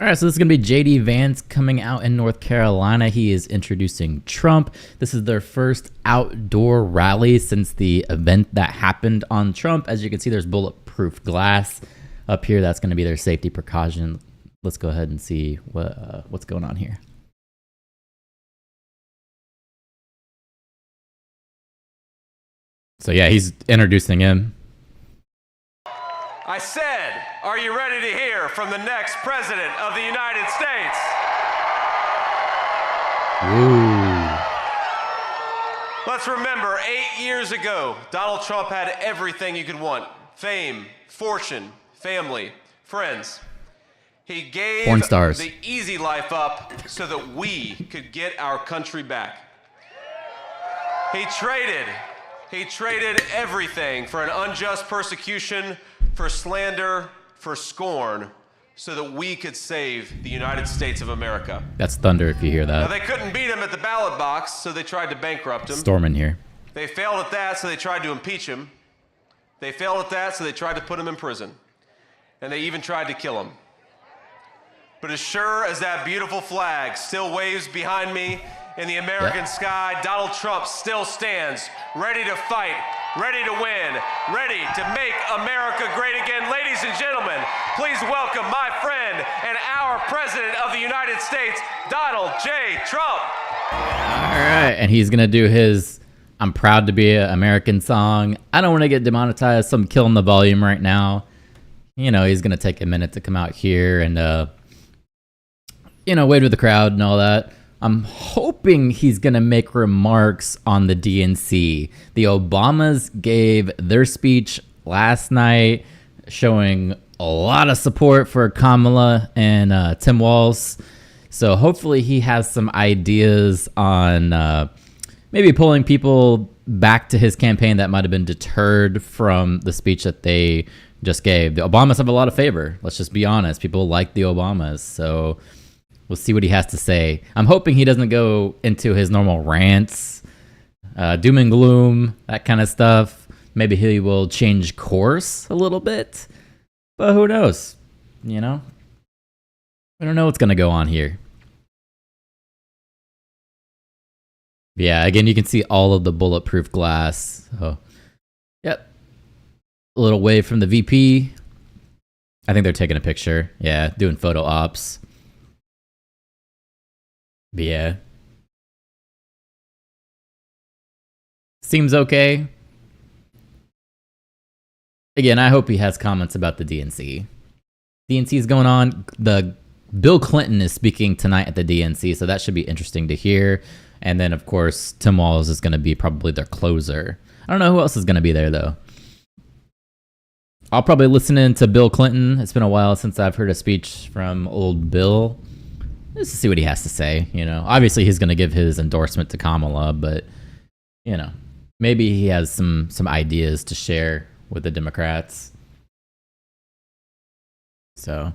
All right, so this is going to be JD Vance coming out in North Carolina. He is introducing Trump. This is their first outdoor rally since the event that happened on Trump. As you can see, there's bulletproof glass up here. That's going to be their safety precaution. Let's go ahead and see what's going on here. So yeah, he's introducing him. I said, are you ready to hear from the next president of the United States? Ooh. Let's remember, 8 years ago, Donald Trump had everything you could want. Fame, fortune, family, friends. He gave Porn stars. the easy life up so that we could get our country back. He traded everything for an unjust persecution, for slander, for scorn, so that we could save the United States of America. That's thunder if you hear Now, that. they couldn't beat him at the ballot box, so they tried to bankrupt him. Storm in here. They failed at that, so they tried to impeach him. They failed at that, so they tried to put him in prison. And they even tried to kill him. But as sure as that beautiful flag still waves behind me in the American sky, Donald Trump still stands, ready to fight, ready to win, ready to make America great again. Ladies and gentlemen, please welcome my friend and our President of the United States, Donald J. Trump. All right, and he's gonna do his "I'm proud to be an American" song. I don't want to get demonetized, so I'm killing the volume right now. You know, he's gonna take a minute to come out here and wave to the crowd and all that. I'm hoping he's going to make remarks on the DNC. The Obamas gave their speech last night showing a lot of support for Kamala and Tim Walz. So hopefully he has some ideas on maybe pulling people back to his campaign that might have been deterred from the speech that they just gave. The Obamas have a lot of favor. Let's just be honest. People like the Obamas. So we'll see what he has to say. I'm hoping he doesn't go into his normal rants, doom and gloom, that kind of stuff. Maybe he will change course a little bit, but who knows? You know, I don't know what's going to go on here. Yeah, again, you can see all of the bulletproof glass. Oh, yep. A little wave from the VP. I think they're taking a picture. Yeah, doing photo ops. But yeah. Seems okay. Again, I hope he has comments about the DNC. DNC is going on. The Bill Clinton is speaking tonight at the DNC, so that should be interesting to hear. And then, of course, Tim Walz is going to be probably their closer. I don't know who else is going to be there, though. I'll probably listen in to Bill Clinton. It's been a while since I've heard a speech from old Bill. Just to see what he has to say, you know. Obviously, he's going to give his endorsement to Kamala, but, you know, maybe he has some ideas to share with the Democrats. So,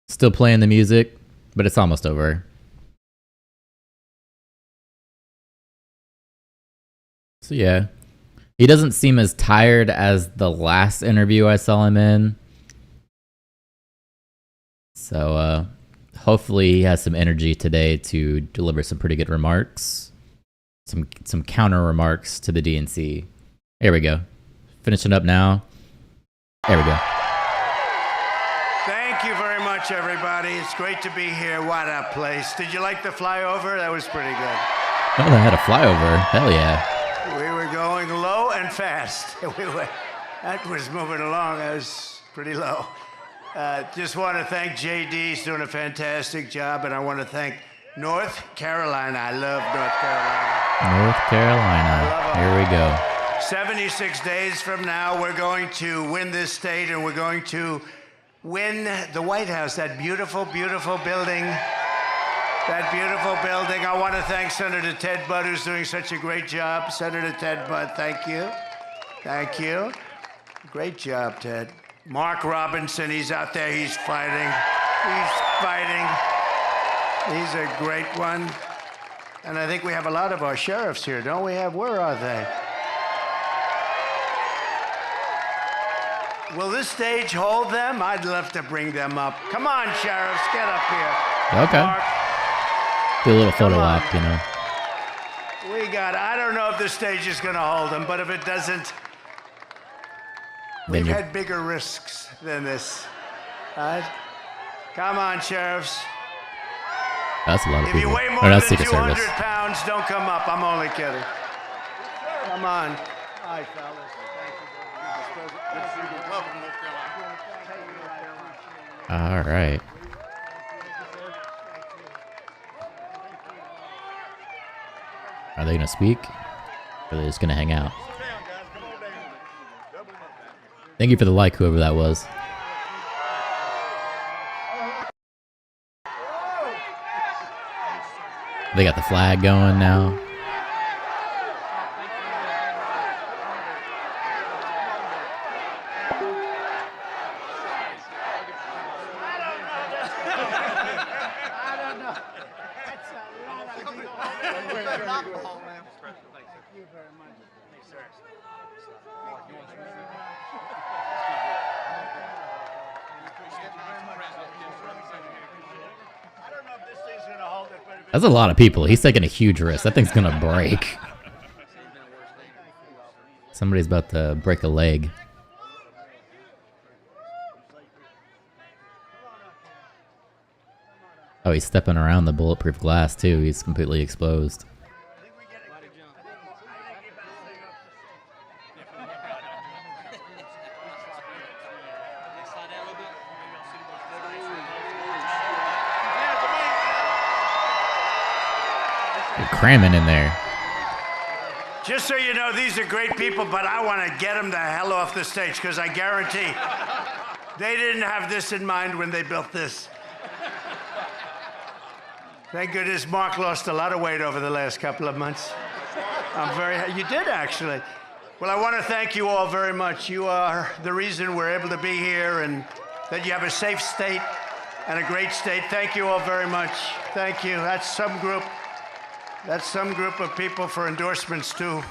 still playing the music, but it's almost over. So, yeah. He doesn't seem as tired as the last interview I saw him in. So, hopefully he has some energy today to deliver some pretty good remarks. Some counter remarks to the DNC. Here we go. Finishing up now. There we go. Thank you very much, everybody. It's great to be here. What a place. Did you like the flyover? That was pretty good. Oh, they had a flyover. Hell yeah. We were going low and fast. That was moving along. That was pretty low. Just want to thank JD. He's doing a fantastic job. And I want to thank North Carolina. I love North Carolina. North Carolina. Here we go. 76 days from now, we're going to win this state, and we're going to win the White House, that beautiful, beautiful building. That beautiful building. I want to thank Senator Ted Budd, who's doing such a great job. Senator Ted Budd, thank you. Thank you. Great job, Ted. Mark Robinson, he's out there, he's fighting. He's fighting. He's a great one. And I think we have a lot of our sheriffs here, don't we have? Where are they? Will this stage hold them? I'd love to bring them up. Come on, sheriffs, get up here. Okay. Mark, Do a little photo on. op, you know. I don't know if this stage is going to hold them, but if it doesn't, we've had bigger risks than this. Right? Come on, sheriffs. That's a lot of If people. you weigh more Or than that's Secret 200 Service. pounds, don't come up. I'm only kidding. Come on. Hi, fellas. All right. Are they going to speak? Or are they just going to hang out? Thank you for the like, whoever that was. They got the flag going now. That's a lot of people. He's taking a huge risk. That thing's going to break. Somebody's about to break a leg. Oh, he's stepping around the bulletproof glass, too. He's completely exposed. They're cramming in there. Just so you know, these are great people, but I want to get them the hell off the stage because I guarantee they didn't have this in mind when they built this. Thank goodness Mark lost a lot of weight over the last couple of months. You did actually. Well, I want to thank you all very much. You are the reason we're able to be here and that you have a safe state and a great state. Thank you all very much. Thank you. That's some group of people for endorsements too.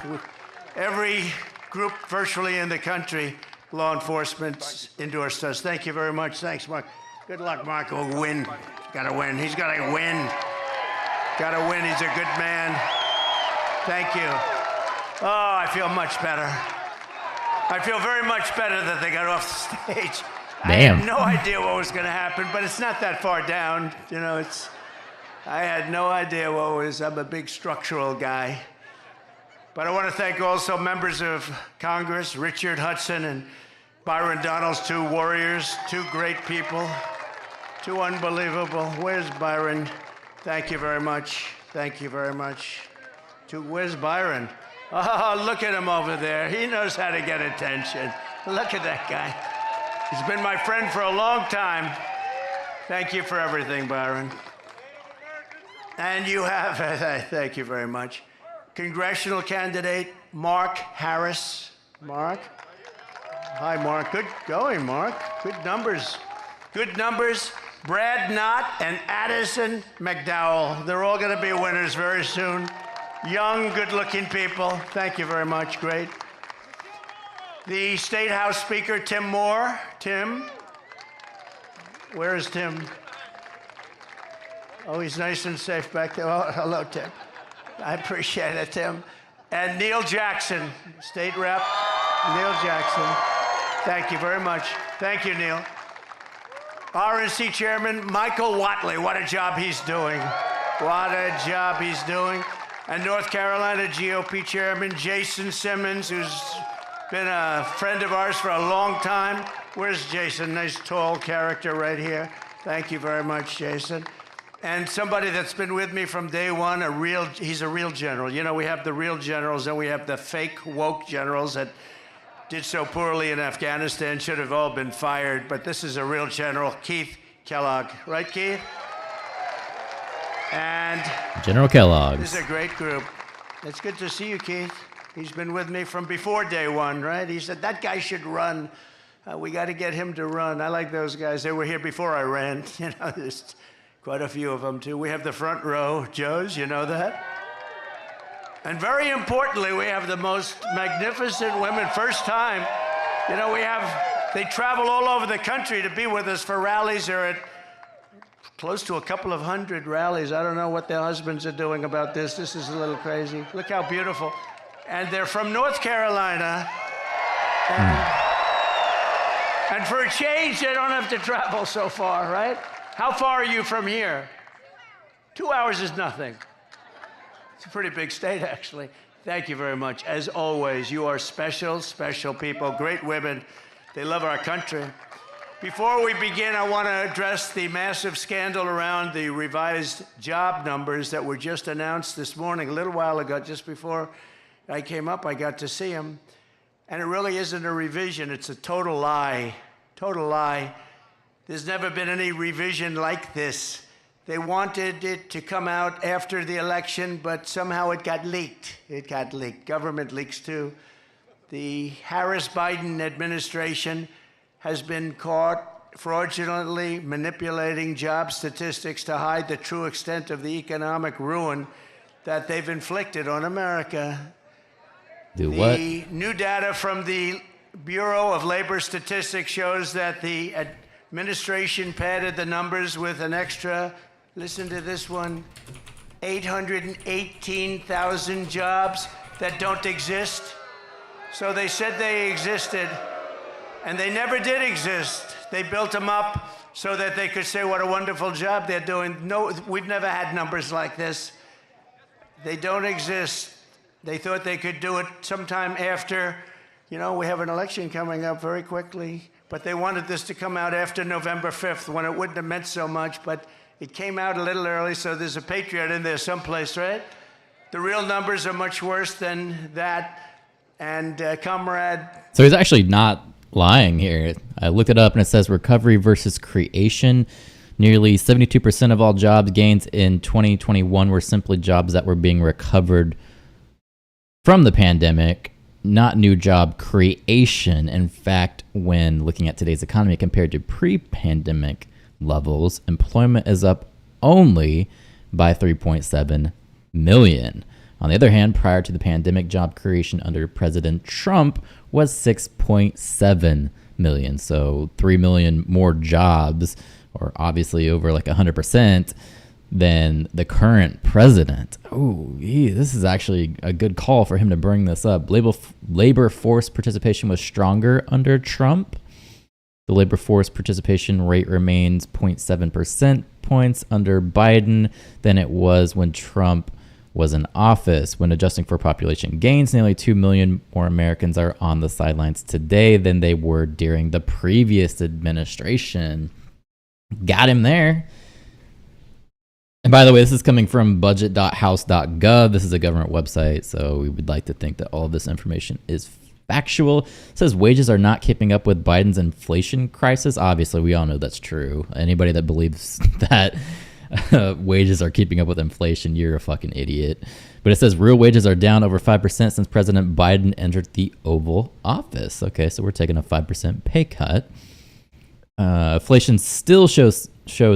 Every group virtually in the country, law enforcement endorsed us. Thank you very much. Thanks, Mark. Good luck, Mark. Will win. Gotta win. He's gotta win. Gotta win. He's a good man. Thank you. Oh, I feel much better. I feel very much better that they got off the stage. Damn. I had no idea what was going to happen, but it's not that far down. You know, I had no idea what was. I'm a big structural guy. But I want to thank also members of Congress, Richard Hudson and Byron Donalds, two warriors, two great people, two unbelievable. Where's Byron? Thank you very much. Thank you very much. Where's Byron? Oh, look at him over there. He knows how to get attention. Look at that guy. He's been my friend for a long time. Thank you for everything, Byron. And you have, thank you very much, congressional candidate Mark Harris. Mark? Hi, Mark. Good going, Mark. Good numbers. Good numbers. Brad Knott and Addison McDowell. They're all going to be winners very soon. Young, good-looking people. Thank you very much. Great. The State House Speaker, Tim Moore. Tim? Where is Tim? Oh, he's nice and safe back there. Oh, hello, Tim. I appreciate it, Tim. And Neil Jackson, State Rep. Neil Jackson. Thank you very much. Thank you, Neil. RNC Chairman Michael Whatley. What a job he's doing. What a job he's doing. And North Carolina GOP Chairman Jason Simmons, who's been a friend of ours for a long time. Where's Jason? Nice tall character right here. Thank you very much, Jason. And somebody that's been with me from day one, he's a real general. You know, we have the real generals and we have the fake woke generals that did so poorly in Afghanistan, should have all been fired, but this is a real general, Keith Kellogg. Right, Keith? And General Kellogg. This is a great group. It's good to see you, Keith. He's been with me from before day one, right? He said, that guy should run. We got to get him to run. I like those guys. They were here before I ran. You know, there's quite a few of them, too. We have the front row Joes, you know that? And very importantly, we have the most magnificent women. First time, you know, we have They travel all over the country to be with us for rallies. They're at close to a couple of hundred rallies. I don't know what their husbands are doing about this. This is a little crazy. Look how beautiful. And they're from North Carolina. And for a change, they don't have to travel so far, right? How far are you from here? 2 hours is nothing. It's a pretty big state, actually. Thank you very much. As always, you are special, special people, great women. They love our country. Before we begin, I want to address the massive scandal around the revised job numbers that were just announced this morning, a little while ago, just before I came up, I got to see them. And it really isn't a revision, it's a total lie. Total lie. There's never been any revision like this. They wanted it to come out after the election, but somehow it got leaked. It got leaked. Government leaks too. The Harris-Biden administration has been caught fraudulently manipulating job statistics to hide the true extent of the economic ruin that they've inflicted on America. Do what? The new data from the Bureau of Labor Statistics shows that the administration padded the numbers with an extra, listen to this one, 818,000 jobs that don't exist. So they said they existed, and they never did exist. They built them up so that they could say what a wonderful job they're doing. No, we've never had numbers like this. They don't exist. They thought they could do it sometime after, we have an election coming up very quickly, but they wanted this to come out after November 5th when it wouldn't have meant so much, but it came out a little early, so there's a patriot in there someplace, right? The real numbers are much worse than that, and comrade... So he's actually not lying here. I looked it up and it says recovery versus creation. Nearly 72% of all jobs gains in 2021 were simply jobs that were being recovered from the pandemic, not new job creation. In fact, when looking at today's economy compared to pre-pandemic levels, employment is up only by 3.7 million. On the other hand, prior to the pandemic, job creation under President Trump was 6.7 million. So 3 million more jobs, or obviously over like 100%, than the current president. Oh, this is actually a good call for him to bring this up. Labor force participation was stronger under Trump. The labor force participation rate remains 0.7% points under Biden than it was when Trump was in office. When adjusting for population gains, nearly 2 million more Americans are on the sidelines today than they were during the previous administration. Got him there. And by the way, this is coming from budget.house.gov. This is a government website, so we would like to think that all of this information is factual. It says wages are not keeping up with Biden's inflation crisis. Obviously, we all know that's true. Anybody that believes that wages are keeping up with inflation, you're a fucking idiot. But it says real wages are down over 5% since President Biden entered the Oval Office. Okay, so we're taking a 5% pay cut. Inflation still shows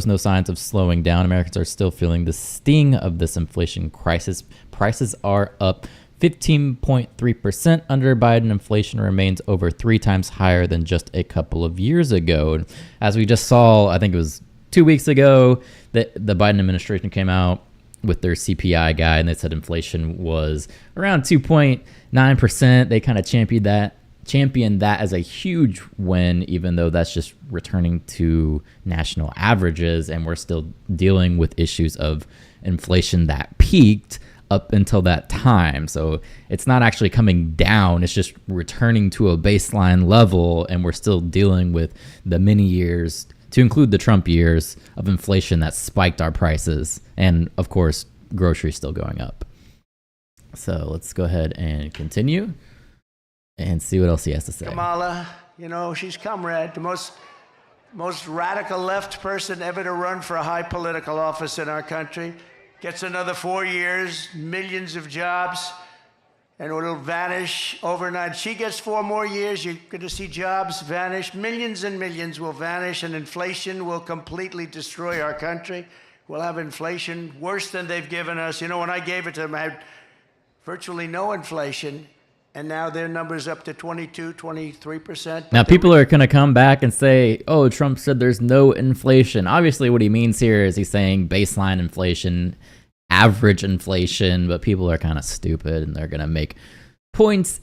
no signs of slowing down. Americans are still feeling the sting of this inflation crisis. Prices are up 15.3% under Biden. Inflation remains over 3 times higher than just a couple of years ago. As we just saw, I think it was 2 weeks ago that the Biden administration came out with their CPI guide, and they said inflation was around 2.9%. They kind of championed that as a huge win, even though that's just returning to national averages, and we're still dealing with issues of inflation that peaked up until that time. So it's not actually coming down, it's just returning to a baseline level, and we're still dealing with the many years, to include the Trump years, of inflation that spiked our prices, and of course groceries still going up. So let's go ahead and continue and see what else he has to say. Kamala, she's comrade, the most radical left person ever to run for a high political office in our country. Gets another 4 years, millions of jobs, and it'll vanish overnight. She gets 4 more years, you're going to see jobs vanish. Millions and millions will vanish, and inflation will completely destroy our country. We'll have inflation worse than they've given us. When I gave it to them, I had virtually no inflation. And now their number's up to 22, 23%. Now, people are going to come back and say, oh, Trump said there's no inflation. Obviously, what he means here is he's saying baseline inflation, average inflation, but people are kind of stupid and they're going to make points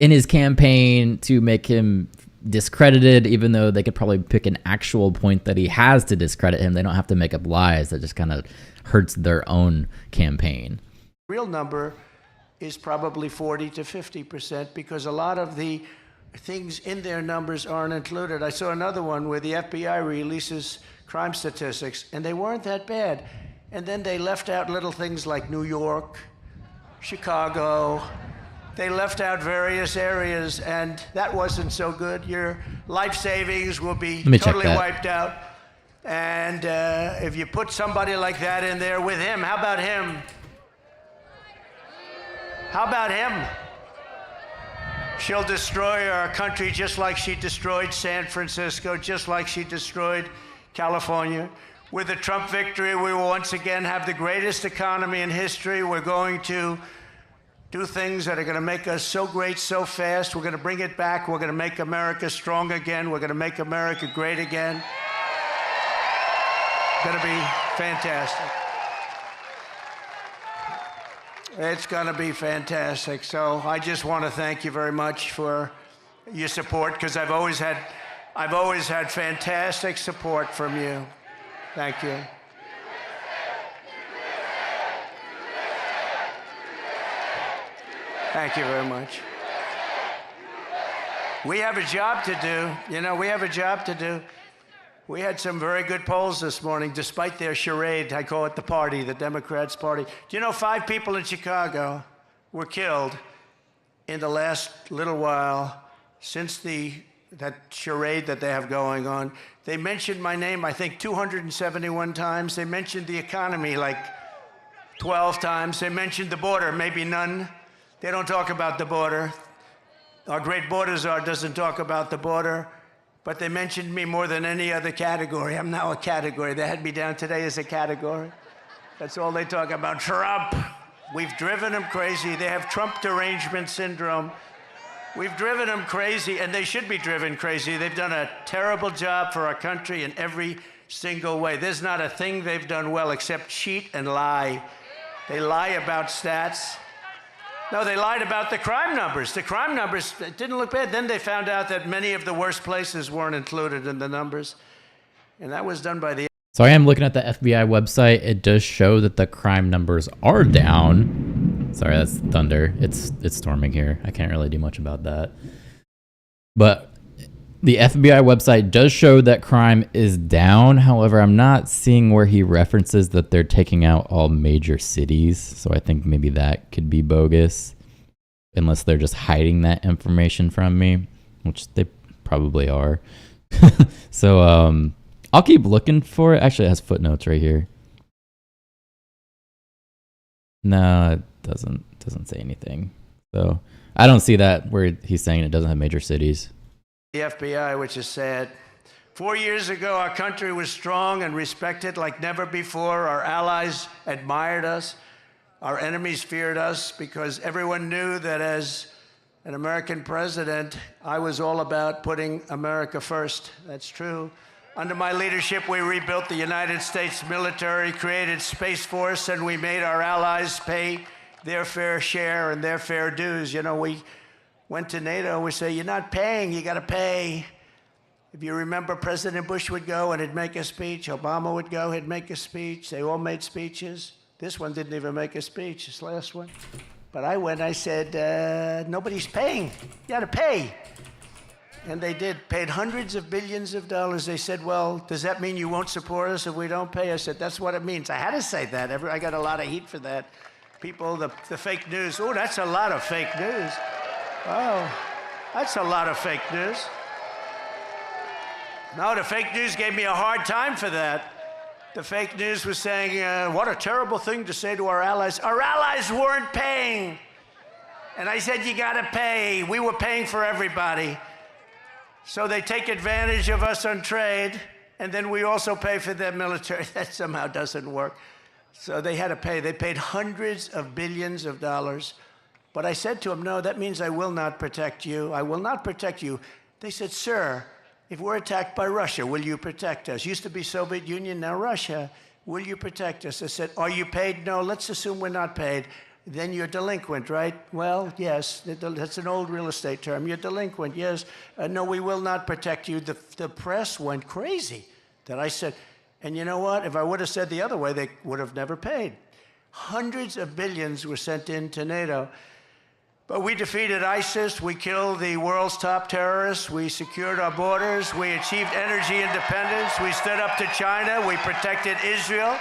in his campaign to make him discredited, even though they could probably pick an actual point that he has to discredit him. They don't have to make up lies. That just kind of hurts their own campaign. Real number is probably 40 to 50% because a lot of the things in their numbers aren't included. I saw another one where the FBI releases crime statistics, and they weren't that bad. And then they left out little things like New York, Chicago. They left out various areas, and that wasn't so good. Your life savings will be totally wiped out. And if you put somebody like that in there with him, how about him? How about him? She'll destroy our country just like she destroyed San Francisco, just like she destroyed California. With the Trump victory, we will once again have the greatest economy in history. We're going to do things that are going to make us so great so fast. We're going to bring it back. We're going to make America strong again. We're going to make America great again. It's going to be fantastic. It's going to be fantastic. So I just want to thank you very much for your support, because I've always had fantastic support from you. Thank you. Thank you very much. We have a job to do. You know, we have a job to do. We had some very good polls this morning, despite their charade. I call it the party, the Democrats' party. Do you know 5 people in Chicago were killed in the last little while since that charade that they have going on? They mentioned my name, I think, 271 times. They mentioned the economy like 12 times. They mentioned the border, maybe none. They don't talk about the border. Our great border czar doesn't talk about the border. But they mentioned me more than any other category. I'm now a category. They had me down today as a category. That's all they talk about. Trump. We've driven them crazy. They have Trump derangement syndrome. We've driven them crazy, and they should be driven crazy. They've done a terrible job for our country in every single way. There's not a thing they've done well except cheat and lie. They lie about stats. No, they lied about the crime numbers. The crime numbers didn't look bad. Then they found out that many of the worst places weren't included in the numbers. And that was done by the... So I am looking at the FBI website. It does show that the crime numbers are down. Sorry, that's thunder. It's storming here. I can't really do much about that. But the FBI website does show that crime is down. However, I'm not seeing where he references that they're taking out all major cities. So I think maybe that could be bogus, unless they're just hiding that information from me, which they probably are. So I'll keep looking for it. Actually, it has footnotes right here. No, it doesn't say anything. So I don't see that where he's saying it doesn't have major cities. The FBI, which is sad. 4 years ago, our country was strong and respected like never before. Our allies admired us. Our enemies feared us because everyone knew that as an American president, I was all about putting America first. That's true. Under my leadership, we rebuilt the United States military, created Space Force, and we made our allies pay their fair share and their fair dues. You know, we went to NATO, we say, you're not paying, you gotta pay. If you remember, President Bush would go and he'd make a speech, Obama would go, he'd make a speech, they all made speeches. This one didn't even make a speech, this last one. But I went, I said, nobody's paying, you gotta pay. And they did, paid hundreds of billions of dollars. They said, well, does that mean you won't support us if we don't pay? I said, that's what it means. I had to say that, I got a lot of heat for that. People, the fake news, oh, that's a lot of fake news. Oh, that's a lot of fake news. No, the fake news gave me a hard time for that. The fake news was saying, what a terrible thing to say to our allies. Our allies weren't paying. And I said, you gotta pay. We were paying for everybody. So they take advantage of us on trade, and then we also pay for their military. That somehow doesn't work. So they had to pay. They paid hundreds of billions of dollars. But I said to him, no, that means I will not protect you. I will not protect you. They said, sir, if we're attacked by Russia, will you protect us? Used to be Soviet Union, now Russia. Will you protect us? I said, are you paid? No, let's assume we're not paid. Then you're delinquent, right? Well, yes, that's an old real estate term. You're delinquent, yes. No, we will not protect you. The press went crazy that I said, and you know what? If I would have said the other way, they would have never paid. Hundreds of billions were sent into NATO. But we defeated ISIS, we killed the world's top terrorists, we secured our borders, we achieved energy independence, we stood up to China, we protected Israel,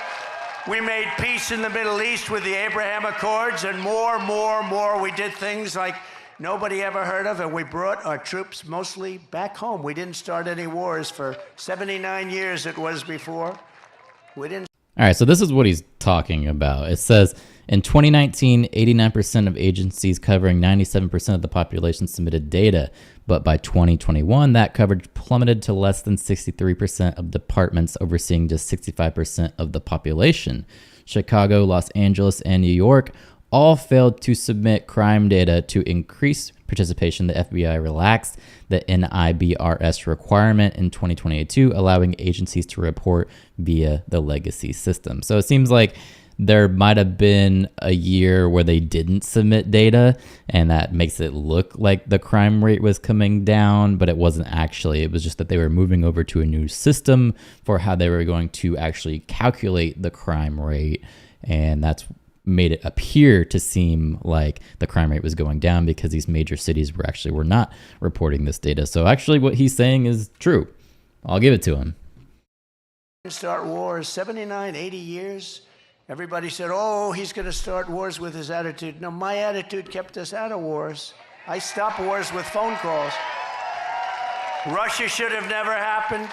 we made peace in the Middle East with the Abraham Accords, and more. We did things like nobody ever heard of, and we brought our troops mostly back home. We didn't start any wars for 79 years it was before. We didn't. All right, so this is what he's talking about. It says, in 2019, 89% of agencies covering 97% of the population submitted data, but by 2021, that coverage plummeted to less than 63% of departments overseeing just 65% of the population. Chicago, Los Angeles, and New York all failed to submit crime data. To increase participation, the FBI relaxed the NIBRS requirement in 2022, allowing agencies to report via the legacy system. So it seems like there might have been a year where they didn't submit data, and that makes it look like the crime rate was coming down, but it wasn't actually. It was just that they were moving over to a new system for how they were going to actually calculate the crime rate, and that's made it appear to seem like the crime rate was going down because these major cities were not reporting this data. So actually what he's saying is true. I'll give it to him. Start wars, 79, 80 years. Everybody said, oh, he's going to start wars with his attitude. No, my attitude kept us out of wars. I stopped wars with phone calls. Russia should have never happened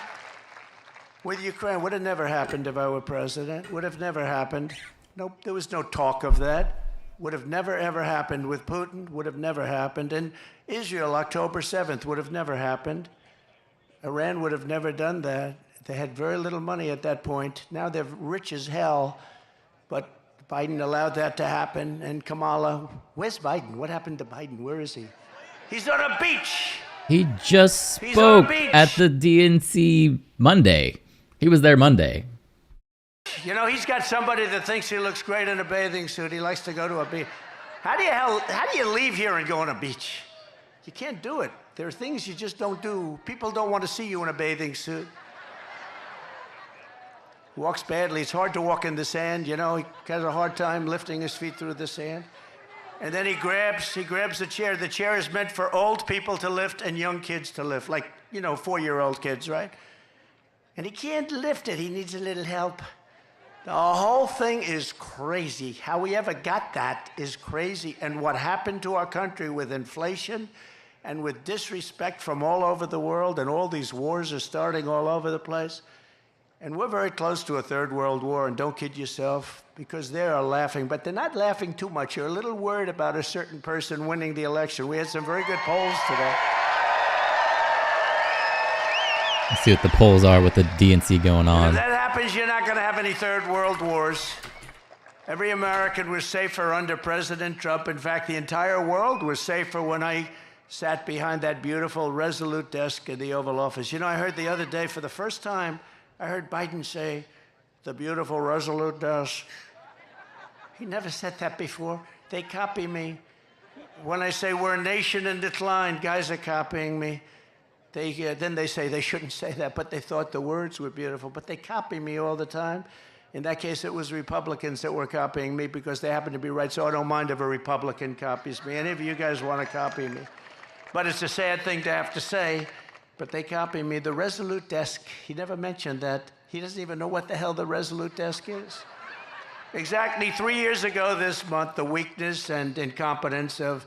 with Ukraine. Would have never happened if I were president. Would have never happened. Nope, there was no talk of that. Would have never, ever happened with Putin. Would have never happened. And Israel, October 7th, would have never happened. Iran would have never done that. They had very little money at that point. Now they're rich as hell. But Biden allowed that to happen. And Kamala, where's Biden? What happened to Biden? Where is he? He's on a beach. He just spoke at the DNC Monday. He was there Monday. You know, he's got somebody that thinks he looks great in a bathing suit. He likes to go to a beach. How do you leave here and go on a beach? You can't do it. There are things you just don't do. People don't want to see you in a bathing suit. Walks badly. It's hard to walk in the sand. You know, he has a hard time lifting his feet through the sand. And then he grabs the chair. The chair is meant for old people to lift and young kids to lift, like, 4-year-old kids, right? And he can't lift it. He needs a little help. The whole thing is crazy. How we ever got that is crazy. And what happened to our country with inflation and with disrespect from all over the world, and all these wars are starting all over the place. And we're very close to a third world war, and don't kid yourself, because they are laughing, but they're not laughing too much. You're a little worried about a certain person winning the election. We had some very good polls today. Let's see what the polls are with the DNC going on. If that happens, you're not going to have any third world wars. Every American was safer under President Trump. In fact, the entire world was safer when I sat behind that beautiful Resolute desk in the Oval Office. I heard the other day, for the first time, I heard Biden say, the beautiful Resolute desk. He never said that before. They copy me. When I say we're a nation in decline, guys are copying me. Then they say they shouldn't say that, but they thought the words were beautiful. But they copy me all the time. In that case, it was Republicans that were copying me because they happen to be right, so I don't mind if a Republican copies me. Any of you guys want to copy me. But it's a sad thing to have to say, but they copy me. The Resolute desk, he never mentioned that. He doesn't even know what the hell the Resolute desk is. Exactly 3 years ago this month, the weakness and incompetence of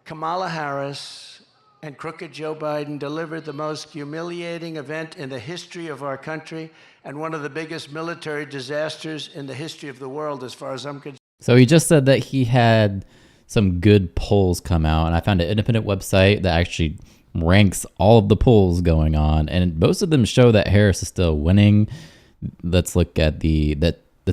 Kamala Harris and crooked Joe Biden delivered the most humiliating event in the history of our country and one of the biggest military disasters in the history of the world, as far as I'm concerned. So he just said that he had some good polls come out, and I found an independent website that actually ranks all of the polls going on, and most of them show that Harris is still winning. Let's look at the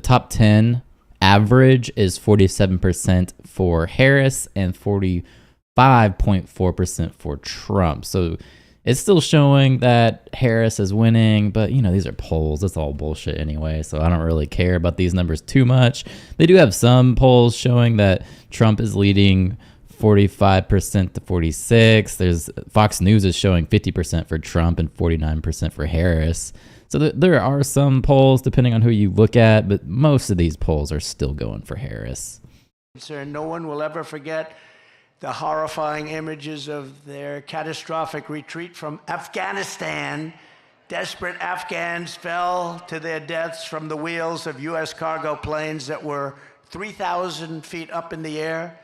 top 10 average is 47% for Harris and 45.4% for Trump. So it's still showing that Harris is winning, but these are polls. That's all bullshit anyway, so I don't really care about these numbers too much. They do have some polls showing that Trump is leading 45% to 46%. There's Fox News is showing 50% for Trump and 49% for Harris. So there are some polls depending on who you look at, but most of these polls are still going for Harris. Sir, no one will ever forget the horrifying images of their catastrophic retreat from Afghanistan. Desperate Afghans fell to their deaths from the wheels of U.S. cargo planes that were 3,000 feet up in the air.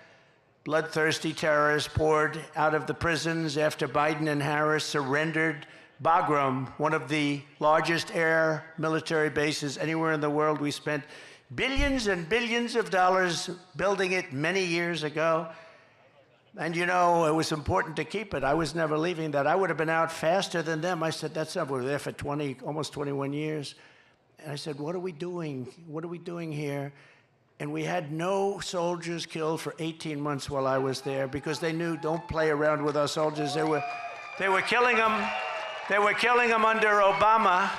Bloodthirsty terrorists poured out of the prisons after Biden and Harris surrendered Bagram, one of the largest air military bases anywhere in the world. We spent billions and billions of dollars building it many years ago. And it was important to keep it. I was never leaving that. I would have been out faster than them. I said, that's not, we were there for almost 21 years. And I said, what are we doing? What are we doing here? And we had no soldiers killed for 18 months while I was there because they knew, don't play around with our soldiers. They were killing them. They were killing them under Obama.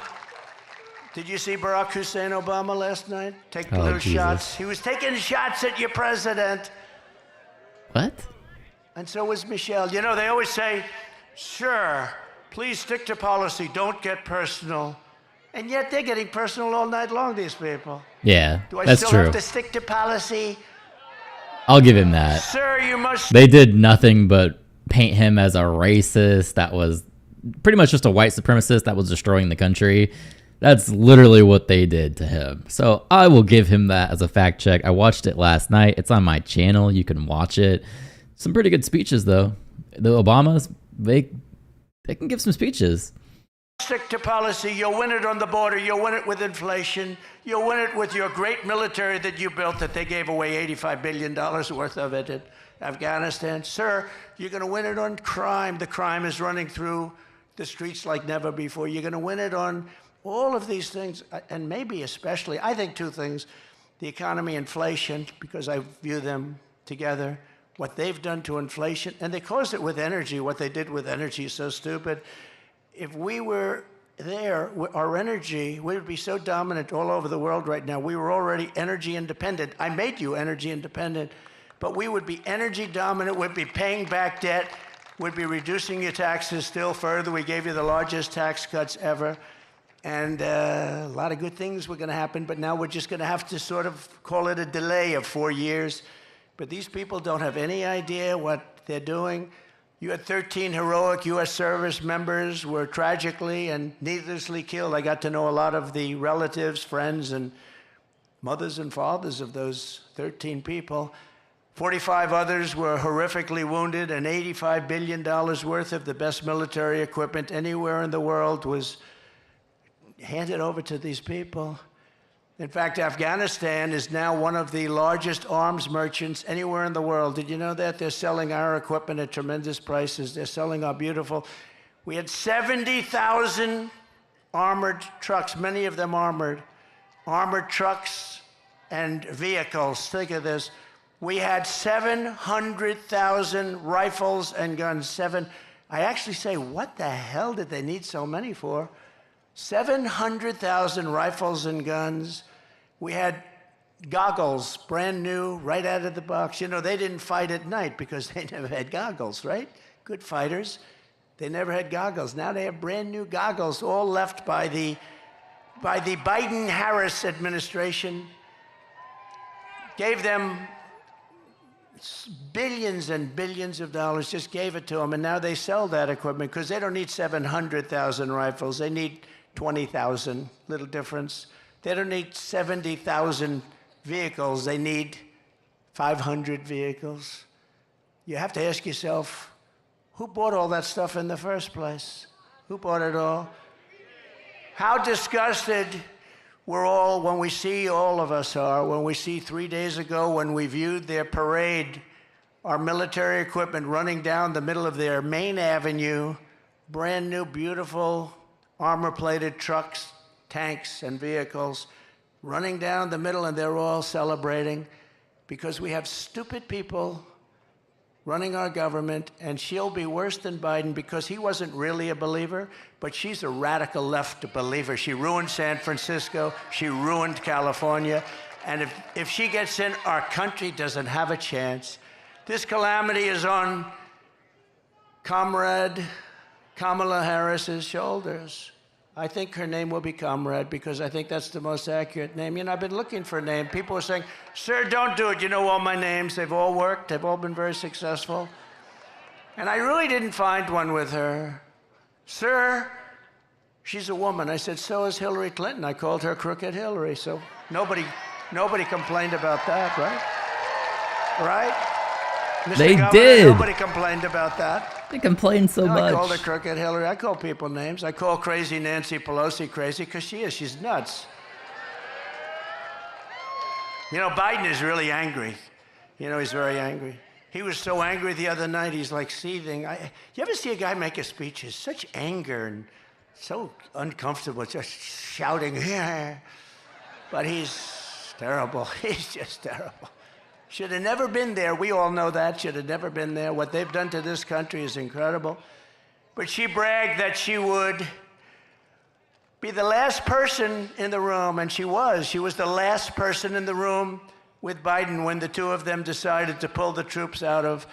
Did you see Barack Hussein Obama last night? Take little shots. He was taking shots at your president. What? And so was Michelle. They always say, sure, please stick to policy, don't get personal. And yet they're getting personal all night long, these people. Yeah, Do I that's still true. have to stick to policy? I'll give him that. Sir, you must... They did nothing but paint him as a racist that was pretty much just a white supremacist that was destroying the country. That's literally what they did to him. So I will give him that as a fact check. I watched it last night. It's on my channel. You can watch it. Some pretty good speeches, though. The Obamas, they can give some speeches. Stick to policy. You'll win it on the border. You'll win it with inflation. You'll win it with your great military that you built that they gave away $85 billion worth of it in Afghanistan. Sir, you're going to win it on crime. The crime is running through the streets like never before. You're going to win it on all of these things, and maybe especially, I think two things, the economy, inflation, because I view them together. What they've done to inflation, and they caused it with energy. What they did with energy is so stupid. If we were there, our energy, we would be so dominant all over the world right now. We were already energy independent. I made you energy independent, but we would be energy dominant. We'd be paying back debt. We'd be reducing your taxes still further. We gave you the largest tax cuts ever. And a lot of good things were going to happen, but now we're just going to have to sort of call it a delay of 4 years. But these people don't have any idea what they're doing. You had 13 heroic U.S. service members were tragically and needlessly killed. I got to know a lot of the relatives, friends, and mothers and fathers of those 13 people. 45 others were horrifically wounded, and $85 billion worth of the best military equipment anywhere in the world was handed over to these people. In fact, Afghanistan is now one of the largest arms merchants anywhere in the world. Did you know that? They're selling our equipment at tremendous prices. They're selling our beautiful... We had 70,000 armored trucks, many of them armored trucks and vehicles. Think of this. We had 700,000 rifles and guns. I actually say, what the hell did they need so many for? 700,000 rifles and guns. We had goggles, brand new, right out of the box. They didn't fight at night because they never had goggles, right? Good fighters. They never had goggles. Now they have brand new goggles, all left by the Biden-Harris administration. Gave them billions and billions of dollars, just gave it to them, and now they sell that equipment because they don't need 700,000 rifles. They need 20,000, little difference. They don't need 70,000 vehicles. They need 500 vehicles. You have to ask yourself, who bought all that stuff in the first place? Who bought it all? How disgusted we're all when we see, all of us are, when we see 3 days ago when we viewed their parade, our military equipment running down the middle of their main avenue, brand new, beautiful, armor-plated trucks, tanks, and vehicles. running down the middle, and they're all celebrating because we have stupid people running our government, and she'll be worse than Biden because he wasn't really a believer, but she's a radical left believer. She ruined San Francisco, she ruined California, and if she gets in, our country doesn't have a chance. This calamity is on Comrade Kamala Harris's shoulders. I think her name will be Comrade because I think that's the most accurate name. You know, I've been looking for a name. People are saying, sir, don't do it. You know all my names. They've all worked. They've all been very successful. And I really didn't find one with her. Sir, she's a woman. I said, so is Hillary Clinton. I called her Crooked Hillary. So nobody complained about that, right? Right? Mr. They Governor, did. Nobody complained about that. They complain so much. I called her Crooked Hillary. I call people names. I call crazy Nancy Pelosi crazy because she is. She's nuts. You know, Biden is really angry. You know, he's very angry. He was so angry the other night, he's like seething. You ever see a guy make a speech? It's such anger and so uncomfortable, just shouting, yeah. But he's terrible. He's just terrible. Should have never been there. We all know that. Should have never been there. What they've done to this country is incredible. But she bragged that she would be the last person in the room, and she was. She was the last person in the room with Biden when the two of them decided to pull the troops out of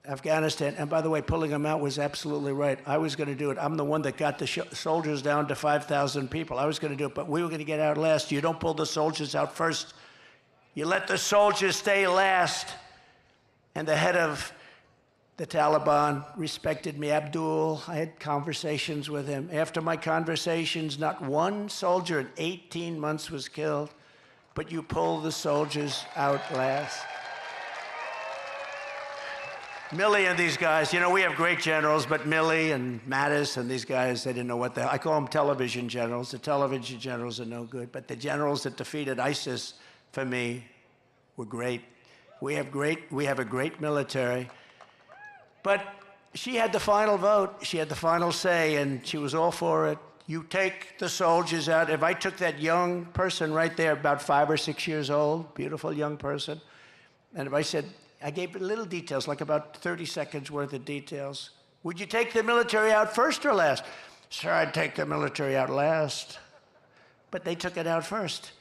Afghanistan. And by the way, pulling them out was absolutely right. I was going to do it. I'm the one that got the soldiers down to 5,000 people. I was going to do it, but we were going to get out last. You don't pull the soldiers out first. You let the soldiers stay last. And the head of the Taliban respected me, Abdul. I had conversations with him. After my conversations, not one soldier in 18 months was killed, but you pull the soldiers out last. Milley and these guys, you know, we have great generals, but Milley and Mattis and these guys, they didn't know what the hell. I call them television generals. The television generals are no good, but the generals that defeated ISIS, for me, were great. We have a great military. But she had the final vote. She had the final say, and she was all for it. You take the soldiers out. If I took that young person right there, about 5 or 6 years old, beautiful young person, and if I said, I gave little details, like about 30 seconds worth of details. Would you take the military out first or last? Sir, I'd take the military out last. But they took it out first.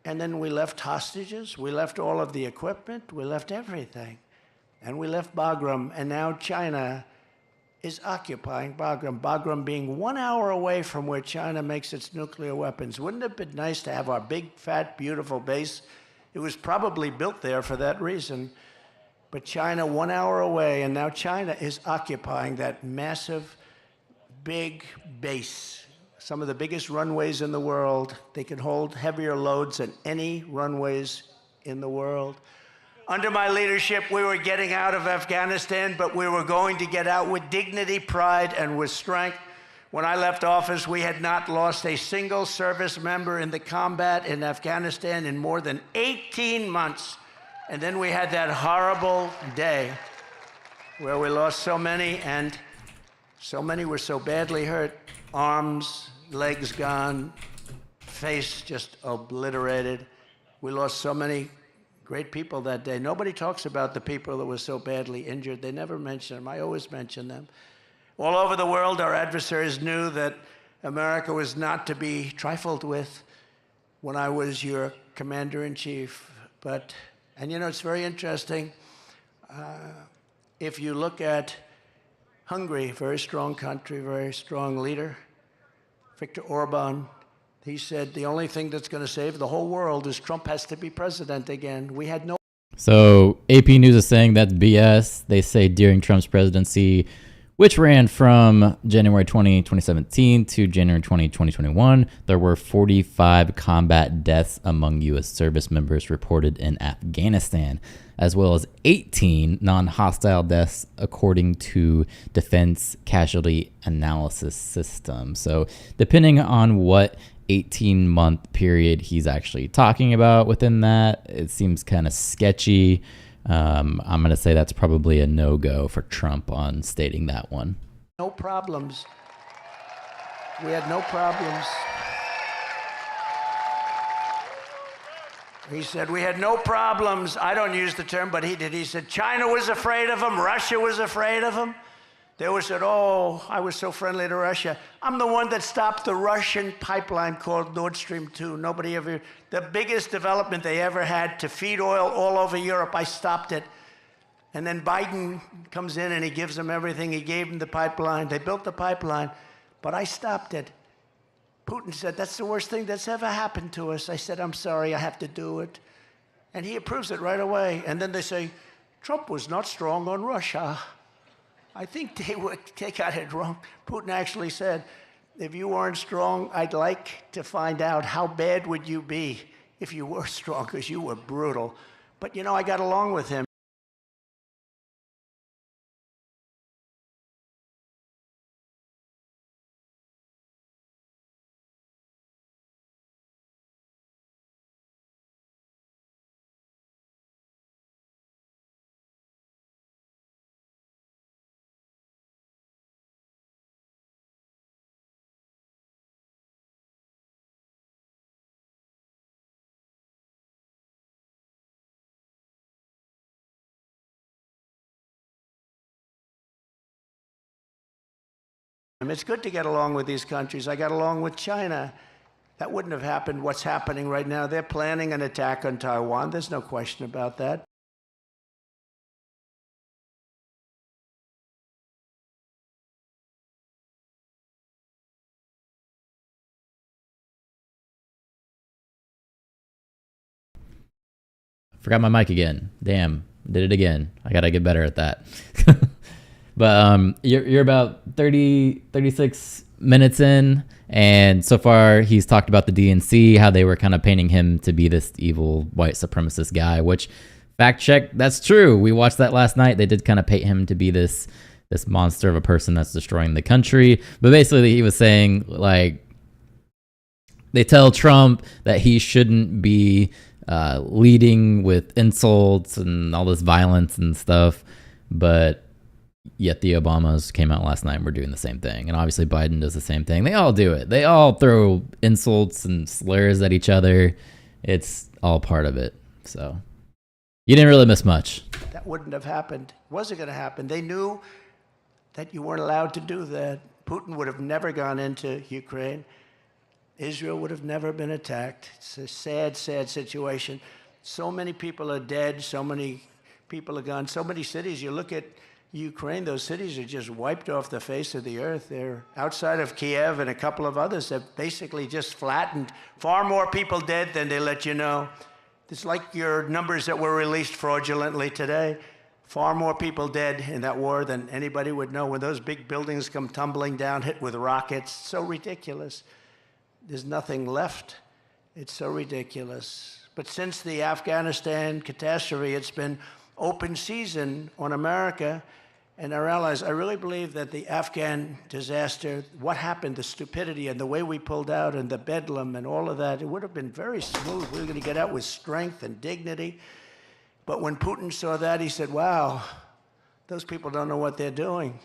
And then we left hostages, we left all of the equipment, we left everything. And we left Bagram, and now China is occupying Bagram. Bagram being 1 hour away from where China makes its nuclear weapons. Wouldn't it have been nice to have our big, fat, beautiful base? It was probably built there for that reason. But China 1 hour away, and now China is occupying that massive, big base. Some of the biggest runways in the world. They can hold heavier loads than any runways in the world. Under my leadership, we were getting out of Afghanistan, but we were going to get out with dignity, pride, and with strength. When I left office, we had not lost a single service member in the combat in Afghanistan in more than 18 months. And then we had that horrible day where we lost so many, and so many were so badly hurt. Arms, legs gone, face just obliterated. We lost so many great people that day. Nobody talks about the people that were so badly injured. They never mention them. I always mention them. All over the world, our adversaries knew that America was not to be trifled with when I was your commander-in-chief. And you know, it's very interesting. If you look at Hungary, very strong country, very strong leader, Viktor Orban, he said the only thing that's going to save the whole world is Trump has to be president again. We had no... So AP News is saying that's BS. They say during Trump's presidency, which ran from January 20, 2017 to January 20, 2021, there were 45 combat deaths among U.S. service members reported in Afghanistan, as well as 18 non-hostile deaths according to Defense Casualty Analysis System. So depending on what 18-month period he's actually talking about within that, it seems kind of sketchy. I'm going to say that's probably a no-go for Trump on stating that one. No problems. We had no problems. He said, we had no problems. I don't use the term, but he did. He said, China was afraid of him. Russia was afraid of him. They always said, oh, I was so friendly to Russia. I'm the one that stopped the Russian pipeline called Nord Stream 2. Nobody ever, the biggest development they ever had to feed oil all over Europe, I stopped it. And then Biden comes in and he gives them everything. He gave them the pipeline. They built the pipeline, but I stopped it. Putin said, that's the worst thing that's ever happened to us. I said, I'm sorry, I have to do it. And he approves it right away. And then they say, Trump was not strong on Russia. I think they got it wrong. Putin actually said, if you weren't strong, I'd like to find out how bad would you be if you were strong, because you were brutal. But you know, I got along with him. It's good to get along with these countries. I got along with China. That wouldn't have happened. What's happening right now, they're planning an attack on Taiwan. There's no question about that. Forgot my mic again. Damn, did it again. I gotta get better at that. But you're about 36 minutes in, and so far he's talked about the DNC, how they were kind of painting him to be this evil white supremacist guy, which, fact check, that's true. We watched that last night. They did kind of paint him to be this monster of a person that's destroying the country. But basically he was saying, like, they tell Trump that he shouldn't be leading with insults and all this violence and stuff, but yet the Obamas came out last night and were doing the same thing. And obviously Biden does the same thing. They all do it. They all throw insults and slurs at each other. It's all part of it. So you didn't really miss much. That wouldn't have happened. Wasn't going to happen. They knew that you weren't allowed to do that. Putin would have never gone into Ukraine. Israel would have never been attacked. It's a sad, sad situation. So many people are dead. So many people are gone. So many cities. You look at Ukraine, those cities are just wiped off the face of the earth. They're outside of Kiev and a couple of others have basically just flattened. Far more people dead than they let you know. It's like your numbers that were released fraudulently today. Far more people dead in that war than anybody would know. When those big buildings come tumbling down, hit with rockets, so ridiculous. There's nothing left. It's so ridiculous. But since the Afghanistan catastrophe, it's been open season on America and our allies. I really believe that the Afghan disaster, what happened, the stupidity and the way we pulled out and the bedlam and all of that, it would have been very smooth. We were going to get out with strength and dignity. But when Putin saw that, he said, wow, those people don't know what they're doing.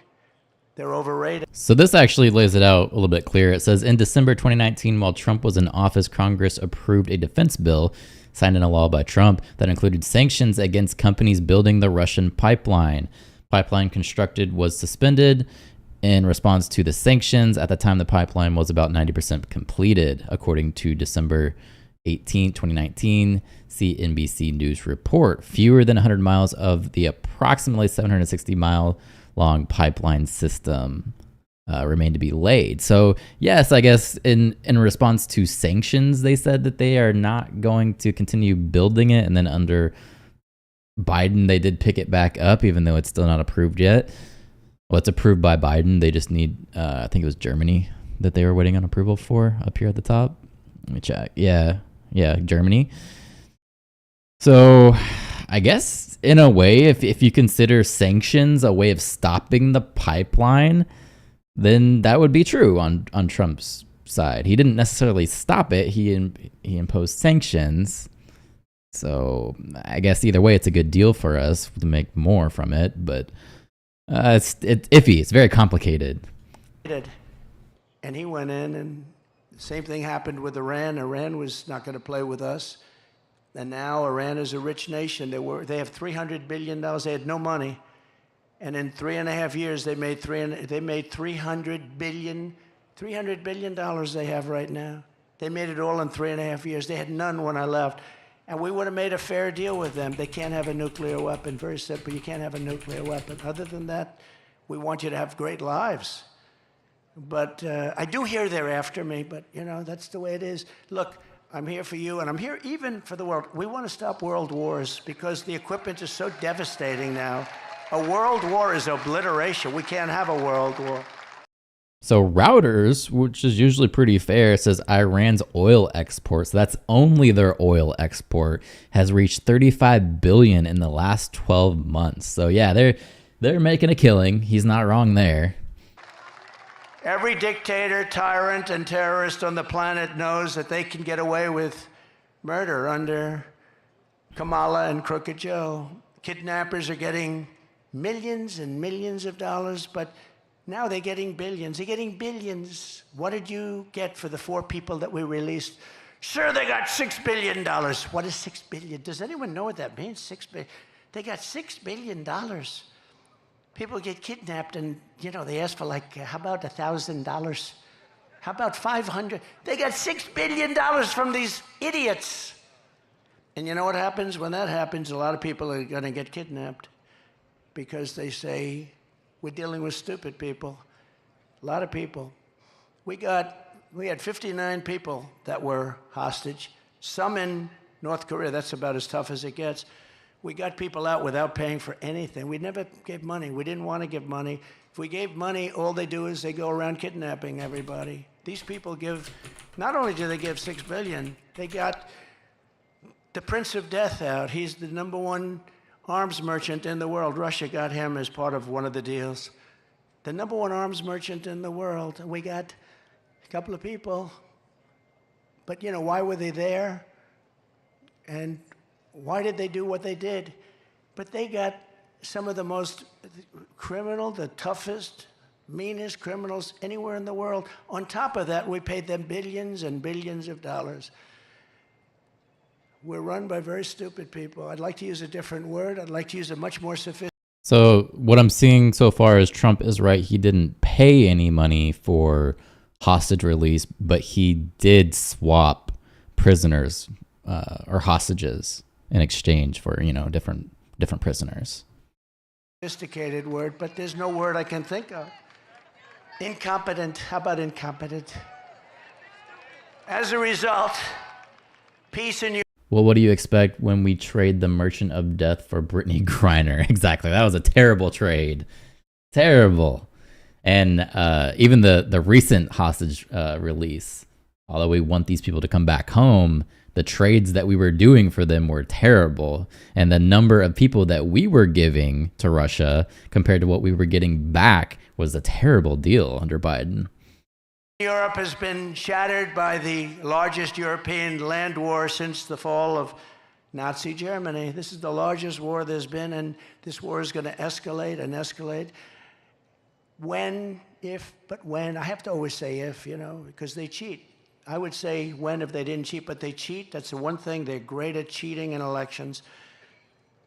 They're overrated. So this actually lays it out a little bit clearer. It says, in December 2019, while Trump was in office, Congress approved a defense bill signed into law by Trump that included sanctions against companies building the Russian pipeline. Pipeline constructed was suspended in response to the sanctions. At the time, the pipeline was about 90% completed, according to December 18, 2019, CNBC News report. Fewer than 100 miles of the approximately 760-mile-long pipeline system remain to be laid. So yes, I guess in response to sanctions, they said that they are not going to continue building it. And then under Biden, they did pick it back up, even though it's still not approved yet. Well, it's approved by Biden. They just need, I think it was Germany that they were waiting on approval for up here at the top. Let me check. Yeah, Germany. So I guess in a way, if you consider sanctions a way of stopping the pipeline, then that would be true on Trump's side. He didn't necessarily stop it. He imposed sanctions. So I guess either way, it's a good deal for us to make more from it. But it's iffy. It's very complicated. And he went in, and the same thing happened with Iran. Iran was not going to play with us. And now Iran is a rich nation. They have $300 billion. They had no money. And in 3.5 years, they made $300 billion. $300 billion they have right now. They made it all in 3.5 years. They had none when I left. And we would have made a fair deal with them. They can't have a nuclear weapon. Very simple. You can't have a nuclear weapon. Other than that, we want you to have great lives. But I do hear they're after me, but you know, that's the way it is. Look, I'm here for you, and I'm here even for the world. We want to stop world wars because the equipment is so devastating now. A world war is obliteration. We can't have a world war. So Reuters, which is usually pretty fair, says Iran's oil exports, that's only their oil export, has reached 35 billion in the last 12 months. So yeah, they're making a killing. He's not wrong there. Every dictator, tyrant, and terrorist on the planet knows that they can get away with murder under Kamala and Crooked Joe. Kidnappers are getting millions and millions of dollars, but now they're getting billions. They're getting billions. What did you get for the 4 people that we released? Sure, they got $6 billion. What is $6 billion? Does anyone know what that means? $6 billion. They got $6 billion. People get kidnapped and, you know, they ask for like, how about $1,000? How about 500? They got $6 billion from these idiots. And you know what happens? When that happens, a lot of people are going to get kidnapped because they say, we're dealing with stupid people. A lot of people. We had 59 people that were hostage, some in North Korea. That's about as tough as it gets. We got people out without paying for anything. We never gave money. We didn't want to give money. If we gave money, all they do is they go around kidnapping everybody. These people give, not only do they give $6 billion, they got the Prince of Death out. He's the #1 arms merchant in the world. Russia got him as part of one of the deals. The #1 arms merchant in the world. We got a couple of people. But, you know, why were they there? And why did they do what they did? But they got some of the most criminal, the toughest, meanest criminals anywhere in the world. On top of that, we paid them billions and billions of dollars. We're run by very stupid people. I'd like to use a different word. I'd like to use a much more sophisticated. So what I'm seeing so far is Trump is right. He didn't pay any money for hostage release, but he did swap prisoners or hostages in exchange for, you know, different prisoners. Sophisticated word, but there's no word I can think of. Incompetent. How about incompetent? As a result, peace in Europe. Well, what do you expect when we trade the Merchant of Death for Brittany Griner? Exactly. That was a terrible trade. Terrible. And even the recent hostage release, although we want these people to come back home, the trades that we were doing for them were terrible. And the number of people that we were giving to Russia compared to what we were getting back was a terrible deal under Biden. Europe has been shattered by the largest European land war since the fall of Nazi Germany. This is the largest war there's been, and this war is going to escalate and escalate. When, if, but when. I have to always say if, you know, because they cheat. I would say when if they didn't cheat, but they cheat. That's the one thing. They're great at cheating in elections.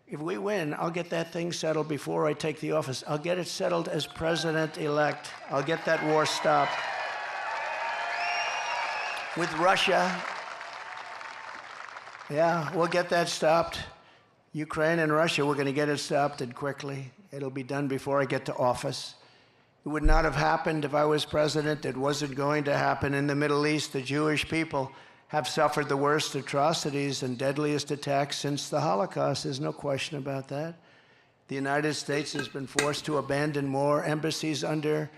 If we win, I'll get that thing settled before I take the office. I'll get it settled as president-elect. I'll get that war stopped. With Russia, yeah, we'll get that stopped. Ukraine and Russia, we're going to get it stopped, and quickly. It'll be done before I get to office. It would not have happened if I was president. It wasn't going to happen. In the Middle East, the Jewish people have suffered the worst atrocities and deadliest attacks since the Holocaust. There's no question about that. The United States has been forced to abandon more embassies under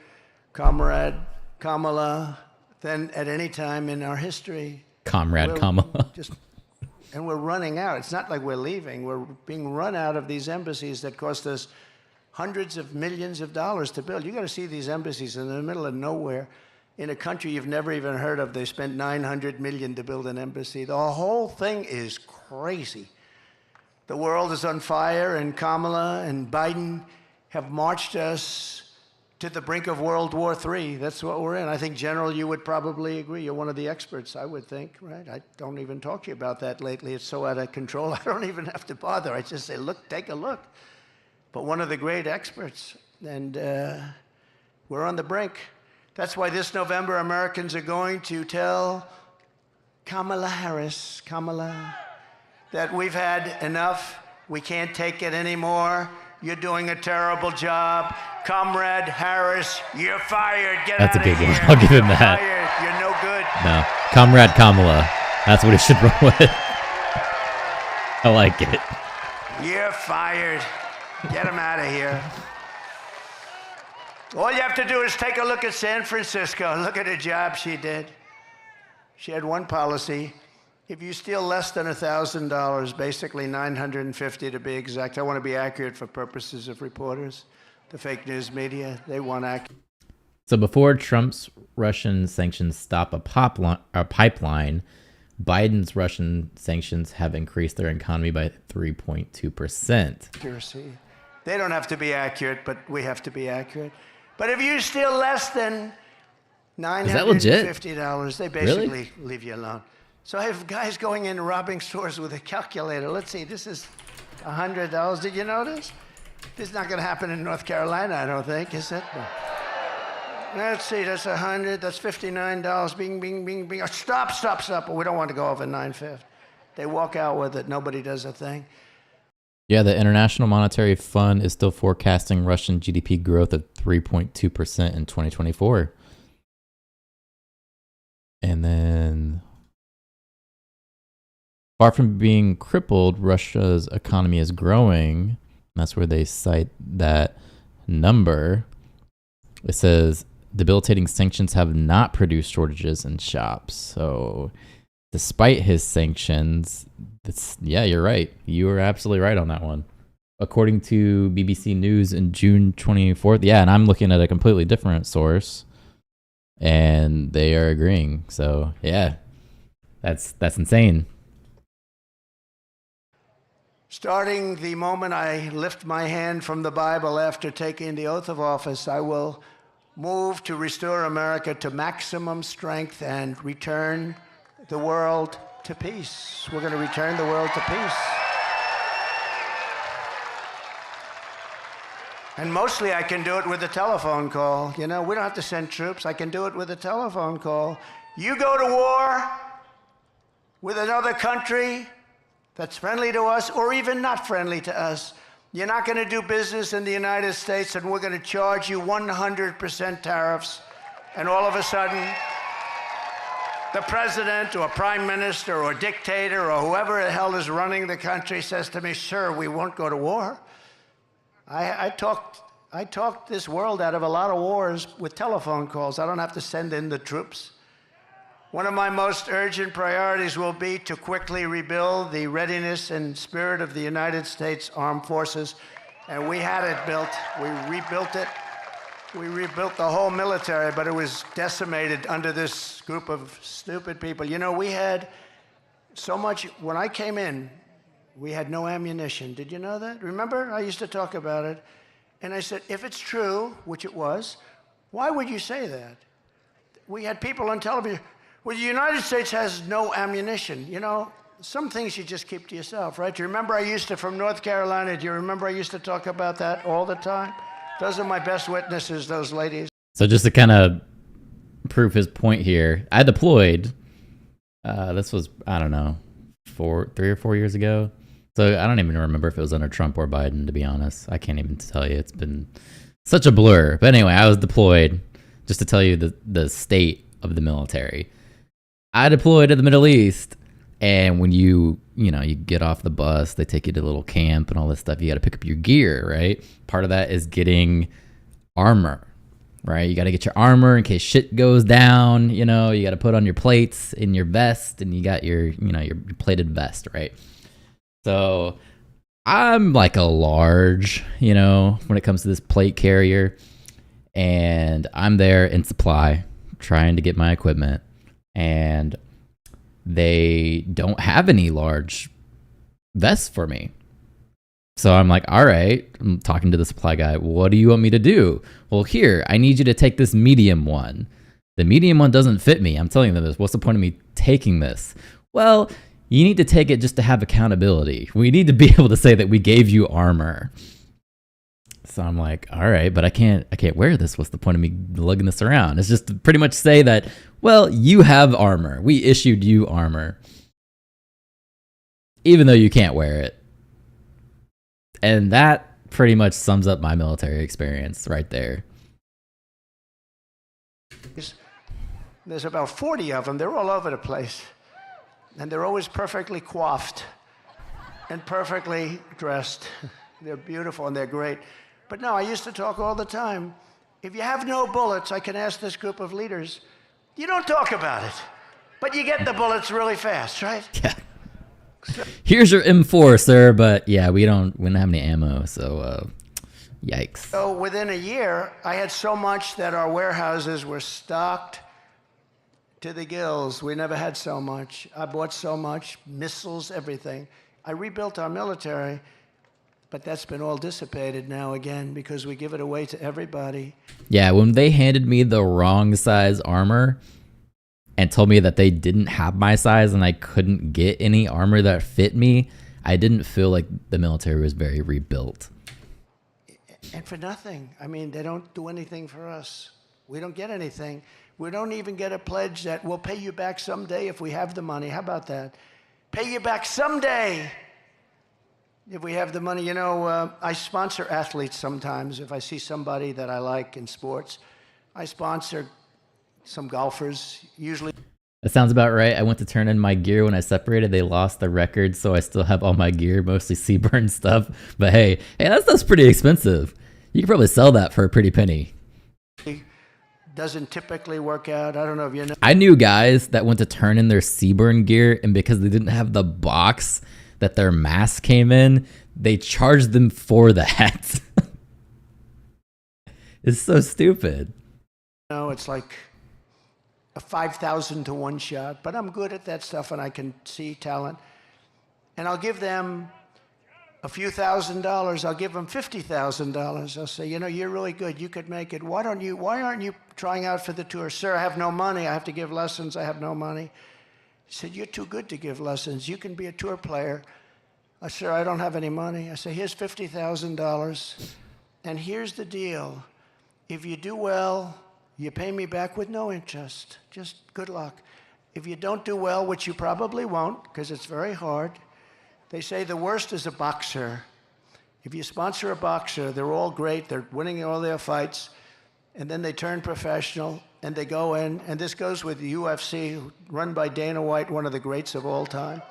Comrade Kamala than at any time in our history. Comrade Kamala. And we're running out. It's not like we're leaving. We're being run out of these embassies that cost us hundreds of millions of dollars to build. You got to see these embassies in the middle of nowhere in a country you've never even heard of. They spent $900 million to build an embassy. The whole thing is crazy. The world is on fire, and Kamala and Biden have marched us to the brink of World War III. That's what we're in. I think, General, you would probably agree. You're one of the experts, I would think, right? I don't even talk to you about that lately. It's so out of control, I don't even have to bother. I just say, look, take a look. But one of the great experts, and we're on the brink. That's why this November, Americans are going to tell Kamala Harris, that we've had enough. We can't take it anymore. You're doing a terrible job. Comrade Harris, you're fired. Get That's out a good of here. one. I'll give him You're that. Fired. You're no good. No, Comrade Kamala. That's what he should roll with. I like it. You're fired. Get him out of here. All you have to do is take a look at San Francisco. Look at the job she did. She had one policy. If you steal less than $1,000, basically $950 to be exact, I want to be accurate for purposes of reporters, the fake news media, they want accurate. So before Trump's Russian sanctions stop a pipeline, Biden's Russian sanctions have increased their economy by 3.2%. Accuracy. They don't have to be accurate, but we have to be accurate. But if you steal less than $950, they basically leave you alone. So I have guys going in robbing stores with a calculator. Let's see, this is $100. Did you notice? This is not going to happen in North Carolina, I don't think, is it? No. Let's see, that's 100, that's $59. Bing, bing, bing, bing. Stop. But we don't want to go over $950. They walk out with it. Nobody does a thing. Yeah, the International Monetary Fund is still forecasting Russian GDP growth of 3.2% in 2024. And then, far from being crippled, Russia's economy is growing. That's where they cite that number. It says debilitating sanctions have not produced shortages in shops. So despite his sanctions, yeah, you're right. You were absolutely right on that one. According to BBC News in June 24th, yeah, and I'm looking at a completely different source, and they are agreeing. So yeah, that's insane. Starting the moment I lift my hand from the Bible after taking the oath of office, I will move to restore America to maximum strength and return the world to peace. We're going to return the world to peace. And mostly I can do it with a telephone call. You know, we don't have to send troops. I can do it with a telephone call. You go to war with another country that's friendly to us or even not friendly to us. You're not going to do business in the United States, and we're going to charge you 100% tariffs. And all of a sudden, the president or prime minister or dictator or whoever the hell is running the country says to me, sir, we won't go to war. I talked this world out of a lot of wars with telephone calls. I don't have to send in the troops. One of my most urgent priorities will be to quickly rebuild the readiness and spirit of the United States Armed Forces. And we had it built. We rebuilt it. We rebuilt the whole military, but it was decimated under this group of stupid people. You know, we had so much, when I came in, we had no ammunition. Did you know that? Remember? I used to talk about it. And I said, if it's true, which it was, why would you say that? We had people on television, well, the United States has no ammunition. You know, some things you just keep to yourself, right? Do you remember I used to, from North Carolina, do you remember I used to talk about that all the time? Those are my best witnesses, those ladies. So just to kind of prove his point here, I deployed, this was, I don't know, 3 or 4 years ago. So I don't even remember if it was under Trump or Biden, to be honest. I can't even tell you. It's been such a blur. But anyway, I was deployed, just to tell you the state of the military. I deployed to the Middle East, and when you get off the bus, they take you to a little camp and all this stuff. You got to pick up your gear, right? Part of that is getting armor, right? You got to get your armor in case shit goes down. You know, you got to put on your plates in your vest, and you got your plated vest, right? So I'm like a large, when it comes to this plate carrier, and I'm there in supply trying to get my equipment, and they don't have any large vests for me. So I'm like, all right, I'm talking to the supply guy. What do you want me to do? Well, here, I need you to take this medium one. The medium one doesn't fit me. I'm telling them this. What's the point of me taking this? Well, you need to take it just to have accountability. We need to be able to say that we gave you armor. So I'm like, all right, but I can't wear this. What's the point of me lugging this around? It's just to pretty much say that, well, you have armor. We issued you armor. Even though you can't wear it. And that pretty much sums up my military experience right there. There's about 40 of them. They're all over the place. And they're always perfectly coiffed and perfectly dressed. They're beautiful and they're great. But no, I used to talk all the time. If you have no bullets, I can ask this group of leaders, you don't talk about it. But you get the bullets really fast, right? Yeah. Here's your M4, sir, but yeah, we don't have any ammo, so yikes. So within a year, I had so much that our warehouses were stocked to the gills. We never had so much. I bought so much, missiles, everything. I rebuilt our military, but that's been all dissipated now again because we give it away to everybody. Yeah, when they handed me the wrong size armor and told me that they didn't have my size and I couldn't get any armor that fit me, I didn't feel like the military was very rebuilt. And for nothing. I mean, they don't do anything for us. We don't get anything. We don't even get a pledge that we'll pay you back someday if we have the money. How about that? Pay you back someday if we have the money. You know, I sponsor athletes sometimes. If I see somebody that I like in sports, I sponsor some golfers, usually. That sounds about right. I went to turn in my gear when I separated. They lost the record, so I still have all my gear, mostly Seaburn stuff. But hey, that stuff's pretty expensive. You could probably sell that for a pretty penny. Doesn't typically work out. I don't know if you know. I knew guys that went to turn in their Seaburn gear, and because they didn't have the box that their mask came in, they charged them for that. It's so stupid. No, it's like a 5,000 to 1 shot, but I'm good at that stuff and I can see talent. And I'll give them a few $1,000s. I'll give them $50,000. I'll say, you know, you're really good. You could make it. Why aren't you trying out for the tour? Sir, I have no money. I have to give lessons. I have no money. He said, you're too good to give lessons. You can be a tour player. I said, I don't have any money. I say, here's $50,000. And here's the deal. If you do well, you pay me back with no interest. Just good luck. If you don't do well, which you probably won't, because it's very hard, they say the worst is a boxer. If you sponsor a boxer, they're all great, they're winning all their fights, and then they turn professional, and they go in, and this goes with the UFC, run by Dana White, one of the greats of all time,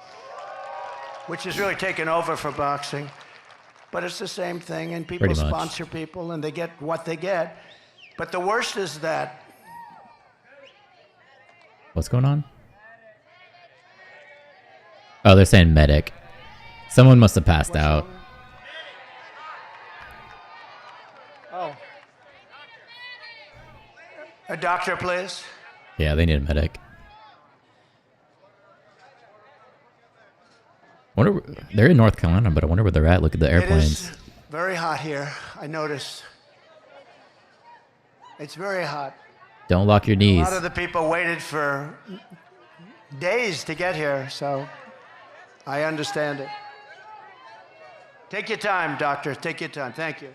which has really taken over for boxing. But it's the same thing, and people sponsor people, and they get what they get. But the worst is that. What's going on? Oh, they're saying medic. Someone must have passed out. Oh. A doctor, please. Yeah, they need a medic. Wonder they're in North Carolina, but I wonder where they're at. Look at the airplanes. It is very hot here. I noticed. It's very hot. Don't lock your knees. A lot of the people waited for days to get here, so I understand it. Take your time, doctor. Take your time. Thank you.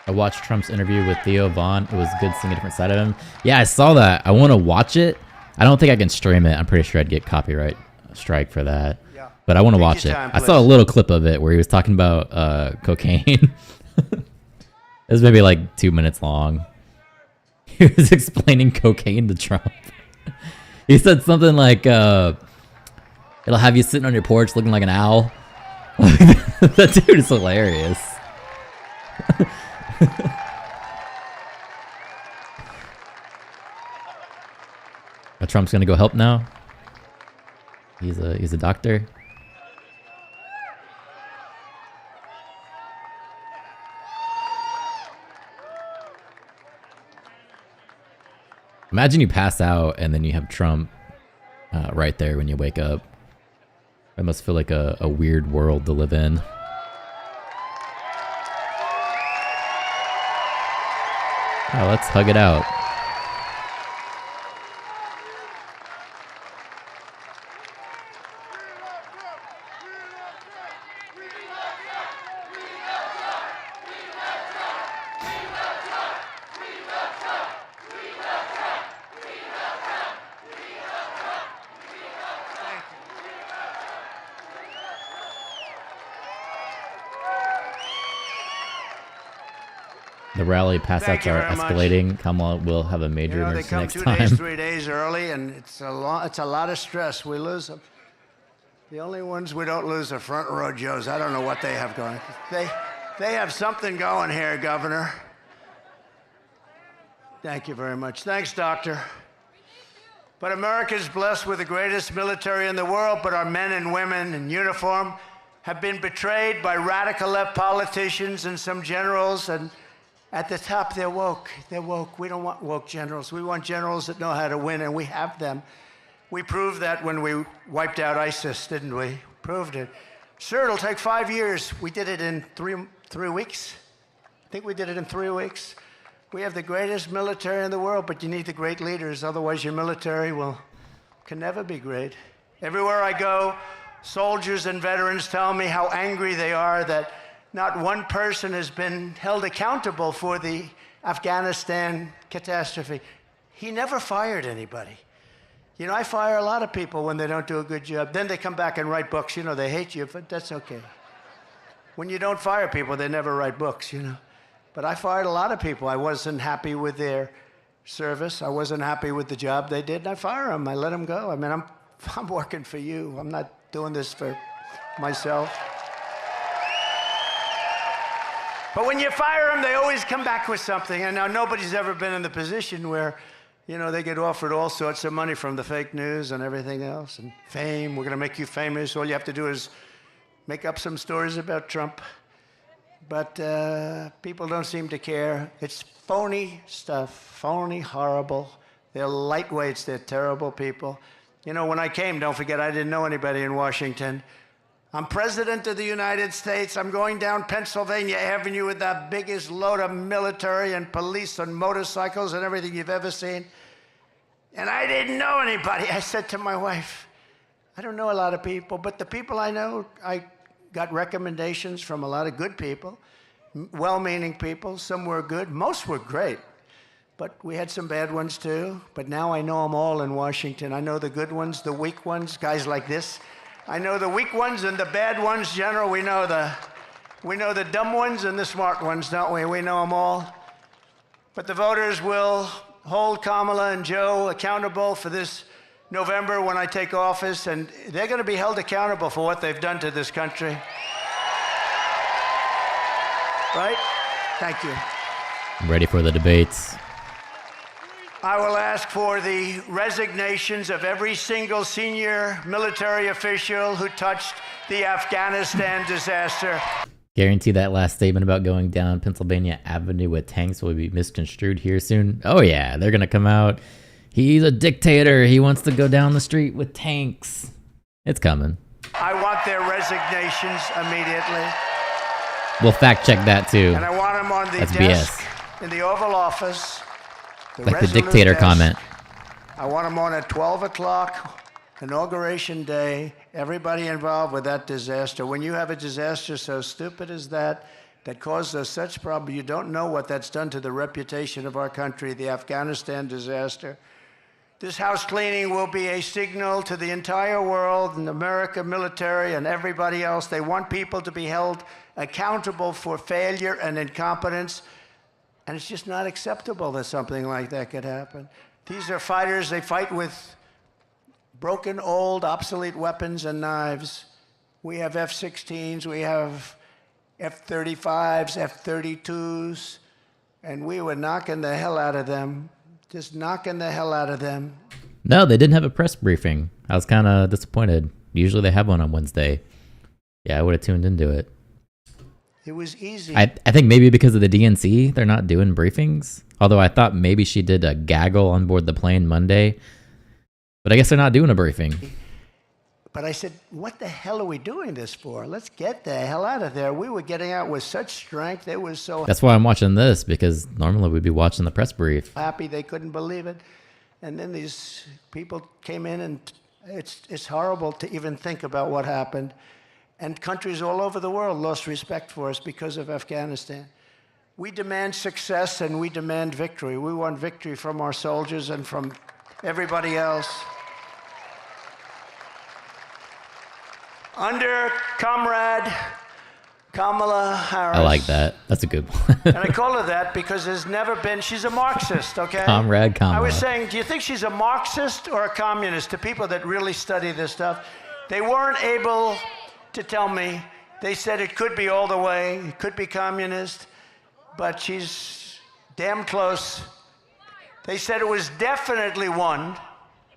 I watched Trump's interview with Theo Vaughn. It was good seeing a different side of him. Yeah, I saw that. I want to watch it. I don't think I can stream it. I'm pretty sure I'd get copyright strike for that. Yeah. But I want to watch it. I saw a little clip of it where he was talking about cocaine. It was maybe like 2 minutes long. He was explaining cocaine to Trump. He said something like, it'll have you sitting on your porch looking like an owl. That dude is hilarious. Trump's gonna go help now. He's a doctor. Imagine you pass out and then you have Trump right there when you wake up. That must feel like a weird world to live in. Oh, let's hug it out. The rally pass-outs are escalating. Kamala will have a major emergency they come next 2 time. days, 3 days early, and it's a lot of stress. We lose them. The only ones we don't lose are front row Joes. I don't know what they have going. They have something going here, Governor. Thank you very much. Thanks, Doctor. But America is blessed with the greatest military in the world, but our men and women in uniform have been betrayed by radical left politicians and some generals, and at the top, they're woke. They're woke. We don't want woke generals. We want generals that know how to win, and we have them. We proved that when we wiped out ISIS, didn't we? Proved it. Sure, it'll take 5 years. We did it in three weeks. I think we did it in 3 weeks. We have the greatest military in the world, but you need the great leaders. Otherwise, your military can never be great. Everywhere I go, soldiers and veterans tell me how angry they are that not one person has been held accountable for the Afghanistan catastrophe. He never fired anybody. You know, I fire a lot of people when they don't do a good job. Then they come back and write books. You know, they hate you, but that's okay. When you don't fire people, they never write books, you know. But I fired a lot of people. I wasn't happy with their service. I wasn't happy with the job they did, and I fire them. I let them go. I mean, I'm working for you. I'm not doing this for myself. But when you fire them, they always come back with something. And now nobody's ever been in the position where, you know, they get offered all sorts of money from the fake news and everything else, and fame. We're going to make you famous. All you have to do is make up some stories about Trump. But people don't seem to care. It's phony stuff, phony, horrible. They're lightweights. They're terrible people. You know, when I came, don't forget, I didn't know anybody in Washington. I'm president of the United States. I'm going down Pennsylvania Avenue with the biggest load of military and police and motorcycles and everything you've ever seen. And I didn't know anybody. I said to my wife, I don't know a lot of people, but the people I know, I got recommendations from a lot of good people, well-meaning people. Some were good. Most were great. But we had some bad ones too. But now I know them all in Washington. I know the good ones, the weak ones, guys like this. I know the weak ones and the bad ones, General. We know the dumb ones and the smart ones, don't we? We know them all. But the voters will hold Kamala and Joe accountable for this November when I take office, and they're going to be held accountable for what they've done to this country. Right? Thank you. I'm ready for the debates. I will ask for the resignations of every single senior military official who touched the Afghanistan disaster. Guarantee that last statement about going down Pennsylvania Avenue with tanks will be misconstrued here soon. Oh yeah, they're gonna come out. He's a dictator. He wants to go down the street with tanks. It's coming. I want their resignations immediately. We'll fact check that too. And I want them on the That's desk BS. in the Oval Office. Like the dictator desk. comment. I want them on at 12 o'clock, Inauguration Day, everybody involved with that disaster. When you have a disaster so stupid as that caused us such problems, you don't know what that's done to the reputation of our country, the Afghanistan disaster. This house cleaning will be a signal to the entire world and America military and everybody else. They want people to be held accountable for failure and incompetence. And it's just not acceptable that something like that could happen. These are fighters. They fight with broken, old, obsolete weapons and knives. We have F-16s. We have F-35s, F-32s. And we were knocking the hell out of them. Just knocking the hell out of them. No, they didn't have a press briefing. I was kind of disappointed. Usually they have one on Wednesday. Yeah, I would have tuned into it. It was easy. I think maybe because of the DNC, they're not doing briefings. Although I thought maybe she did a gaggle on board the plane Monday. But I guess they're not doing a briefing. But I said, what the hell are we doing this for? Let's get the hell out of there. We were getting out with such strength. It was so That's why I'm watching this, because normally we'd be watching the press brief. happy they couldn't believe it. And then these people came in, and it's horrible to even think about what happened. And countries all over the world lost respect for us because of Afghanistan. We demand success and we demand victory. We want victory from our soldiers and from everybody else. Under Comrade Kamala Harris. I like that. That's a good one. And I call her that because there's never been, she's a Marxist, okay? Comrade Kamala. I was saying, do you think she's a Marxist or a communist? To people that really study this stuff, they weren't able to tell me. They said it could be all the way, it could be communist, but she's damn close. They said it was definitely one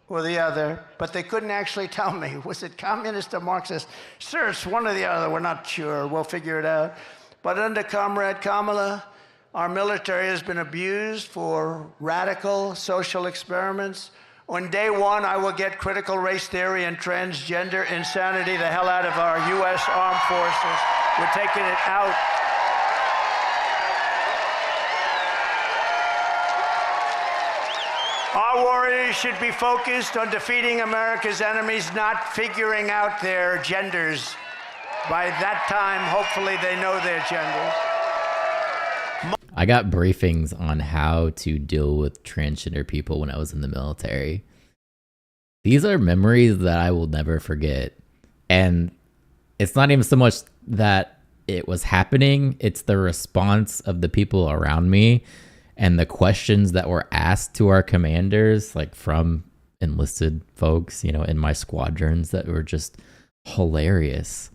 or the other, but they couldn't actually tell me. Was it communist or Marxist? Sir, it's one or the other. We're not sure. We'll figure it out. But under Comrade Kamala, our military has been abused for radical social experiments. On day one, I will get critical race theory and transgender insanity the hell out of our U.S. armed forces. We're taking it out. Our warriors should be focused on defeating America's enemies, not figuring out their genders. By that time, hopefully they know their genders. I got briefings on how to deal with transgender people when I was in the military. These are memories that I will never forget. And it's not even so much that it was happening, it's the response of the people around me and the questions that were asked to our commanders, like from enlisted folks, you know, in my squadrons, that were just hilarious.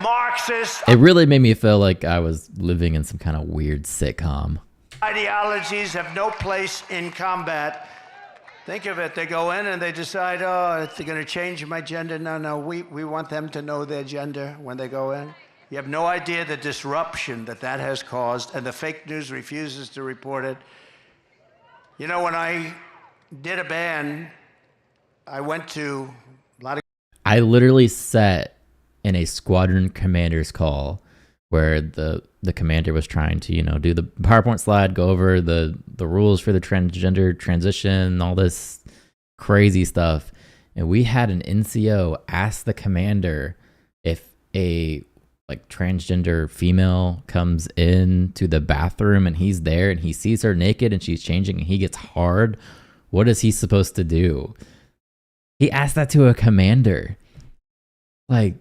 Marxist It really made me feel like I was living in some kind of weird sitcom. ideologies have no place in combat. Think of it, they go in and they decide, oh, they're going to change my gender. No, we want them to know their gender when they go in. You have no idea the disruption that has caused, and the fake news refuses to report it. You know, when I did a ban, I went to a lot of... I literally sat in a squadron commander's call where the commander was trying to, you know, do the PowerPoint slide, go over the rules for the transgender transition, all this crazy stuff. And we had an NCO ask the commander if a transgender female comes into the bathroom and he's there and he sees her naked and she's changing and he gets hard, what is he supposed to do? He asked that to a commander. Like,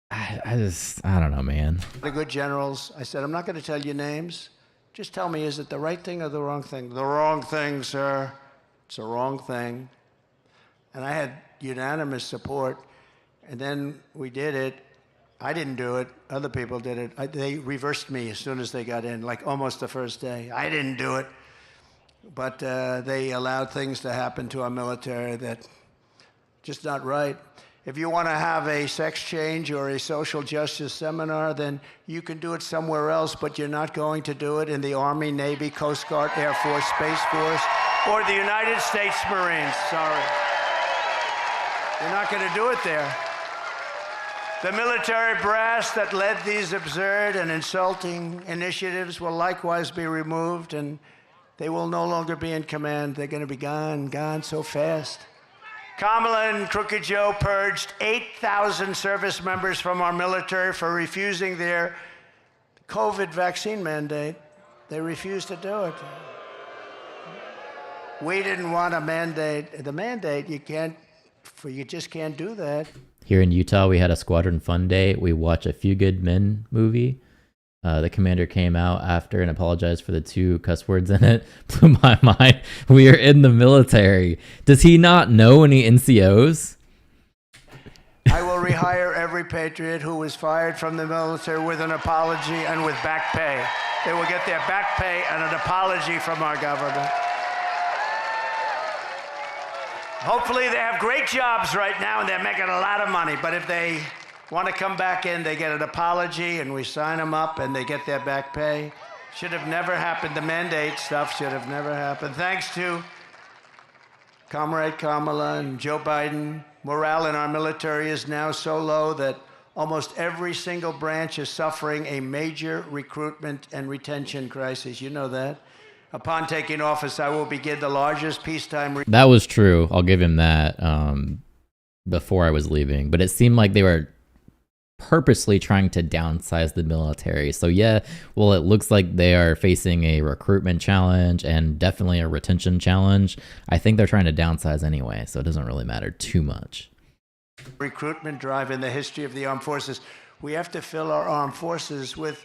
I don't know, man. The good generals, I said, I'm not going to tell you names. Just tell me, is it the right thing or the wrong thing? The wrong thing, sir. It's the wrong thing. And I had unanimous support. And then we did it. I didn't do it. Other people did it. They reversed me as soon as they got in, like almost the first day. I didn't do it. But they allowed things to happen to our military that just not right. If you want to have a sex change or a social justice seminar, then you can do it somewhere else, but you're not going to do it in the Army, Navy, Coast Guard, Air Force, Space Force, or the United States Marines. Sorry. You're not going to do it there. The military brass that led these absurd and insulting initiatives will likewise be removed, and they will no longer be in command. They're going to be gone so fast. Kamala and Crooked Joe purged 8,000 service members from our military for refusing their COVID vaccine mandate. They refused to do it. We didn't want a mandate. The mandate, you just can't do that. Here in Utah, we had a Squadron Fun Day. We watched a Few Good Men movie. The commander came out after and apologized for the 2 cuss words in it. Blew my mind. We are in the military. Does he not know any NCOs? I will rehire every patriot who was fired from the military with an apology and with back pay. They will get their back pay and an apology from our government. Hopefully they have great jobs right now and they're making a lot of money, but if they want to come back in, they get an apology and we sign them up and they get their back pay. Should have never happened. The mandate stuff should have never happened. Thanks to Comrade Kamala and Joe Biden, morale in our military is now so low that almost every single branch is suffering a major recruitment and retention crisis. You know that. Upon taking office, I will begin the largest peacetime... That was true. I'll give him that before I was leaving. But it seemed like they were purposely trying to downsize the military. So yeah, well, it looks like they are facing a recruitment challenge and definitely a retention challenge. I think they're trying to downsize anyway, so it doesn't really matter too much. Recruitment drive in the history of the armed forces. We have to fill our armed forces with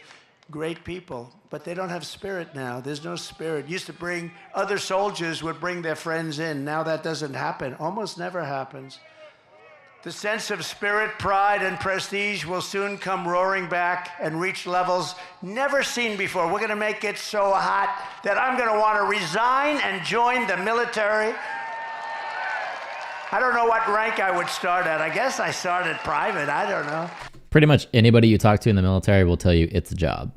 great people, but they don't have spirit now. There's no spirit. Used to bring, other soldiers would bring their friends in. Now that doesn't happen. Almost never happens. The sense of spirit, pride, and prestige will soon come roaring back and reach levels never seen before. We're going to make it so hot that I'm going to want to resign and join the military. I don't know what rank I would start at. I guess I started private. I don't know. Pretty much anybody you talk to in the military will tell you it's a job.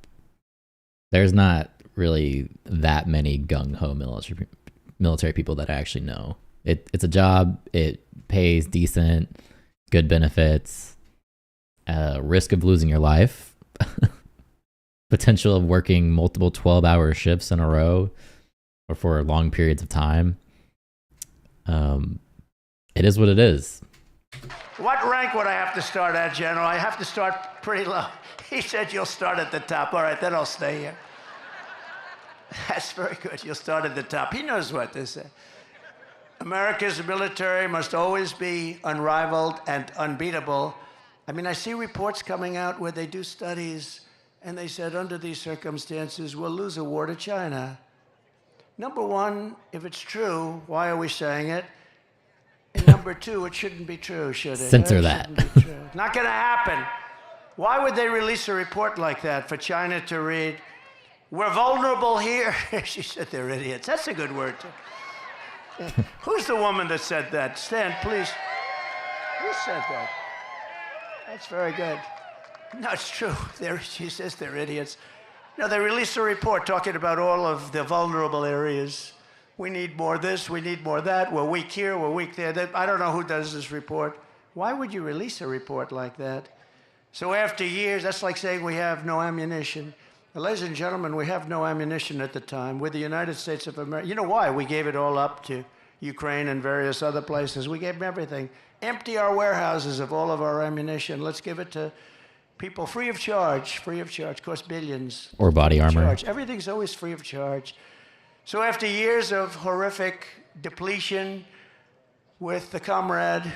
There's not really that many gung-ho military people that I actually know. It's a job. It pays decent, good benefits, risk of losing your life, potential of working multiple 12-hour shifts in a row or for long periods of time. It is what it is. What rank would I have to start at, General? I have to start pretty low. He said you'll start at the top. All right, then I'll stay here. That's very good. You'll start at the top. He knows what this is. America's military must always be unrivaled and unbeatable. I mean, I see reports coming out where they do studies, and they said under these circumstances, we'll lose a war to China. Number one, if it's true, why are we saying it? And number two, it shouldn't be true, should it? Censor that. Not going to happen. Why would they release a report like that for China to read? We're vulnerable here. She said they're idiots. That's a good word, too. Yeah. Who's the woman that said that? Stand, please. Who said that? That's very good. No, it's true. She says they're idiots. No, they released a report talking about all of the vulnerable areas. We need more this, we need more that. We're weak here, we're weak there. I don't know who does this report. Why would you release a report like that? So after years, that's like saying we have no ammunition. Ladies and gentlemen, we have no ammunition at the time. We're the United States of America. You know why? We gave it all up to Ukraine and various other places. We gave them everything. Empty our warehouses of all of our ammunition. Let's give it to people free of charge. Free of charge. Costs billions. Or body armor. Charge. Everything's always free of charge. So after years of horrific depletion with the comrade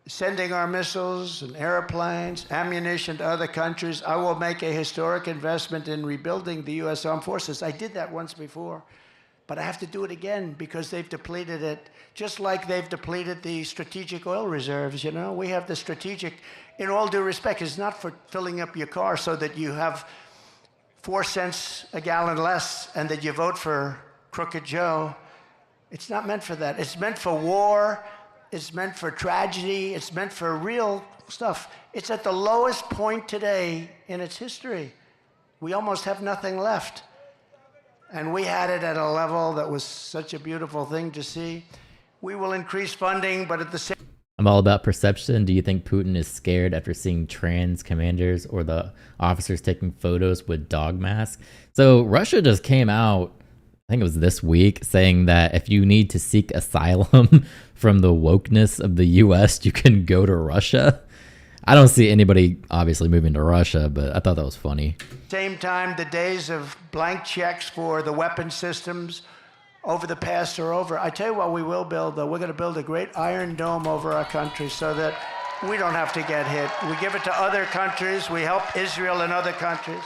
sending our missiles and airplanes, ammunition to other countries, I will make a historic investment in rebuilding the U.S. Armed Forces. I did that once before, but I have to do it again because they've depleted it, just like they've depleted the strategic oil reserves, you know? We have the strategic, in all due respect, it's not for filling up your car so that you have 4 cents a gallon less and that you vote for Crooked Joe. It's not meant for that. It's meant for war. It's meant for tragedy. It's meant for real stuff. It's at the lowest point today in its history. We almost have nothing left. And we had it at a level that was such a beautiful thing to see. We will increase funding, but at the same... I'm all about perception. Do you think Putin is scared after seeing trans commanders or the officers taking photos with dog masks? So Russia just came out, I think it was this week, saying that if you need to seek asylum from the wokeness of the U.S., you can go to Russia. I don't see anybody obviously moving to Russia, but I thought that was funny. Same time, the days of blank checks for the weapon systems over the past are over. I tell you what we will build, though. We're going to build a great iron dome over our country so that we don't have to get hit. We give it to other countries. We help Israel and other countries.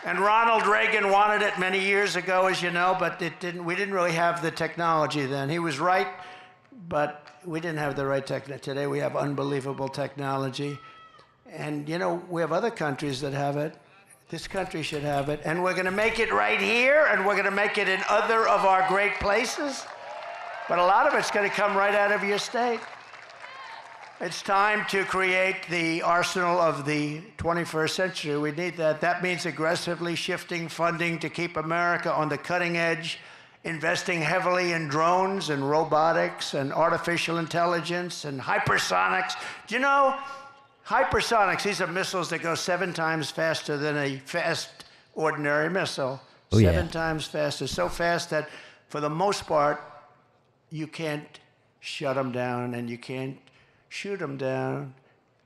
And Ronald Reagan wanted it many years ago, as you know, but we didn't really have the technology then. He was right, but we didn't have the right technology. Today we have unbelievable technology. And, you know, we have other countries that have it. This country should have it. And we're going to make it right here, and we're going to make it in other of our great places. But a lot of it's going to come right out of your state. It's time to create the arsenal of the 21st century. We need that. That means aggressively shifting funding to keep America on the cutting edge, investing heavily in drones and robotics and artificial intelligence and hypersonics. Do you know, hypersonics, these are missiles that go 7 times faster than a fast ordinary missile. Oh, yeah. 7 times faster. So fast that for the most part, you can't shut them down and you can't shoot them down.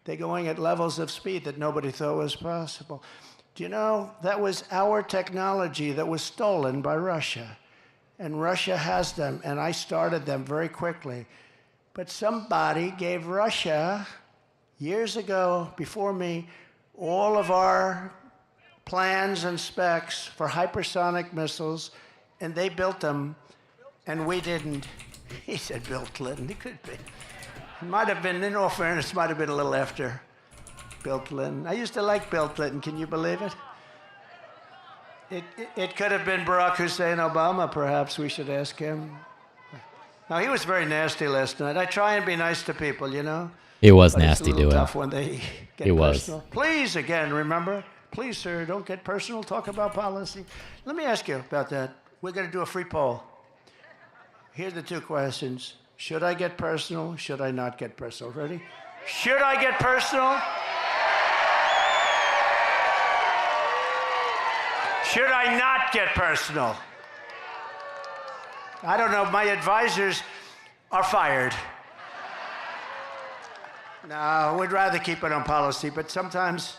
They're going at levels of speed that nobody thought was possible. Do you know, that was our technology that was stolen by Russia. And Russia has them, and I started them very quickly. But somebody gave Russia, years ago, before me, all of our plans and specs for hypersonic missiles, and they built them, and we didn't. He said Bill Clinton. He could be. It might have been, in all fairness, might have been a little after Bill Clinton. I used to like Bill Clinton. Can you believe it? It could have been Barack Hussein Obama, perhaps. We should ask him. Now, he was very nasty last night. I try and be nice to people, you know. It was But nasty it's a little doing. tough when they get It was. personal. Please, again, remember, please, sir, don't get personal. Talk about policy. Let me ask you about that. We're going to do a free poll. Here are the 2 questions. Should I get personal? Should I not get personal? Ready? Should I get personal? Should I not get personal? I don't know. My advisors are fired. No, we'd rather keep it on policy, but sometimes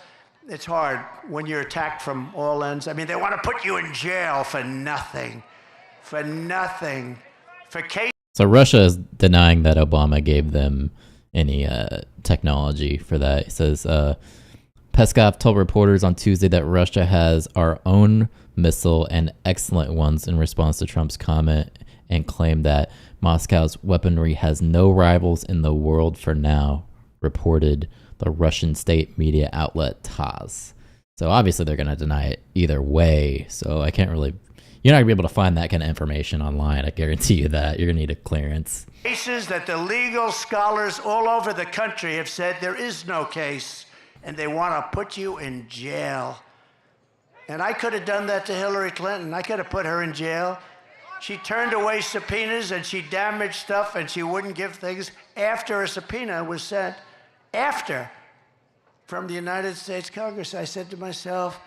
it's hard when you're attacked from all ends. I mean, they want to put you in jail for nothing. For nothing. For case. So Russia is denying that Obama gave them any technology for that. He says Peskov told reporters on Tuesday that Russia has our own missile and excellent ones in response to Trump's comment, and claimed that Moscow's weaponry has no rivals in the world for now, reported the Russian state media outlet TASS. So obviously they're going to deny it either way. So I can't really... You're not going to be able to find that kind of information online. I guarantee you that. You're going to need a clearance. Cases that the legal scholars all over the country have said there is no case, and they want to put you in jail. And I could have done that to Hillary Clinton. I could have put her in jail. She turned away subpoenas, and she damaged stuff, and she wouldn't give things after a subpoena was sent, from the United States Congress. I said to myself,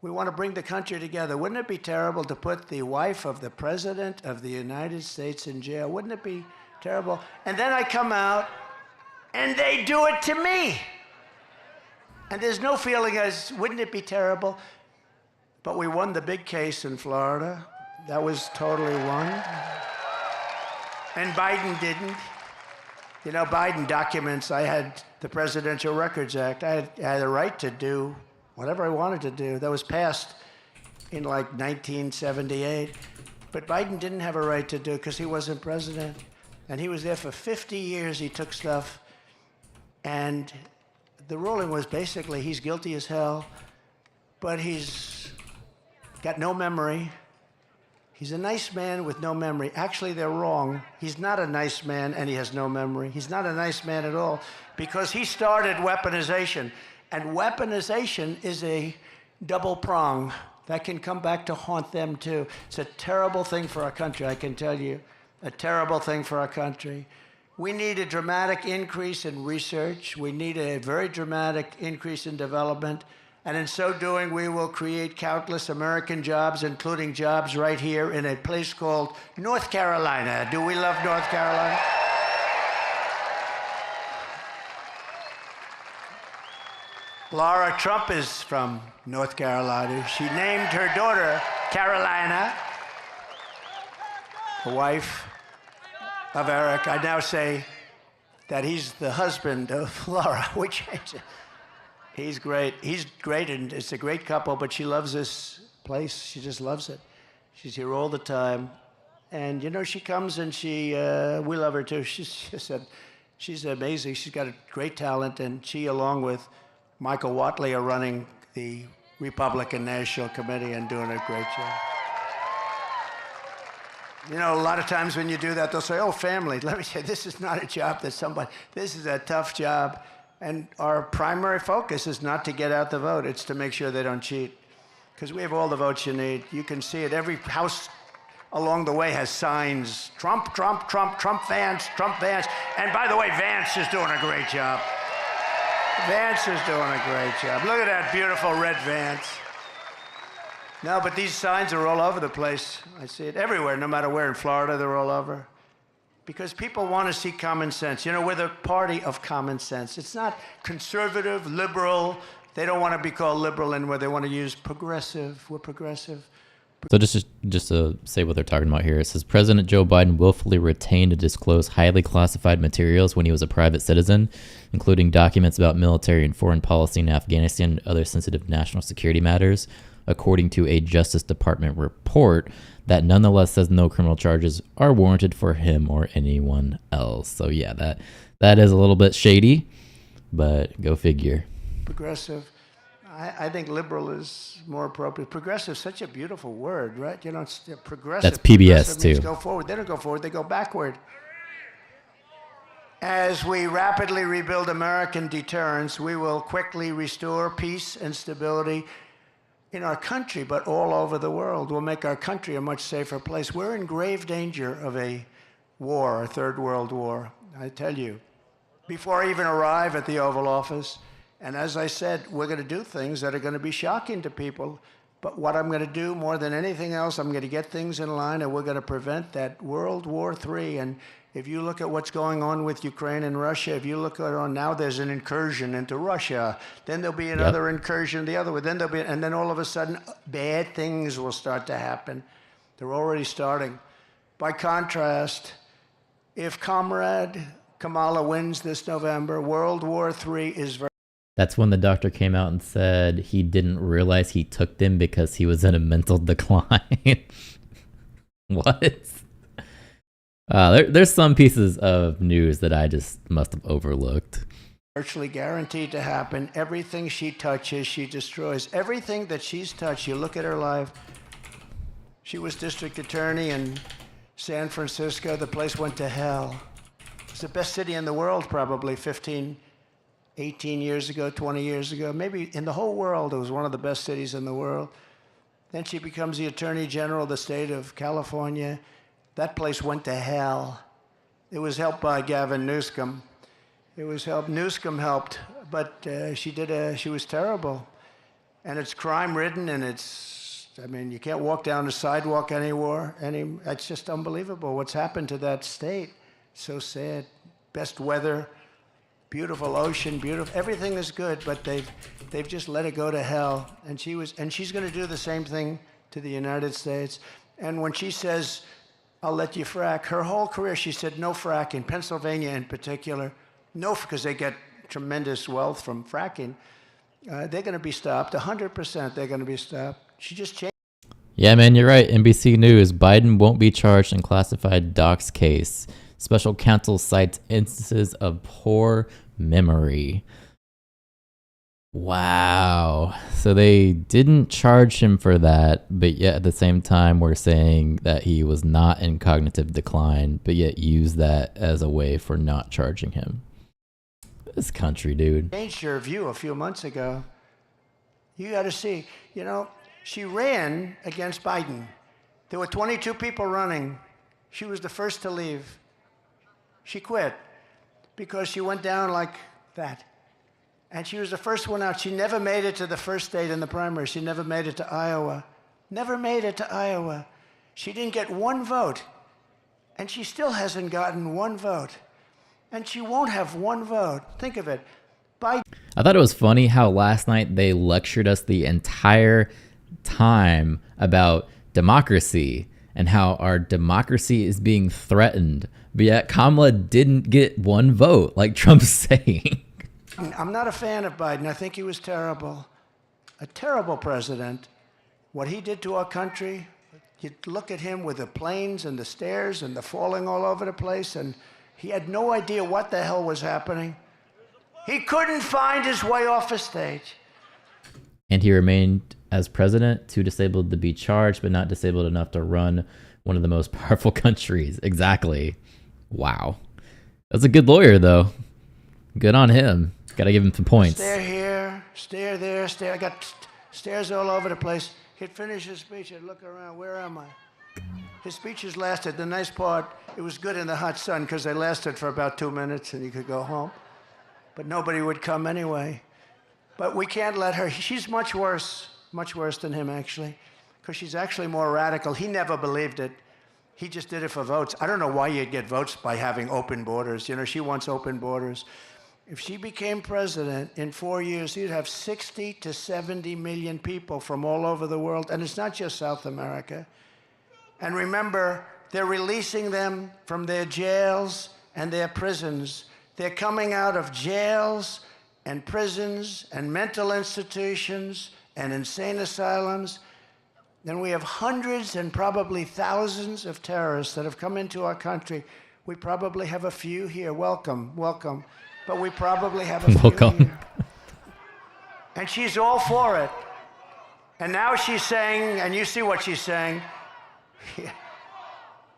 we want to bring the country together. Wouldn't it be terrible to put the wife of the President of the United States in jail? Wouldn't it be terrible? And then I come out, and they do it to me. And there's no feeling as, wouldn't it be terrible? But we won the big case in Florida. That was totally won. And Biden didn't. You know, Biden documents, I had the Presidential Records Act. I had a right to do whatever I wanted to do. That was passed in like 1978. But Biden didn't have a right to do it because he wasn't president. And he was there for 50 years. He took stuff. And the ruling was basically he's guilty as hell, but he's got no memory. He's a nice man with no memory. Actually, they're wrong. He's not a nice man and he has no memory. He's not a nice man at all because he started weaponization. And weaponization is a double prong that can come back to haunt them too. It's a terrible thing for our country, I can tell you. A terrible thing for our country. We need a dramatic increase in research. We need a very dramatic increase in development. And in so doing, we will create countless American jobs, including jobs right here in a place called North Carolina. Do we love North Carolina? Laura Trump is from North Carolina. She named her daughter Carolina, the wife of Eric. I now say that he's the husband of Laura. We changed it. He's great. He's great, and it's a great couple, but she loves this place. She just loves it. She's here all the time. And, you know, she comes and we love her too. She's amazing. She's got a great talent, and she, along with Michael Watley, are running the Republican National Committee and doing a great job. You know, a lot of times when you do that, they'll say, oh, family. Let me say, this is not a job that somebody, this is a tough job. And our primary focus is not to get out the vote. It's to make sure they don't cheat. Because we have all the votes you need. You can see it. Every house along the way has signs. Trump, Trump, Trump, Trump Vance, Trump Vance. And by the way, Vance is doing a great job. Vance is doing a great job. Look at that beautiful red Vance. No, but these signs are all over the place. I see it everywhere, no matter where. In Florida, they're all over. Because people want to see common sense. You know, we're the party of common sense. It's not conservative, liberal. They don't want to be called liberal anymore. They want to use progressive. We're progressive. So just to say what they're talking about here, it says President Joe Biden willfully retained to disclose highly classified materials when he was a private citizen, including documents about military and foreign policy in Afghanistan and other sensitive national security matters, according to a Justice Department report that nonetheless says no criminal charges are warranted for him or anyone else. So yeah, that is a little bit shady, but go figure. Progressive. I think liberal is more appropriate. Progressive is such a beautiful word, right? You know, it's progressive. That's PBS progressive means too. Go forward. They don't go forward, they go backward. As we rapidly rebuild American deterrence, we will quickly restore peace and stability in our country, but all over the world. We'll make our country a much safer place. We're in grave danger of a war, a third world war, I tell you. Before I even arrive at the Oval Office, and as I said, we're going to do things that are going to be shocking to people. But what I'm going to do more than anything else, I'm going to get things in line, and we're going to prevent that World War III. And if you look at what's going on with Ukraine and Russia, if you look at it now, there's an incursion into Russia. Then there'll be another incursion the other way. Then there'll be, and then all of a sudden, bad things will start to happen. They're already starting. By contrast, if Comrade Kamala wins this November, World War III is very... That's when the doctor came out and said he didn't realize he took them because he was in a mental decline. What? There's some pieces of news that I just must have overlooked. Virtually guaranteed to happen. Everything she touches, she destroys. Everything that she's touched, you look at her life. She was district attorney in San Francisco. The place went to hell. It's the best city in the world, probably 18 years ago, 20 years ago, maybe in the whole world, it was one of the best cities in the world. Then she becomes the Attorney General of the state of California. That place went to hell. It was helped by Gavin Newsom. Newsom helped, but she was terrible. And it's crime-ridden, and you can't walk down the sidewalk anymore. It's just unbelievable what's happened to that state. So sad. Best weather. Beautiful ocean, everything is good, but they've just let it go to hell. And she's going to do the same thing to the United States. And when she says, I'll let you frack, her whole career she said no frack, in Pennsylvania in particular, no, because they get tremendous wealth from fracking. They're going to be stopped, 100% they're going to be stopped. She just changed. Yeah, man, you're right. NBC News, Biden won't be charged in classified docs case. Special counsel cites instances of poor memory. Wow. So they didn't charge him for that, but yet at the same time we're saying that he was not in cognitive decline, but yet use that as a way for not charging him. This country, dude. Changed her view a few months ago. You got to see, she ran against Biden. There were 22 people running. She was the first to leave. She quit because she went down like that. And she was the first one out. She never made it to the first state in the primary. She never made it to Iowa. Never made it to Iowa. She didn't get one vote. And she still hasn't gotten one vote. And she won't have one vote. Think of it. I thought it was funny how last night they lectured us the entire time about democracy and how our democracy is being threatened. But yet Kamala didn't get one vote, like Trump's saying. I'm not a fan of Biden. I think he was terrible. A terrible president. What he did to our country, you look at him with the planes and the stairs and the falling all over the place, and he had no idea what the hell was happening. He couldn't find his way off a stage. And he remained as president, too disabled to be charged, but not disabled enough to run One of the most powerful countries. Exactly. Wow. That's a good lawyer, though. Good on him. Got to give him some points. Stare here, stare there, stare. I got stares all over the place. He'd finish his speech. I'd look around. Where am I? His speeches lasted. The nice part, it was good in the hot sun because they lasted for about 2 minutes and you could go home. But nobody would come anyway. But we can't let her. She's much worse than him, actually, because she's actually more radical. He never believed it. He just did it for votes. I don't know why you'd get votes by having open borders. You know, she wants open borders. If she became president in 4 years, you'd have 60 to 70 million people from all over the world. And it's not just South America. And remember, they're releasing them from their jails and their prisons. They're coming out of jails and prisons and mental institutions and insane asylums. Then we have hundreds and probably thousands of terrorists that have come into our country. We probably have a few here. Welcome, welcome. But we probably have a few here. And she's all for it. And now she's saying, and you see what she's saying,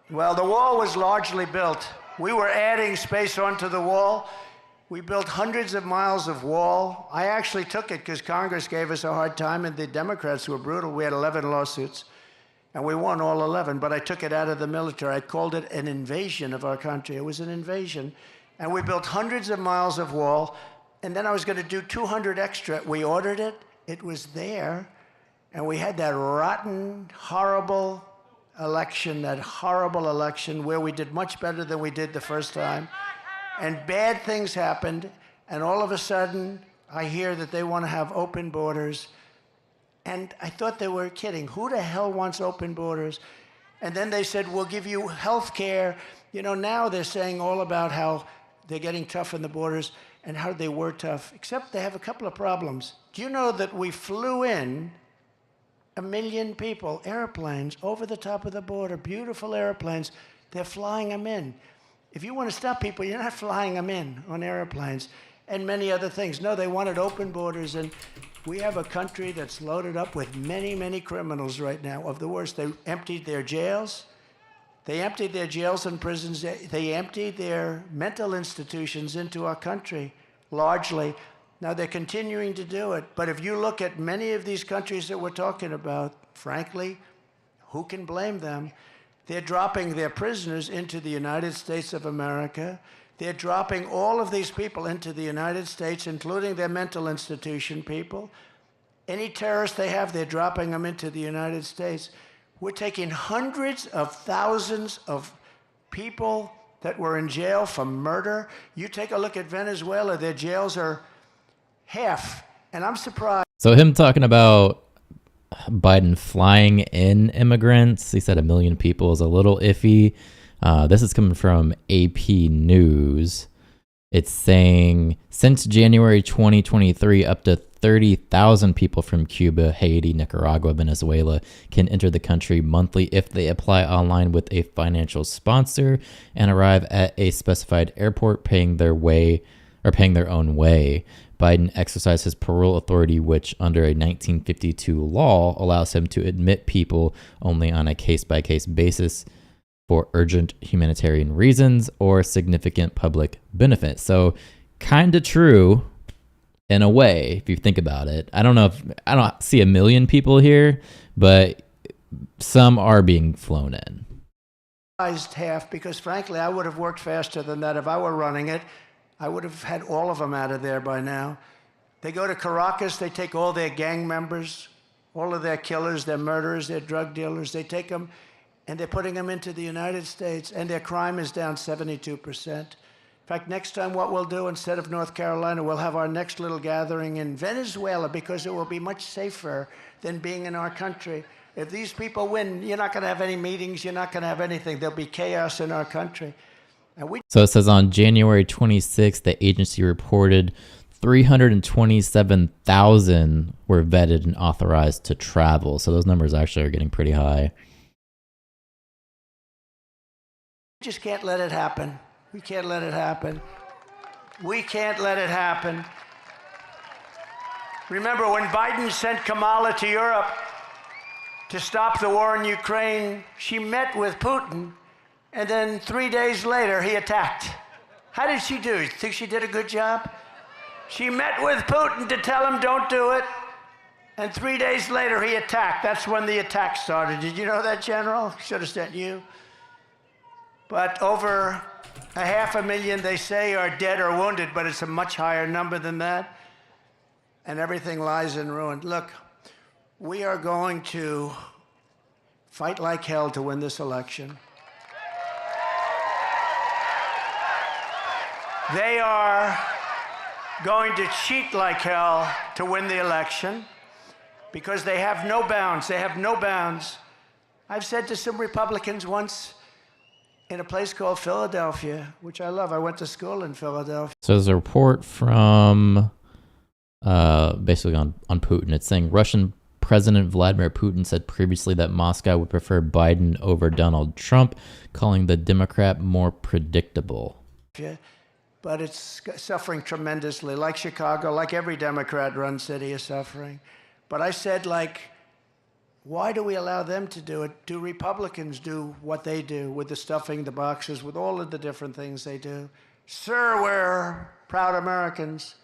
well, the wall was largely built. We were adding space onto the wall. We built hundreds of miles of wall. I actually took it because Congress gave us a hard time and the Democrats were brutal. We had 11 lawsuits and we won all 11, but I took it out of the military. I called it an invasion of our country. It was an invasion. And we built hundreds of miles of wall. And then I was going to do 200 extra. We ordered it. It was there. And we had that rotten, horrible election, that horrible election where we did much better than we did the first time. And bad things happened, and all of a sudden, I hear that they want to have open borders. And I thought they were kidding. Who the hell wants open borders? And then they said, we'll give you health care. You know, now they're saying all about how they're getting tough in the borders and how they were tough, except they have a couple of problems. Do you know that we flew in 1 million people, airplanes, over the top of the border, beautiful airplanes. They're flying them in. If you want to stop people, you're not flying them in on airplanes and many other things. No, they wanted open borders, and we have a country that's loaded up with many, many criminals right now, of the worst. They emptied their jails. They emptied their jails and prisons. They emptied their mental institutions into our country, largely. Now, they're continuing to do it. But if you look at many of these countries that we're talking about, frankly, who can blame them? They're dropping their prisoners into the United States of America. They're dropping all of these people into the United States, including their mental institution people. Any terrorist they have, they're dropping them into the United States. We're taking hundreds of thousands of people that were in jail for murder. You take a look at Venezuela, their jails are half. And I'm surprised. So him talking about Biden flying in immigrants, he said 1 million people, is a little iffy. This is coming from AP News. It's saying since January 2023, up to 30,000 people from Cuba, Haiti, Nicaragua, Venezuela can enter the country monthly if they apply online with a financial sponsor and arrive at a specified airport paying their own way. Biden exercised his parole authority, which under a 1952 law allows him to admit people only on a case-by-case basis for urgent humanitarian reasons or significant public benefit. So kind of true in a way, if you think about it. I don't see 1 million people here, but some are being flown in. Half, because frankly, I would have worked faster than that if I were running it. I would have had all of them out of there by now. They go to Caracas, they take all their gang members, all of their killers, their murderers, their drug dealers, they take them and they're putting them into the United States, and their crime is down 72%. In fact, next time what we'll do, instead of North Carolina, we'll have our next little gathering in Venezuela, because it will be much safer than being in our country. If these people win, you're not going to have any meetings, you're not going to have anything. There'll be chaos in our country. So it says on January 26th, the agency reported 327,000 were vetted and authorized to travel. So those numbers actually are getting pretty high. We just can't let it happen. We can't let it happen. We can't let it happen. Remember when Biden sent Kamala to Europe, to stop the war in Ukraine, she met with Putin, and then 3 days later, he attacked. How did she do? You think she did a good job? She met with Putin to tell him don't do it, and 3 days later, he attacked. That's when the attack started. Did you know that, General? Should have sent you. But over 500,000, they say, are dead or wounded, but it's a much higher number than that, and everything lies in ruin. Look, we are going to fight like hell to win this election. They are going to cheat like hell to win the election because they have no bounds. They have no bounds. I've said to some Republicans once in a place called Philadelphia, which I love. I went to school in Philadelphia. So there's a report from basically on Putin. It's saying Russian President Vladimir Putin said previously that Moscow would prefer Biden over Donald Trump, calling the Democrat more predictable. Yeah, but it's suffering tremendously, like Chicago, like every Democrat-run city is suffering. But I said, like, why do we allow them to do it? Do Republicans do what they do with the stuffing the boxes, with all of the different things they do? Sir, we're proud Americans.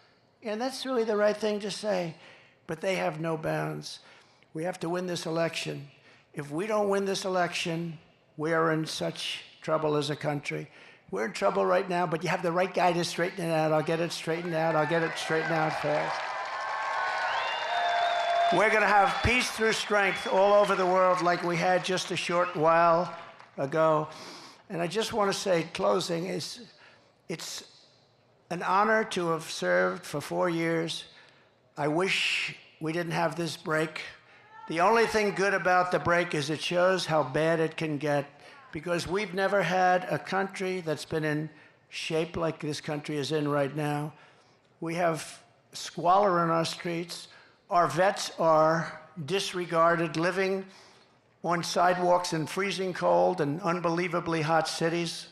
And that's really the right thing to say. But they have no bounds. We have to win this election. If we don't win this election, we are in such trouble as a country. We're in trouble right now, but you have the right guy to straighten it out. I'll get it straightened out. I'll get it straightened out fast. We're going to have peace through strength all over the world like we had just a short while ago. And I just want to say, closing, it's an honor to have served for 4 years. I wish we didn't have this break. The only thing good about the break is it shows how bad it can get, because we've never had a country that's been in shape like this country is in right now. We have squalor in our streets. Our vets are disregarded, living on sidewalks in freezing cold and unbelievably hot cities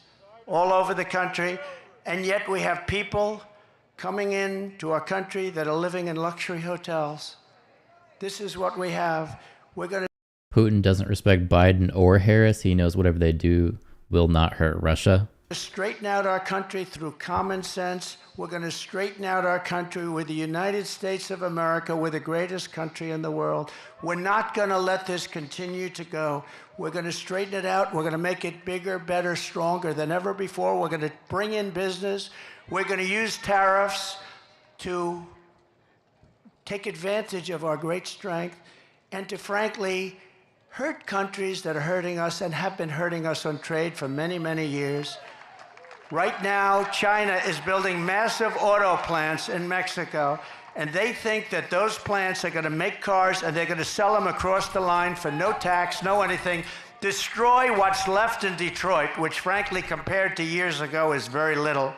all over the country. And yet we have people coming in to our country that are living in luxury hotels. This is what we have. We're going to... Putin doesn't respect Biden or Harris. He knows whatever they do will not hurt Russia. Straighten out our country through common sense. We're going to straighten out our country with the United States of America. We're the greatest country in the world. We're not going to let this continue to go. We're going to straighten it out. We're going to make it bigger, better, stronger than ever before. We're going to bring in business. We're going to use tariffs to take advantage of our great strength and to, frankly, hurt countries that are hurting us and have been hurting us on trade for many, many years. Right now, China is building massive auto plants in Mexico, and they think that those plants are going to make cars and they're going to sell them across the line for no tax, no anything, destroy what's left in Detroit, which frankly, compared to years ago, is very little,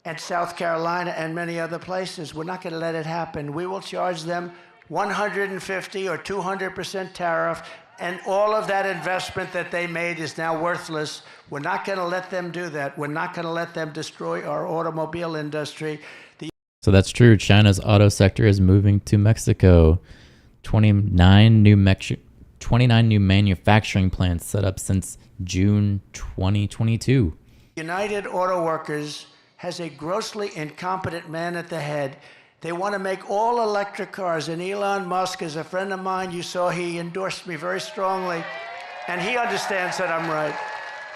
and South Carolina and many other places. We're not going to let it happen. We will charge them 150 or 200% tariff, and all of that investment that they made is now worthless. We're not going to let them do that. We're not going to let them destroy our automobile industry. So that's true. China's auto sector is moving to Mexico. 29 new manufacturing plants set up since June 2022. United Auto Workers has a grossly incompetent man at the head. They want to make all electric cars, and Elon Musk is a friend of mine. You saw he endorsed me very strongly, and he understands that I'm right.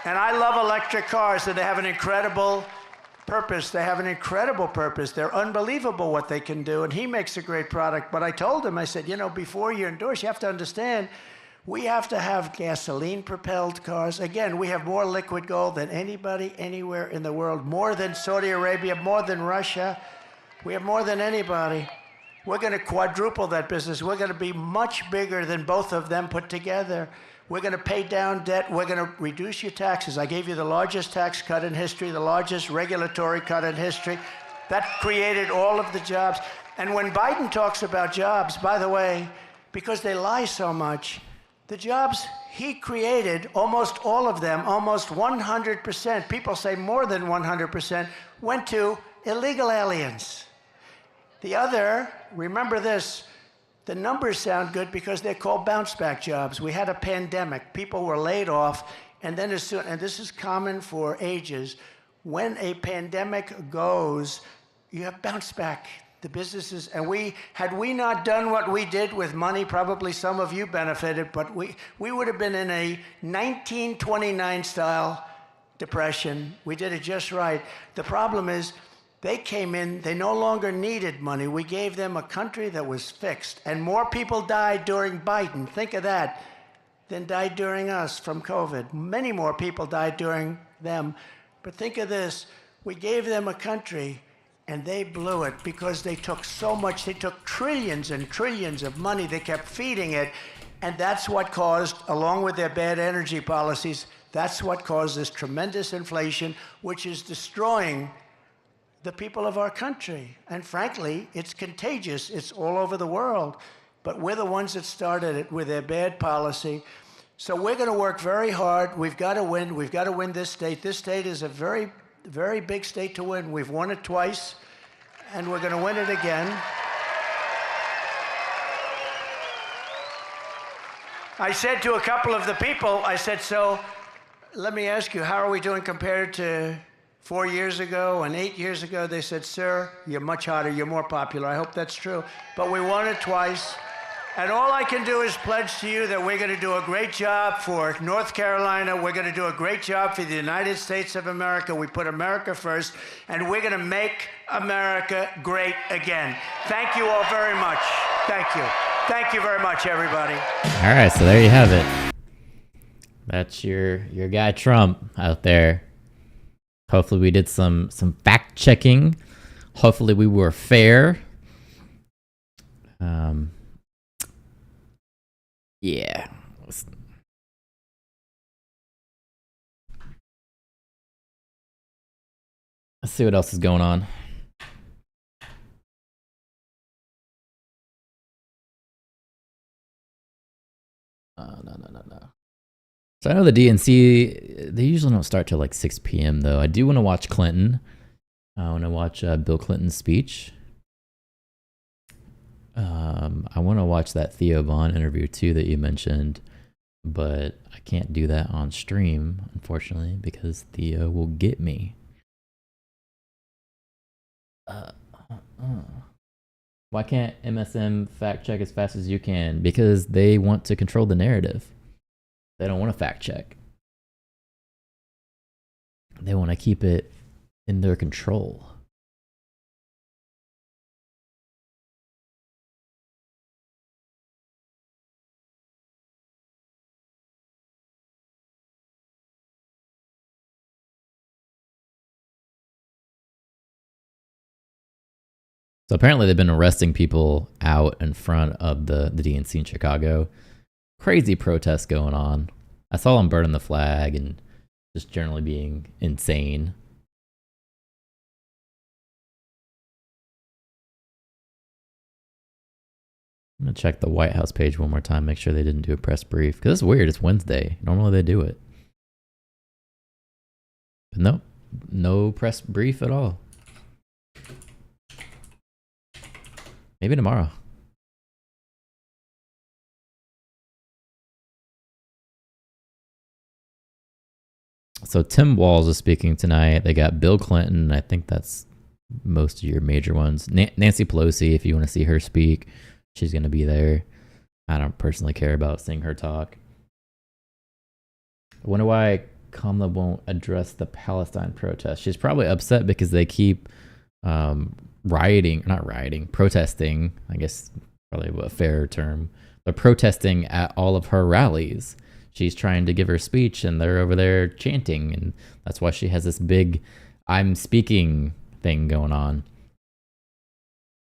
And I love electric cars, and they have an incredible purpose. They have an incredible purpose. They're unbelievable what they can do, and he makes a great product. But I told him, I said, you know, before you endorse, you have to understand, we have to have gasoline-propelled cars. Again, we have more liquid gold than anybody anywhere in the world, more than Saudi Arabia, more than Russia. We have more than anybody. We're going to quadruple that business. We're going to be much bigger than both of them put together. We're going to pay down debt. We're going to reduce your taxes. I gave you the largest tax cut in history, the largest regulatory cut in history. That created all of the jobs. And when Biden talks about jobs, by the way, because they lie so much, the jobs he created, almost all of them, almost 100%, people say more than 100%, went to illegal aliens. The other, remember this, The numbers sound good because they're called bounce back jobs. We had a pandemic. People were laid off. And then as soon, and this is common for ages, when a pandemic goes, you have bounce back. The businesses, and had we not done what we did with money, probably some of you benefited, but we would have been in a 1929 style depression. We did it just right. The problem is they came in, they no longer needed money. We gave them a country that was fixed, and more people died during Biden, think of that, than died during us from COVID. Many more people died during them. But think of this, we gave them a country and they blew it because they took so much, they took trillions and trillions of money, they kept feeding it, and that's what caused, along with their bad energy policies, that's what caused this tremendous inflation, which is destroying the people of our country. And frankly, it's contagious, it's all over the world, but we're the ones that started it with their bad policy. So we're gonna work very hard, we've gotta win this state. This state is a very, very big state to win. We've won it twice, and we're going to win it again. I said to a couple of the people, I said, so let me ask you, how are we doing compared to 4 years ago and 8 years ago? They said, sir, you're much hotter, you're more popular. I hope that's true. But we won it twice. And all I can do is pledge to you that we're going to do a great job for North Carolina. We're going to do a great job for the United States of America. We put America first, and we're going to make America great again. Thank you all very much. Thank you. Thank you very much, everybody. All right, so there you have it. That's your guy Trump out there. Hopefully we did some fact checking. Hopefully we were fair. Yeah. Let's see what else is going on. No. So I know the DNC, they usually don't start till like 6 p.m. though. I do want to watch Clinton. I want to watch Bill Clinton's speech. I want to watch that Theo Vaughn interview too that you mentioned, but I can't do that on stream, unfortunately, because Theo will get me. Why can't MSM fact check as fast as you can? Because they want to control the narrative. They don't want to fact check. They want to keep it in their control. So apparently they've been arresting people out in front of the DNC in Chicago. Crazy protests going on. I saw them burning the flag and just generally being insane. I'm going to check the White House page one more time, make sure they didn't do a press brief. Because it's weird, it's Wednesday. Normally they do it. But nope, no press brief at all. Maybe tomorrow. So Tim Walz is speaking tonight. They got Bill Clinton. I think that's most of your major ones. Nancy Pelosi, if you want to see her speak, she's going to be there. I don't personally care about seeing her talk. I wonder why Kamala won't address the Palestine protests. She's probably upset because they keep protesting, I guess probably a fairer term, but protesting at all of her rallies. She's trying to give her speech and they're over there chanting, and that's why she has this big I'm speaking thing going on.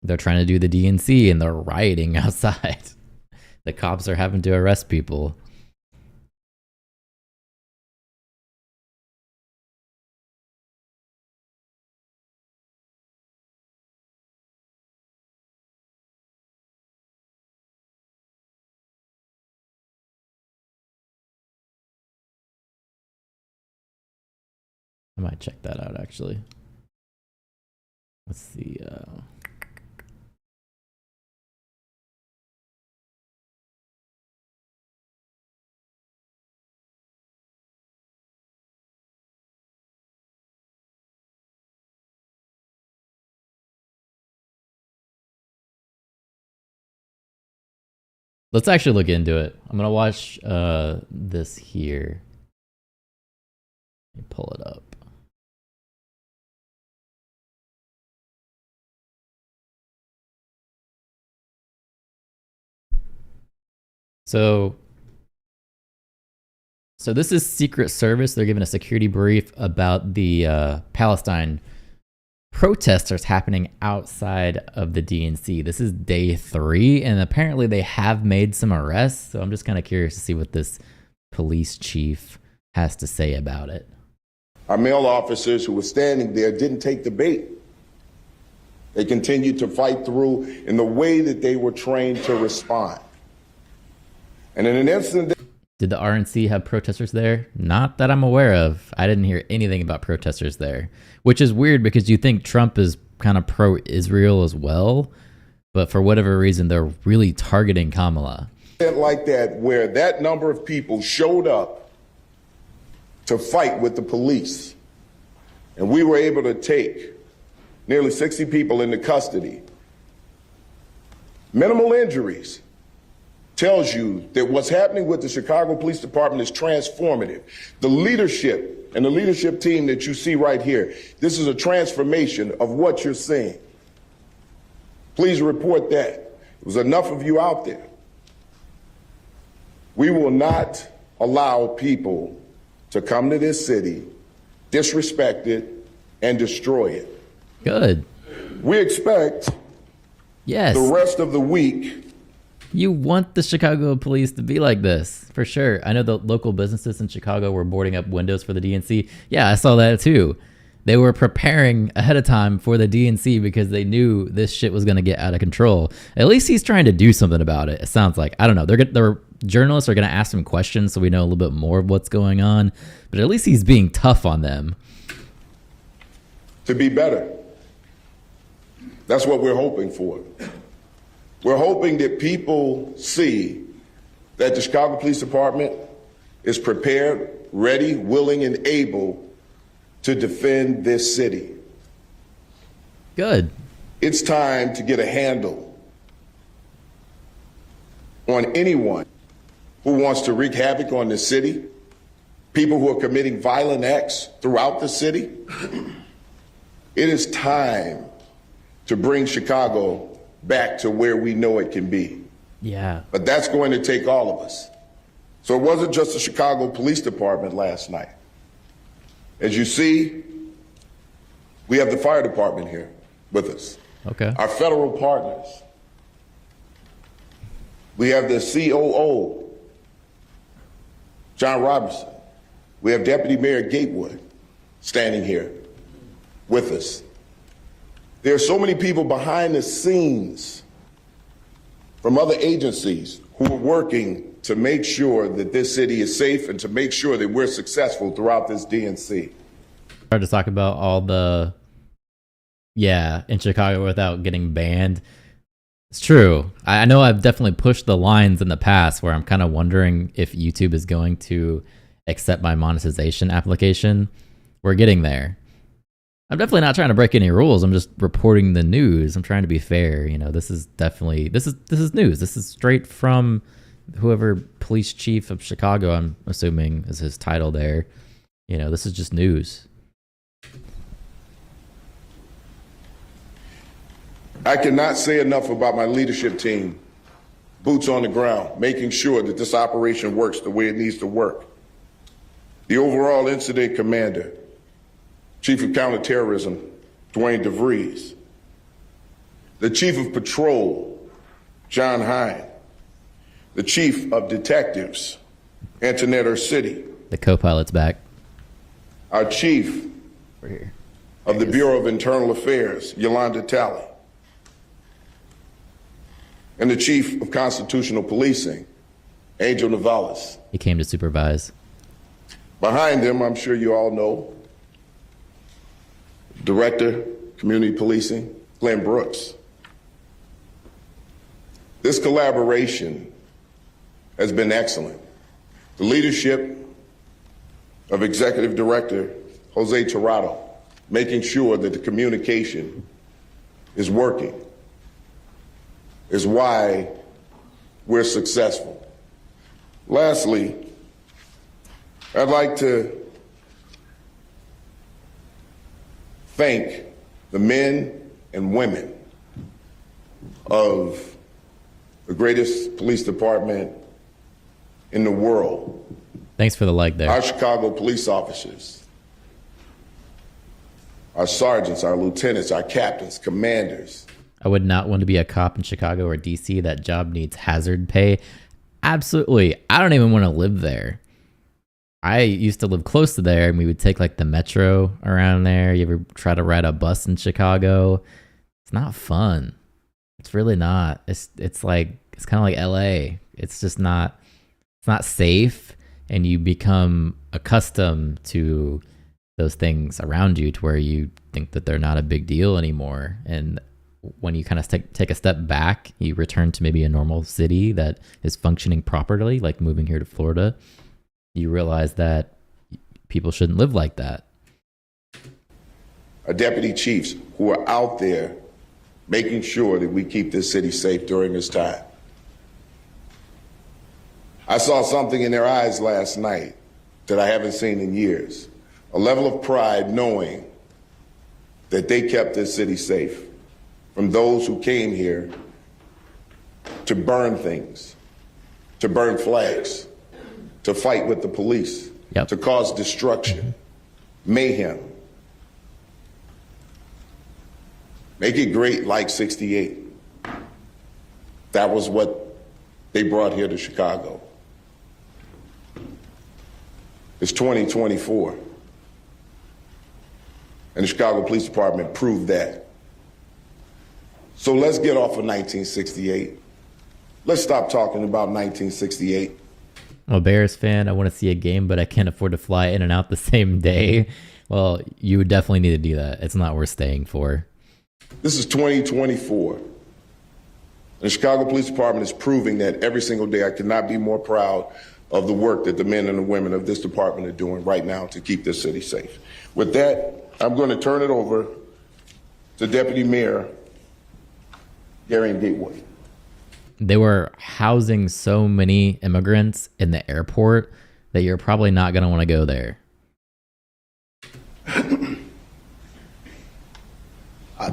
They're trying to do the DNC and they're rioting outside. The cops are having to arrest people. I might check that out actually. Let's see. Let's actually look into it. I'm gonna watch this here. Let me pull it up. So this is Secret Service. They're giving a security brief about the Palestine protesters happening outside of the DNC. This is day 3, and apparently they have made some arrests. So I'm just kind of curious to see what this police chief has to say about it. Our male officers who were standing there didn't take the bait. They continued to fight through in the way that they were trained to respond. And in an instant... Did the RNC have protesters there? Not that I'm aware of. I didn't hear anything about protesters there, which is weird because you think Trump is kind of pro-Israel as well, but for whatever reason, they're really targeting Kamala. Like that, where that number of people showed up to fight with the police, and we were able to take nearly 60 people into custody. Minimal injuries. Tells you that what's happening with the Chicago Police Department is transformative. The leadership and the leadership team that you see right here, this is a transformation of what you're seeing. Please report that. There was enough of you out there. We will not allow people to come to this city, disrespect it, and destroy it. Good. We expect the rest of the week. You want the Chicago police to be like this, for sure. I know the local businesses in Chicago were boarding up windows for the DNC. Yeah, I saw that too. They were preparing ahead of time for the DNC because they knew this shit was going to get out of control. At least he's trying to do something about it, it sounds like. I don't know. Their journalists are going to ask him questions so we know a little bit more of what's going on. But at least he's being tough on them. To be better. That's what we're hoping for. We're hoping that people see that the Chicago Police Department is prepared, ready, willing, and able to defend this city. Good. It's time to get a handle on anyone who wants to wreak havoc on the city, people who are committing violent acts throughout the city. It is time to bring Chicago back to where we know it can be. Yeah. But that's going to take all of us. So it wasn't just the Chicago Police Department last night. As you see, we have the fire department here with us. Okay. Our federal partners. We have the COO, John Robertson. We have Deputy Mayor Gatewood standing here with us. There are so many people behind the scenes from other agencies who are working to make sure that this city is safe and to make sure that we're successful throughout this DNC. Hard to talk about all the, in Chicago without getting banned. It's true. I know I've definitely pushed the lines in the past where I'm kind of wondering if YouTube is going to accept my monetization application. We're getting there. I'm definitely not trying to break any rules. I'm just reporting the news. I'm trying to be fair. You know, this is definitely, this is news. This is straight from whoever police chief of Chicago, I'm assuming is his title there. You know, this is just news. I cannot say enough about my leadership team, boots on the ground, making sure that this operation works the way it needs to work. The overall incident commander, Chief of Counterterrorism, Dwayne DeVries. The Chief of Patrol, John Hine. The Chief of Detectives, Antoinette Ursitti. The co-pilot's back. Our Chief of the Bureau of Internal Affairs, Yolanda Talley. And the Chief of Constitutional Policing, Angel Navales. He came to supervise. Behind them, I'm sure you all know, Director, Community Policing, Glenn Brooks. This collaboration has been excellent. The leadership of Executive Director Jose Tirado, making sure that the communication is working, is why we're successful. Lastly, I'd like to thank the men and women of the greatest police department in the world. Thanks for the like there. Our Chicago police officers, our sergeants, our lieutenants, our captains, commanders. I would not want to be a cop in Chicago or DC. That job needs hazard pay. Absolutely. I don't even want to live there. I used to live close to there, and we would take like the metro around there. You ever try to ride a bus in Chicago? It's not fun. It's really not. It's kind of like LA. It's just not, it's not safe, and you become accustomed to those things around you to where you think that they're not a big deal anymore. And when you kind of take a step back, you return to maybe a normal city that is functioning properly, like moving here to Florida, you realize that people shouldn't live like that. Our deputy chiefs who are out there making sure that we keep this city safe during this time. I saw something in their eyes last night that I haven't seen in years. A level of pride knowing that they kept this city safe from those who came here to burn things, to burn flags, to fight with the police, to cause destruction, mayhem. Make it great like 68. That was what they brought here to Chicago. It's 2024. And the Chicago Police Department proved that. So let's get off of 1968. Let's stop talking about 1968. I'm a Bears fan. I want to see a game, but I can't afford to fly in and out the same day. Well, you would definitely need to do that. It's not worth staying for. This is 2024. And the Chicago Police Department is proving that every single day. I could not be more proud of the work that the men and the women of this department are doing right now to keep this city safe. With that, I'm going to turn it over to Deputy Mayor Gary Gatewood. They were housing so many immigrants in the airport that you're probably not going to want to go there.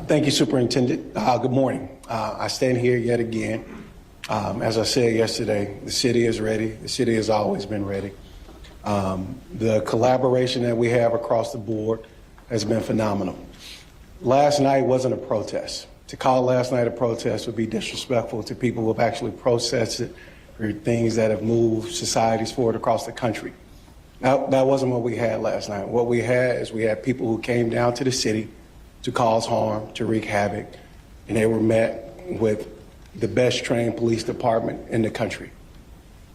Thank you, Superintendent. Good morning. I stand here yet again. As I said yesterday, the city is ready. The city has always been ready. The collaboration that we have across the board has been phenomenal. Last night wasn't a protest. To call last night a protest would be disrespectful to people who have actually processed it for things that have moved societies forward across the country. That wasn't what we had last night. What we had is we had people who came down to the city to cause harm, to wreak havoc, and they were met with the best trained police department in the country.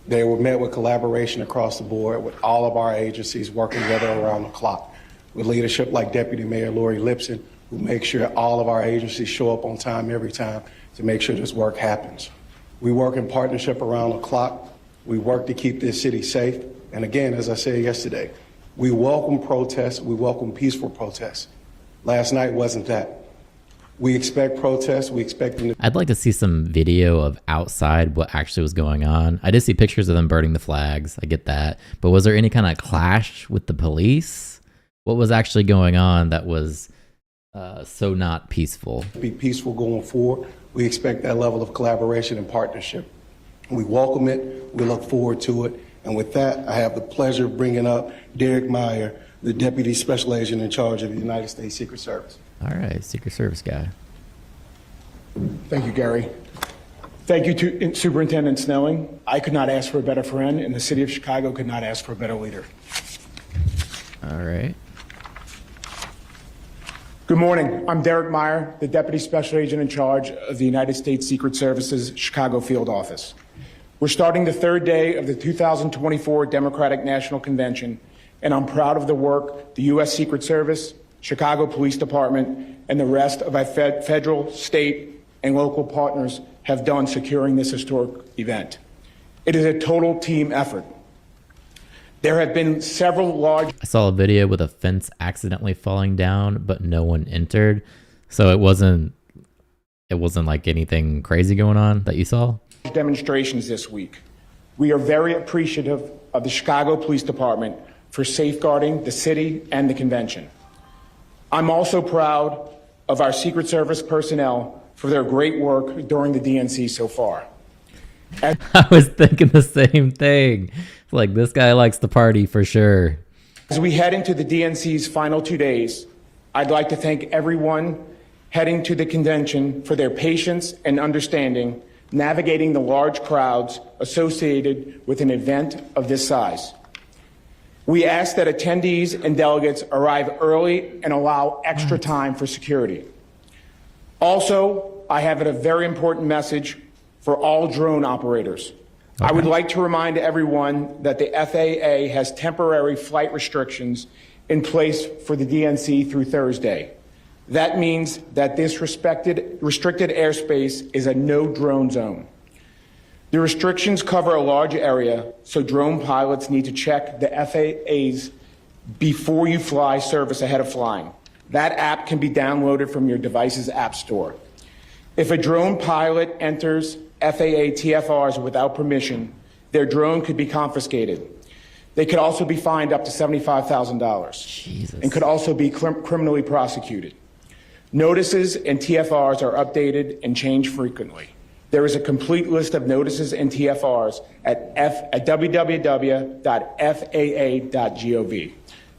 They were met with collaboration across the board with all of our agencies working together around the clock, with leadership like Deputy Mayor Lori Lipson, who makes sure all of our agencies show up on time every time to make sure this work happens. We work in partnership around the clock. We work to keep this city safe. And again, as I said yesterday, we welcome protests. We welcome peaceful protests. Last night wasn't that. We expect protests. We expect them to. I'd like to see some video of outside what actually was going on. I did see pictures of them burning the flags. I get that. But was there any kind of clash with the police? What was actually going on that was so not peaceful? Be peaceful going forward. We expect that level of collaboration and partnership. We welcome it. We look forward to it. And with that, I have the pleasure of bringing up Derek Meyer, the Deputy Special Agent in charge of the United States Secret Service. All right, Secret Service guy. Thank you, Gary. Thank you to Superintendent Snelling. I could not ask for a better friend, and the city of Chicago could not ask for a better leader. All right. Good morning. I'm Derek Meyer, the Deputy Special Agent in charge of the United States Secret Service's Chicago Field Office. We're starting the third day of the 2024 Democratic National Convention, and I'm proud of the work the U.S. Secret Service, Chicago Police Department, and the rest of our federal, state, and local partners have done securing this historic event. It is a total team effort. There have been several large... I saw a video with a fence accidentally falling down, but no one entered. So it wasn't like anything crazy going on that you saw? demonstrations this week. We are very appreciative of the Chicago Police Department for safeguarding the city and the convention. I'm also proud of our Secret Service personnel for their great work during the DNC so far. I was thinking the same thing. It's like, this guy likes to party for sure. As we head into the DNC's final 2 days, I'd like to thank everyone heading to the convention for their patience and understanding navigating the large crowds associated with an event of this size. We ask that attendees and delegates arrive early and allow extra time for security. Also, I have a very important message for all drone operators. I would like to remind everyone that the FAA has temporary flight restrictions in place for the DNC through Thursday. That means that this restricted airspace is a no drone zone. The restrictions cover a large area, so drone pilots need to check the FAA's before you fly service ahead of flying. That app can be downloaded from your device's app store. If a drone pilot enters FAA TFRs without permission, their drone could be confiscated. They could also be fined up to $75,000 and could also be criminally prosecuted. Notices and TFRs are updated and changed frequently. There is a complete list of notices and TFRs at www.faa.gov.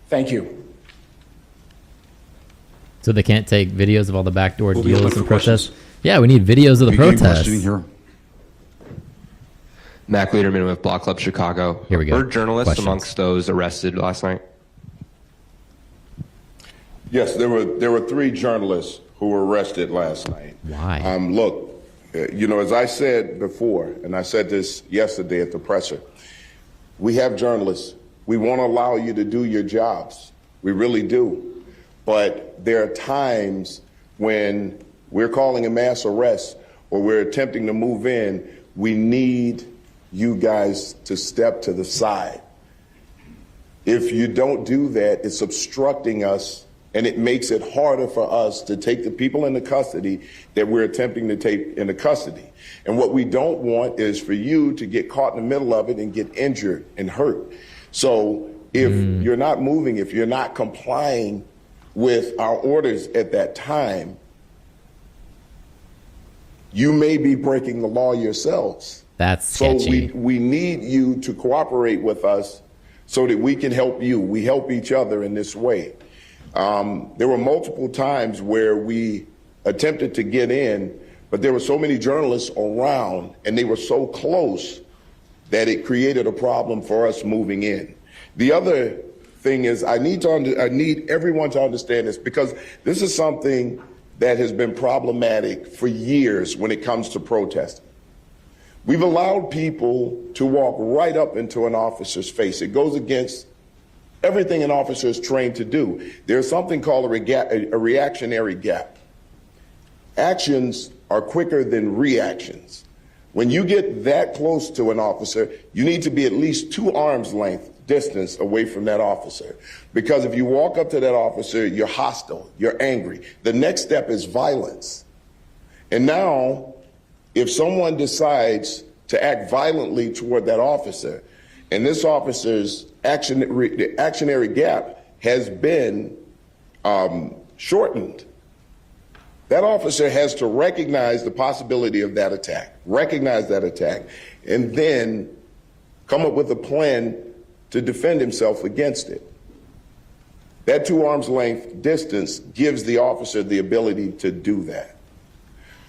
Thank you. So they can't take videos of all the backdoor deals and protests? Yeah, we need videos of the protests. Mac Lederman with Block Club Chicago. Here we go. Were journalists Questions. amongst those arrested last night? Yes, there were 3 journalists who were arrested last night. Why? Look, as I said before, and I said this yesterday at the presser, we have journalists. We want to allow you to do your jobs. We really do. But there are times when we're calling a mass arrest or we're attempting to move in, we need you guys to step to the side. If you don't do that, it's obstructing us, and it makes it harder for us to take the people into custody that we're attempting to take into custody. And what we don't want is for you to get caught in the middle of it and get injured and hurt. So if you're not moving, if you're not complying with our orders at that time, you may be breaking the law yourselves. That's sketchy. So we need you to cooperate with us so that we can help you. We help each other in this way. There were multiple times where we attempted to get in, but there were so many journalists around and they were so close that it created a problem for us moving in. The other thing is I need everyone to understand this, because this is something that has been problematic for years when it comes to protesting. We've allowed people to walk right up into an officer's face. It goes against everything an officer is trained to do. There's something called a reactionary gap. Actions are quicker than reactions. When you get that close to an officer, you need to be at least 2 arms length distance away from that officer. Because if you walk up to that officer, you're hostile, you're angry. The next step is violence. And now, if someone decides to act violently toward that officer, and this officer's actionary gap has been shortened, that officer has to recognize the possibility of that attack, and then come up with a plan to defend himself against it. That 2 arms length distance gives the officer the ability to do that.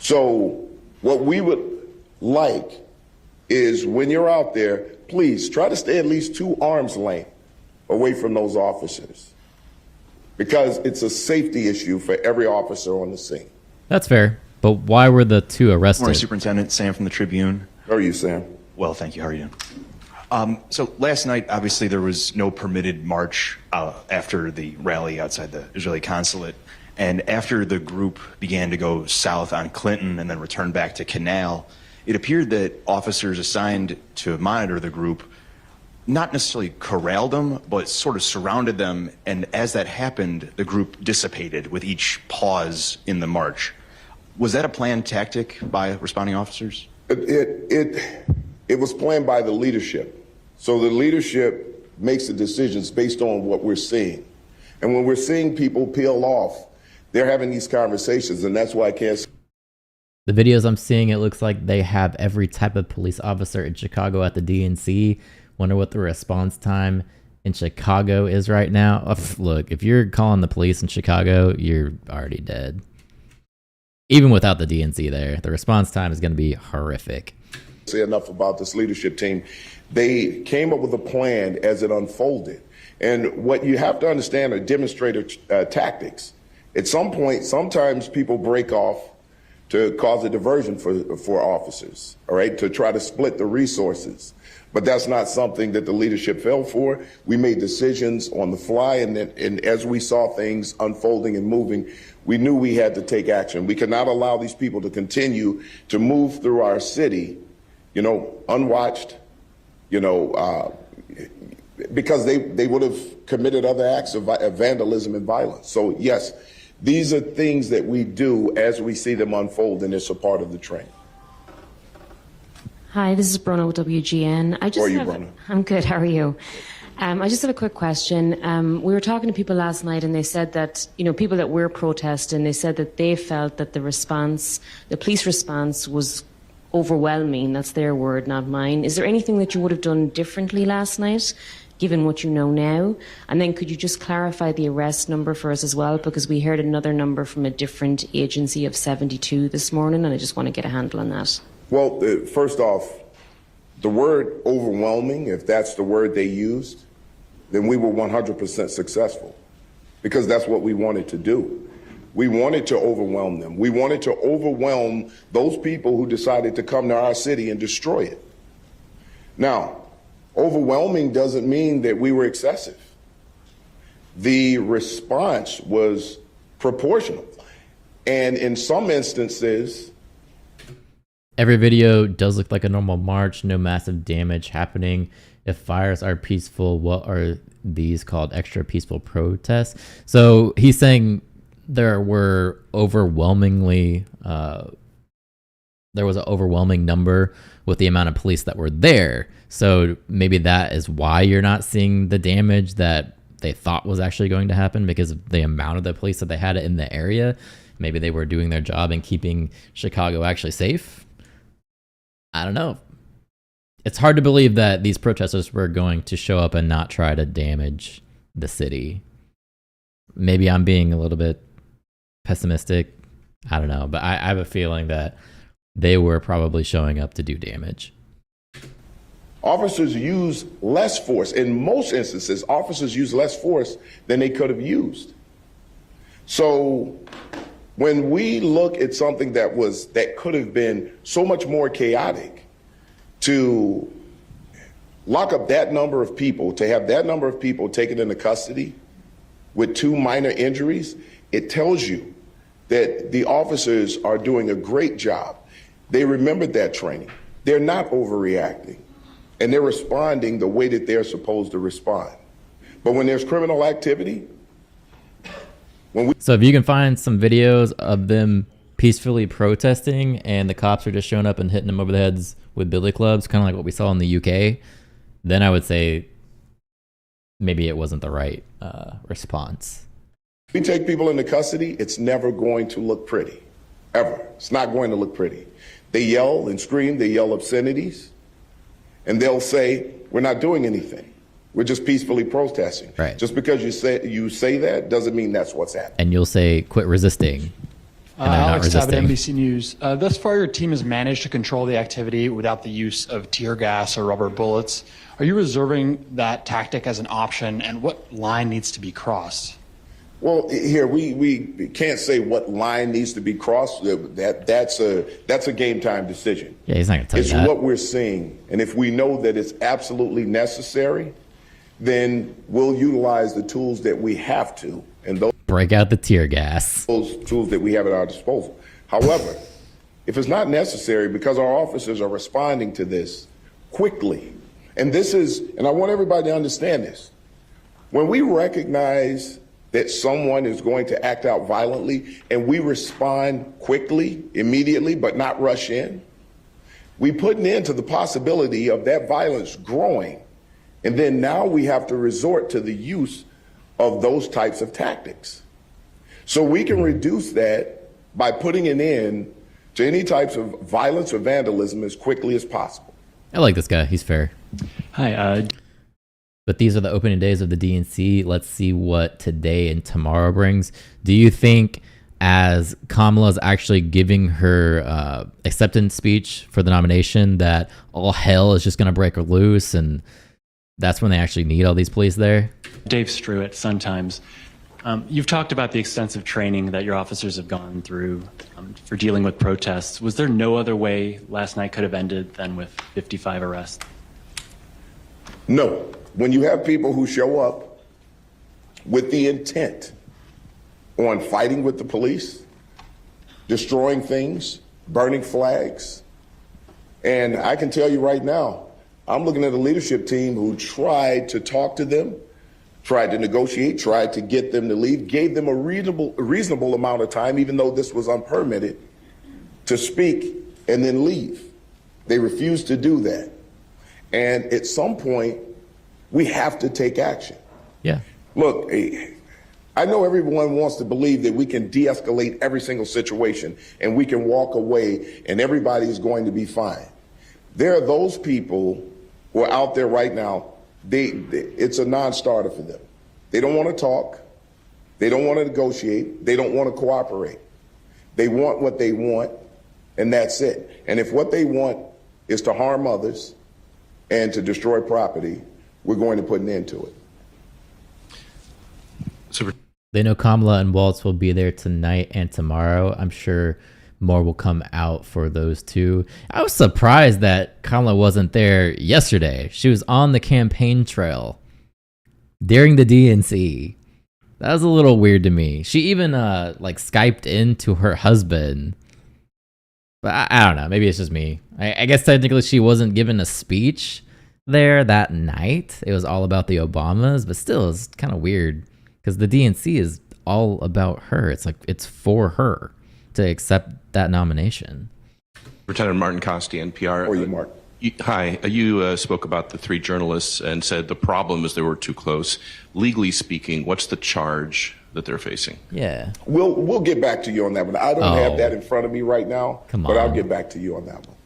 So what we would like is, when you're out there, please try to stay at least 2 arms length away from those officers, because it's a safety issue for every officer on the scene. That's fair. But why were the 2 arrested? Morning, Superintendent. Sam from the Tribune. How are you, Sam? Well, thank you. How are you? So last night, obviously, there was no permitted march after the rally outside the Israeli consulate. And after the group began to go south on Clinton and then return back to Canal, it appeared that officers assigned to monitor the group not necessarily corralled them, but sort of surrounded them. And as that happened, the group dissipated with each pause in the march. Was that a planned tactic by responding officers? It was planned by the leadership. So the leadership makes the decisions based on what we're seeing. And when we're seeing people peel off, they're having these conversations, and that's why I can't. The videos I'm seeing, it looks like they have every type of police officer in Chicago at the DNC. Wonder what the response time in Chicago is right now. Look, if you're calling the police in Chicago, you're already dead. Even without the DNC there, the response time is going to be horrific. Say enough about this leadership team. They came up with a plan as it unfolded. And what you have to understand are demonstrator tactics. At some point, sometimes people break off to cause a diversion for officers, all right, to try to split the resources. But that's not something that the leadership fell for. We made decisions on the fly, and as we saw things unfolding and moving, we knew we had to take action. We could not allow these people to continue to move through our city, unwatched, because they would have committed other acts of vandalism and violence. So yes, these are things that we do as we see them unfold, and it's a part of the training. Hi, this is Bruna with WGN. How are you, Bruna? I'm good. How are you? I just have a quick question. We were talking to people last night, and they said that, people that were protesting, they said that they felt that the police response was overwhelming. That's their word, not mine. Is there anything that you would have done differently last night, given what you know now? And then could you just clarify the arrest number for us as well? Because we heard another number from a different agency of 72 this morning, and I just want to get a handle on that. Well, first off, the word overwhelming, if that's the word they used, then we were 100% successful, because that's what we wanted to do. We wanted to overwhelm them. We wanted to overwhelm those people who decided to come to our city and destroy it. Now, overwhelming doesn't mean that we were excessive. The response was proportional. And in some instances, every video does look like a normal march, no massive damage happening. If fires are peaceful, what are these called? Extra peaceful protests? So he's saying there were overwhelmingly, there was an overwhelming number with the amount of police that were there. So maybe that is why you're not seeing the damage that they thought was actually going to happen, because of the amount of the police that they had in the area. Maybe they were doing their job and keeping Chicago actually safe. I don't know. It's hard to believe that these protesters were going to show up and not try to damage the city. Maybe I'm being a little bit pessimistic. I don't know. But I have a feeling that they were probably showing up to do damage. Officers use less force. In most instances, officers use less force than they could have used. So when we look at something that could have been so much more chaotic, to lock up that number of people, to have that number of people taken into custody with 2 minor injuries, it tells you that the officers are doing a great job. They remembered that training. They're not overreacting, and they're responding the way that they're supposed to respond. But when there's criminal activity, so if you can find some videos of them peacefully protesting and the cops are just showing up and hitting them over the heads with billy clubs, kind of like what we saw in the UK, then I would say maybe it wasn't the right response. If we take people into custody, it's never going to look pretty, ever. It's not going to look pretty. They yell and scream, they yell obscenities, and they'll say, we're not doing anything. We're just peacefully protesting. Right. Just because you say that doesn't mean that's what's happening. And you'll say, quit resisting. Alex Tabbitt, NBC News. Thus far, your team has managed to control the activity without the use of tear gas or rubber bullets. Are you reserving that tactic as an option, and what line needs to be crossed? Well, here, we can't say what line needs to be crossed. That's a game time decision. Yeah, he's not going to tell you that. It's what we're seeing. And if we know that it's absolutely necessary, then we'll utilize the tools that we have to. And those break out the tear gas. Those tools that we have at our disposal. However, if it's not necessary, because our officers are responding to this quickly, and I want everybody to understand this, when we recognize that someone is going to act out violently and we respond quickly, immediately, but not rush in, We put an end to the possibility of that violence growing. And then now we have to resort to the use of those types of tactics. So we can reduce that by putting an end to any types of violence or vandalism as quickly as possible. I like this guy. He's fair. Hi. But these are the opening days of the DNC. Let's see what today and tomorrow brings. Do you think, as Kamala's actually giving her acceptance speech for the nomination, that all hell is just going to break loose and that's when they actually need all these police there? Dave Struett, Sun Times. You've talked about the extensive training that your officers have gone through for dealing with protests. Was there no other way last night could have ended than with 55 arrests? No. When you have people who show up with the intent on fighting with the police, destroying things, burning flags, and I can tell you right now, I'm looking at a leadership team who tried to talk to them, tried to negotiate, tried to get them to leave, gave them a reasonable amount of time, even though this was unpermitted, to speak and then leave. They refused to do that. And at some point, we have to take action. Yeah. Look, I know everyone wants to believe that we can de-escalate every single situation and we can walk away and everybody's going to be fine. There are those people who are out there right now, it's a non-starter for them. They don't want to talk. They don't want to negotiate. They don't want to cooperate. They want what they want, and that's it. And if what they want is to harm others and to destroy property, we're going to put an end to it. They know Kamala and Waltz will be there tonight and tomorrow. I'm sure more will come out for those two. I was surprised that Kamala wasn't there yesterday. She was on the campaign trail during the DNC. That was a little weird to me. She even Skyped into her husband. But I don't know. Maybe it's just me. I guess technically she wasn't given a speech there that night. It was all about the Obamas, but still it's kind of weird because the DNC is all about her. It's like it's for her to accept that nomination. Lieutenant Martin Costi, NPR. How are you, Mark? Hi. You spoke about the three journalists and said the problem is they were too close. Legally speaking, what's the charge that they're facing? Yeah. We'll get back to you on that one. I don't have that in front of me right now, but I'll get back to you on that one.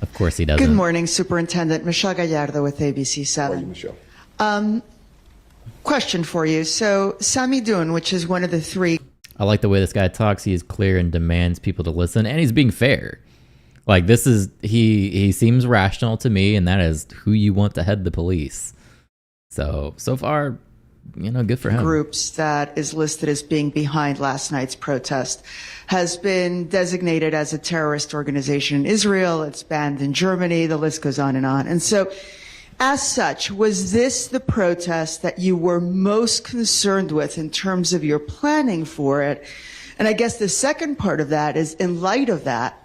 Of course he doesn't. Good morning, Superintendent. Michelle Gallardo with ABC7. How are you, Michelle? Question for you. So Sami Dun, which is one of the three. I like the way this guy talks. He is clear and demands people to listen, and he's being fair. Like this is he seems rational to me, and that is who you want to head the police. So far, good for him. Groups that is listed as being behind last night's protest has been designated as a terrorist organization in Israel. It's banned in Germany. The list goes on. And so, as such, was this the protest that you were most concerned with in terms of your planning for it? And I guess the second part of that is, in light of that,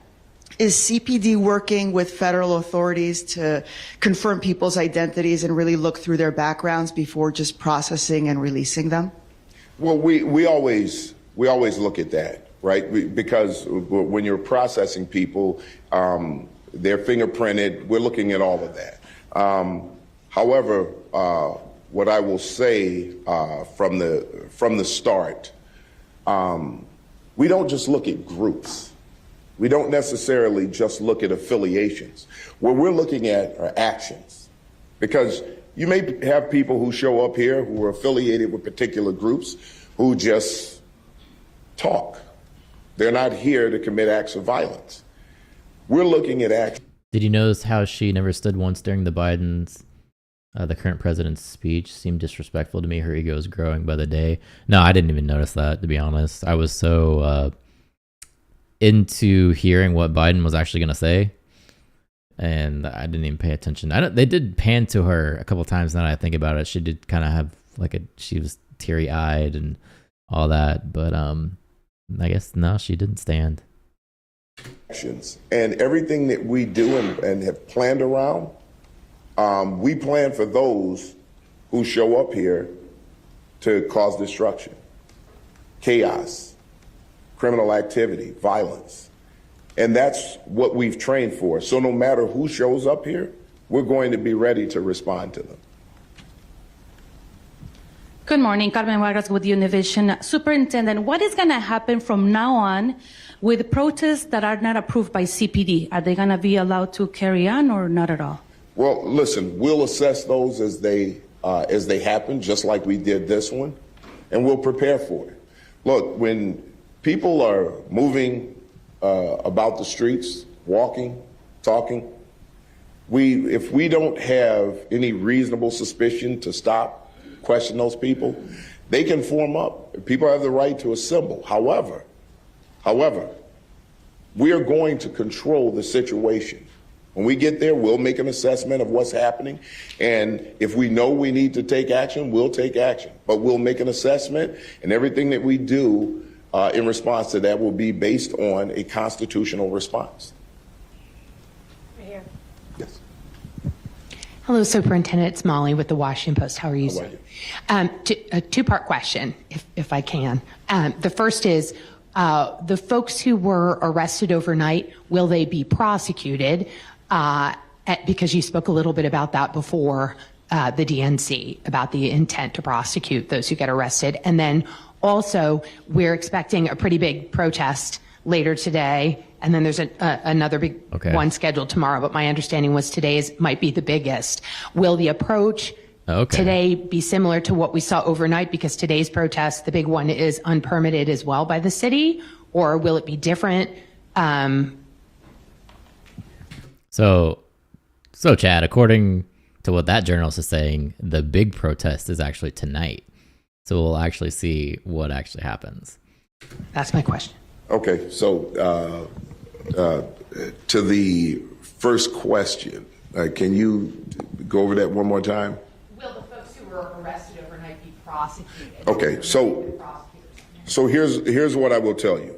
is CPD working with federal authorities to confirm people's identities and really look through their backgrounds before just processing and releasing them? Well, we always look at that, right? Because when you're processing people, they're fingerprinted. We're looking at all of that. However, what I will say from the start, we don't just look at groups. We don't necessarily just look at affiliations. What we're looking at are actions. Because you may have people who show up here who are affiliated with particular groups who just talk. They're not here to commit acts of violence. We're looking at action. Did you notice how she never stood once during the Biden's, the current president's speech? Seemed disrespectful to me. Her ego is growing by the day. No, I didn't even notice that, to be honest. I was so into hearing what Biden was actually going to say, and I didn't even pay attention. They did pan to her a couple times now that I think about it. She did kind of have she was teary-eyed and all that, but I guess no, she didn't stand. And everything that we do and have planned around, we plan for those who show up here to cause destruction, chaos, criminal activity, violence. And that's what we've trained for. So no matter who shows up here, we're going to be ready to respond to them. Good morning, Carmen Vargas with Univision. Superintendent, what is going to happen from now on with protests that are not approved by CPD? Are they going to be allowed to carry on or not at all? Well, listen, we'll assess those as they happen, just like we did this one, and we'll prepare for it. Look, when people are moving about the streets, walking, talking, if we don't have any reasonable suspicion to stop, question those people, they can form up. People have the right to assemble. However, we are going to control the situation. When we get there, we'll make an assessment of what's happening. And if we know we need to take action, we'll take action. But we'll make an assessment, and everything that we do in response to that will be based on a constitutional response. Right here. Yes. Hello, Superintendent. It's Molly with the Washington Post. How are you, sir? A two-part question, if I can. The first is, the folks who were arrested overnight, will they be prosecuted? Because you spoke a little bit about that before the DNC, about the intent to prosecute those who get arrested. And then also, we're expecting a pretty big protest later today, and then there's another big one scheduled tomorrow, but my understanding was today's might be the biggest. Will the approach today be similar to what we saw overnight, because today's protest, the big one, is unpermitted as well by the city, or will it be different? So Chad, according to what that journalist is saying, the big protest is actually tonight. So we'll actually see what actually happens. That's my question. Okay, so to the first question, can you go over that one more time? Will the folks who were arrested overnight be prosecuted? Okay, so here's what I will tell you.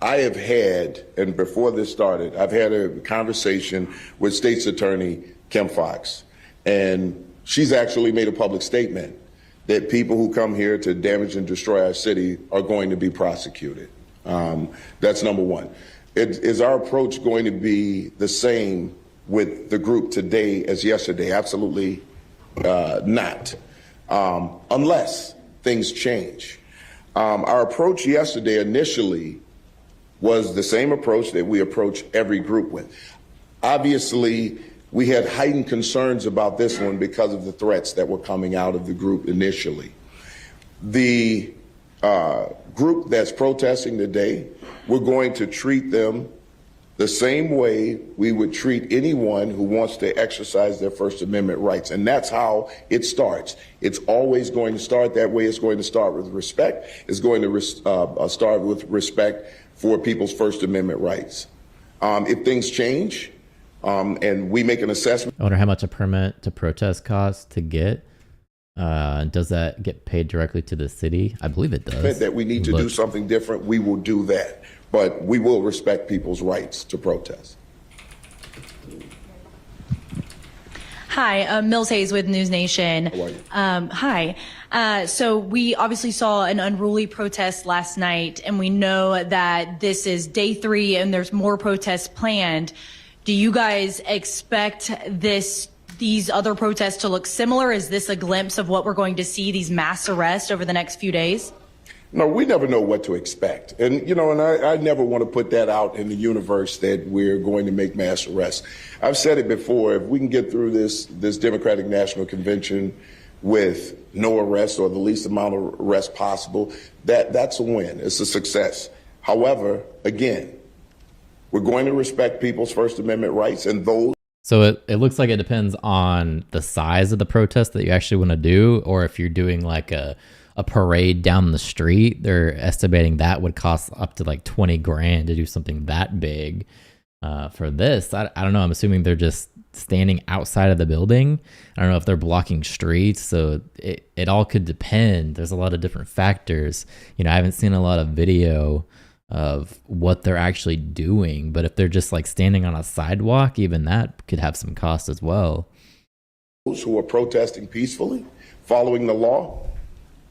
I have had, and before this started, I've had a conversation with State's Attorney Kim Foxx, and she's actually made a public statement that people who come here to damage and destroy our city are going to be prosecuted. That's number one. Is our approach going to be the same with the group today as yesterday? Absolutely not, unless things change. Our approach yesterday initially was the same approach that we approach every group with. Obviously, we had heightened concerns about this one because of the threats that were coming out of the group initially. The group that's protesting today, we're going to treat them the same way we would treat anyone who wants to exercise their First Amendment rights. And that's how it starts. It's always going to start that way. It's going to start with respect. It's going to start with respect for people's First Amendment rights. If things change and we make an assessment. I wonder how much a permit to protest costs to get. Does that get paid directly to the city? I believe it does. That we need to do something different, we will do that. But we will respect people's rights to protest. Hi, Mills Hayes with News Nation. How are you? Hi. So we obviously saw an unruly protest last night, and we know that this is day 3 and there's more protests planned. Do you guys expect these other protests to look similar? Is this a glimpse of what we're going to see, these mass arrests over the next few days? No, we never know what to expect. And, I never want to put that out in the universe that we're going to make mass arrests. I've said it before, if we can get through this Democratic National Convention with no arrests or the least amount of arrests possible, that's a win. It's a success. However, again, we're going to respect people's First Amendment rights, and those. So it looks like it depends on the size of the protest that you actually want to do, or if you're doing like a parade down the street, they're estimating that would cost up to like $20,000 to do something that big. For this, I don't know. I'm assuming they're just standing outside of the building. I don't know if they're blocking streets. So it all could depend. There's a lot of different factors. I haven't seen a lot of video of what they're actually doing, but if they're just like standing on a sidewalk, even that could have some cost as well. Those who are protesting peacefully, following the law,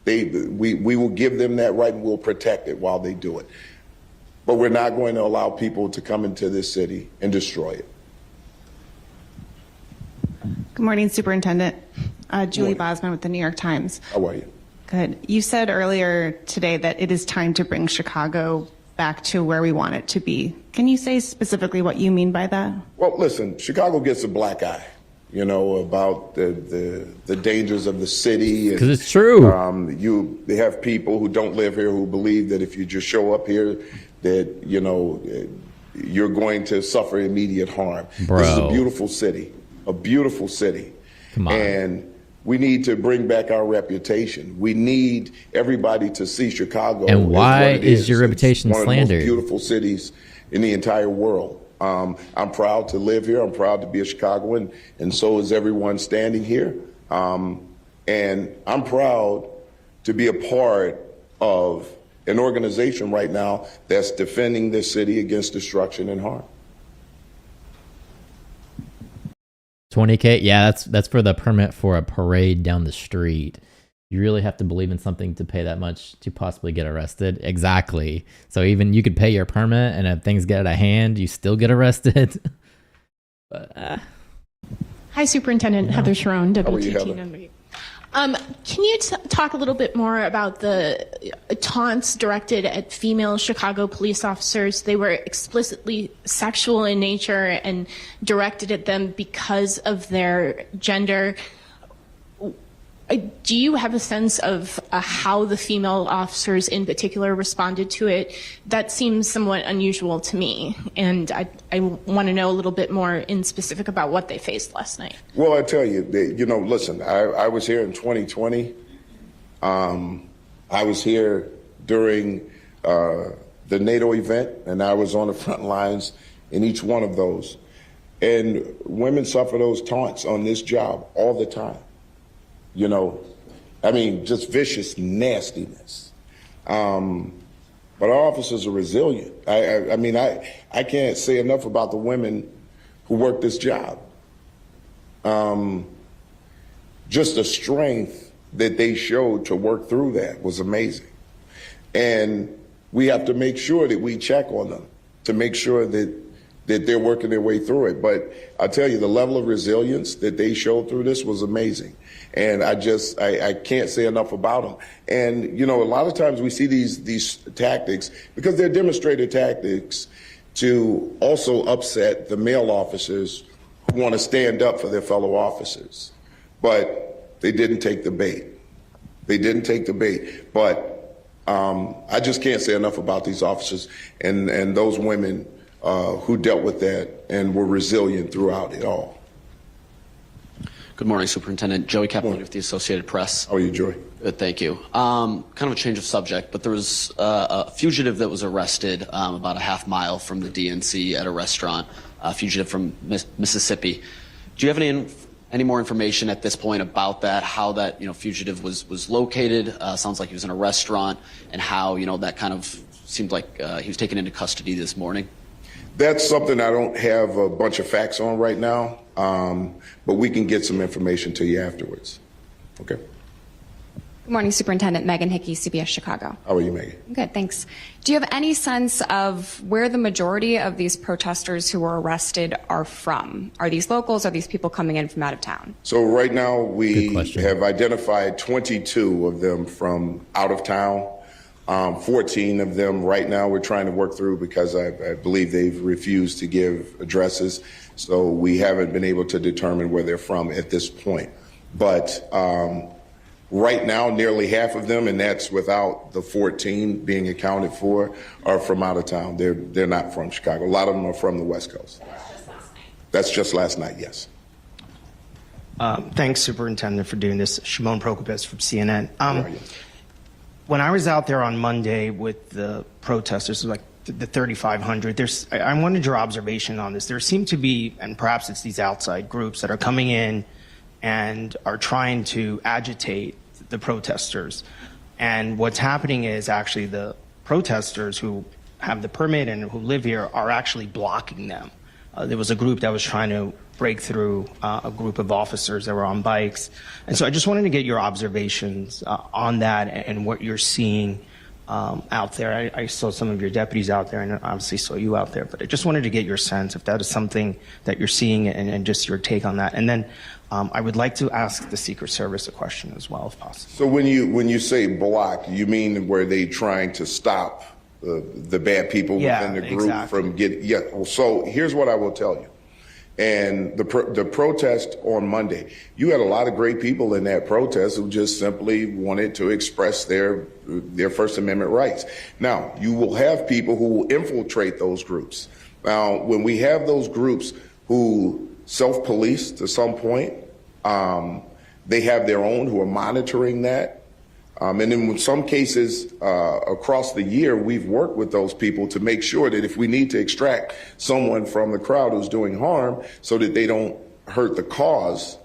we will give them that right, and we'll protect it while they do it. but we're not going to allow people to come into this city and destroy it. Good morning, Superintendent. Julie Bosman with the New York Times. How are you? Good. You said earlier today that it is time to bring Chicago back to where we want it to be. Can you say specifically what you mean by that? Well, listen, Chicago gets a black eye, about the dangers of the city. Because it's true. They have people who don't live here who believe that if you just show up here, that, you're going to suffer immediate harm. Bro. This is a beautiful city, Come on. And we need to bring back our reputation. We need everybody to see Chicago. And why as what it is your reputation It's one slandered? of the most beautiful cities in the entire world. I'm proud to live here. I'm proud to be a Chicagoan, and so is everyone standing here. And I'm proud to be a part of an organization right now that's defending this city against destruction and harm. $20K, yeah, that's for the permit for a parade down the street. You really have to believe in something to pay that much to possibly get arrested. Exactly. So even you could pay your permit, and if things get out of hand, you still get arrested. But, Hi, Superintendent Heather Sharon, How are you, WTT Heather? number. Can you talk a little bit more about the taunts directed at female Chicago police officers? They were explicitly sexual in nature and directed at them because of their gender. Do you have a sense of how the female officers in particular responded to it? That seems somewhat unusual to me, and I want to know a little bit more in specific about what they faced last night. Well, I tell you, listen, I was here in 2020. I was here during the NATO event, and I was on the front lines in each one of those. And women suffer those taunts on this job all the time. Just vicious nastiness. But our officers are resilient. I can't say enough about the women who work this job. Just the strength that they showed to work through that was amazing. And we have to make sure that we check on them to make sure that they're working their way through it. But I tell you, the level of resilience that they showed through this was amazing. And I can't say enough about them. And, a lot of times we see these tactics because they're demonstrated tactics to also upset the male officers who want to stand up for their fellow officers. But they didn't take the bait. But I just can't say enough about these officers and those women who dealt with that and were resilient throughout it all. Good morning, Superintendent. Joey Capelli with the Associated Press. How are you, Joey? Good, thank you. Kind of a change of subject, but there was a fugitive that was arrested about a half mile from the DNC at a restaurant, a fugitive from Mississippi. Do you have any more information at this point about that, how that fugitive was located? Sounds like he was in a restaurant, and how that kind of seemed like he was taken into custody this morning. That's something I don't have a bunch of facts on right now, but we can get some information to you afterwards. Okay. Good morning, Superintendent. Megan Hickey, CBS Chicago. How are you, Megan? Good, thanks. Do you have any sense of where the majority of these protesters who were arrested are from? Are these locals? Are these people coming in from out of town? So right now we have identified 22 of them from out of town. 14 of them right now we're trying to work through because I believe they've refused to give addresses. So we haven't been able to determine where they're from at this point. But right now, nearly half of them, and that's without the 14 being accounted for, are from out of town. They're not from Chicago. A lot of them are from the West Coast. That's just last night, yes. Thanks, Superintendent, for doing this. Shimon Prokopis from CNN. When I was out there on Monday with the protesters, like the 3,500, I wanted your observation on this. There seem to be, and perhaps it's these outside groups that are coming in and are trying to agitate the protesters. And what's happening is actually the protesters who have the permit and who live here are actually blocking them. There was a group that was trying to break through a group of officers that were on bikes. And so I just wanted to get your observations on that and what you're seeing out there. I saw some of your deputies out there, and obviously saw you out there. But I just wanted to get your sense if that is something that you're seeing, and just your take on that. And then I would like to ask the Secret Service a question as well, if possible. So when you say block, you mean where they trying to stop the bad people within the group from getting? Yeah. So here's what I will tell you. And the protest on Monday, you had a lot of great people in that protest who just simply wanted to express their First Amendment rights. Now, you will have people who will infiltrate those groups. Now, when we have those groups who self-police to some point, they have their own who are monitoring that. And in some cases across the year, we've worked with those people to make sure that if we need to extract someone from the crowd who's doing harm so that they don't hurt the cause,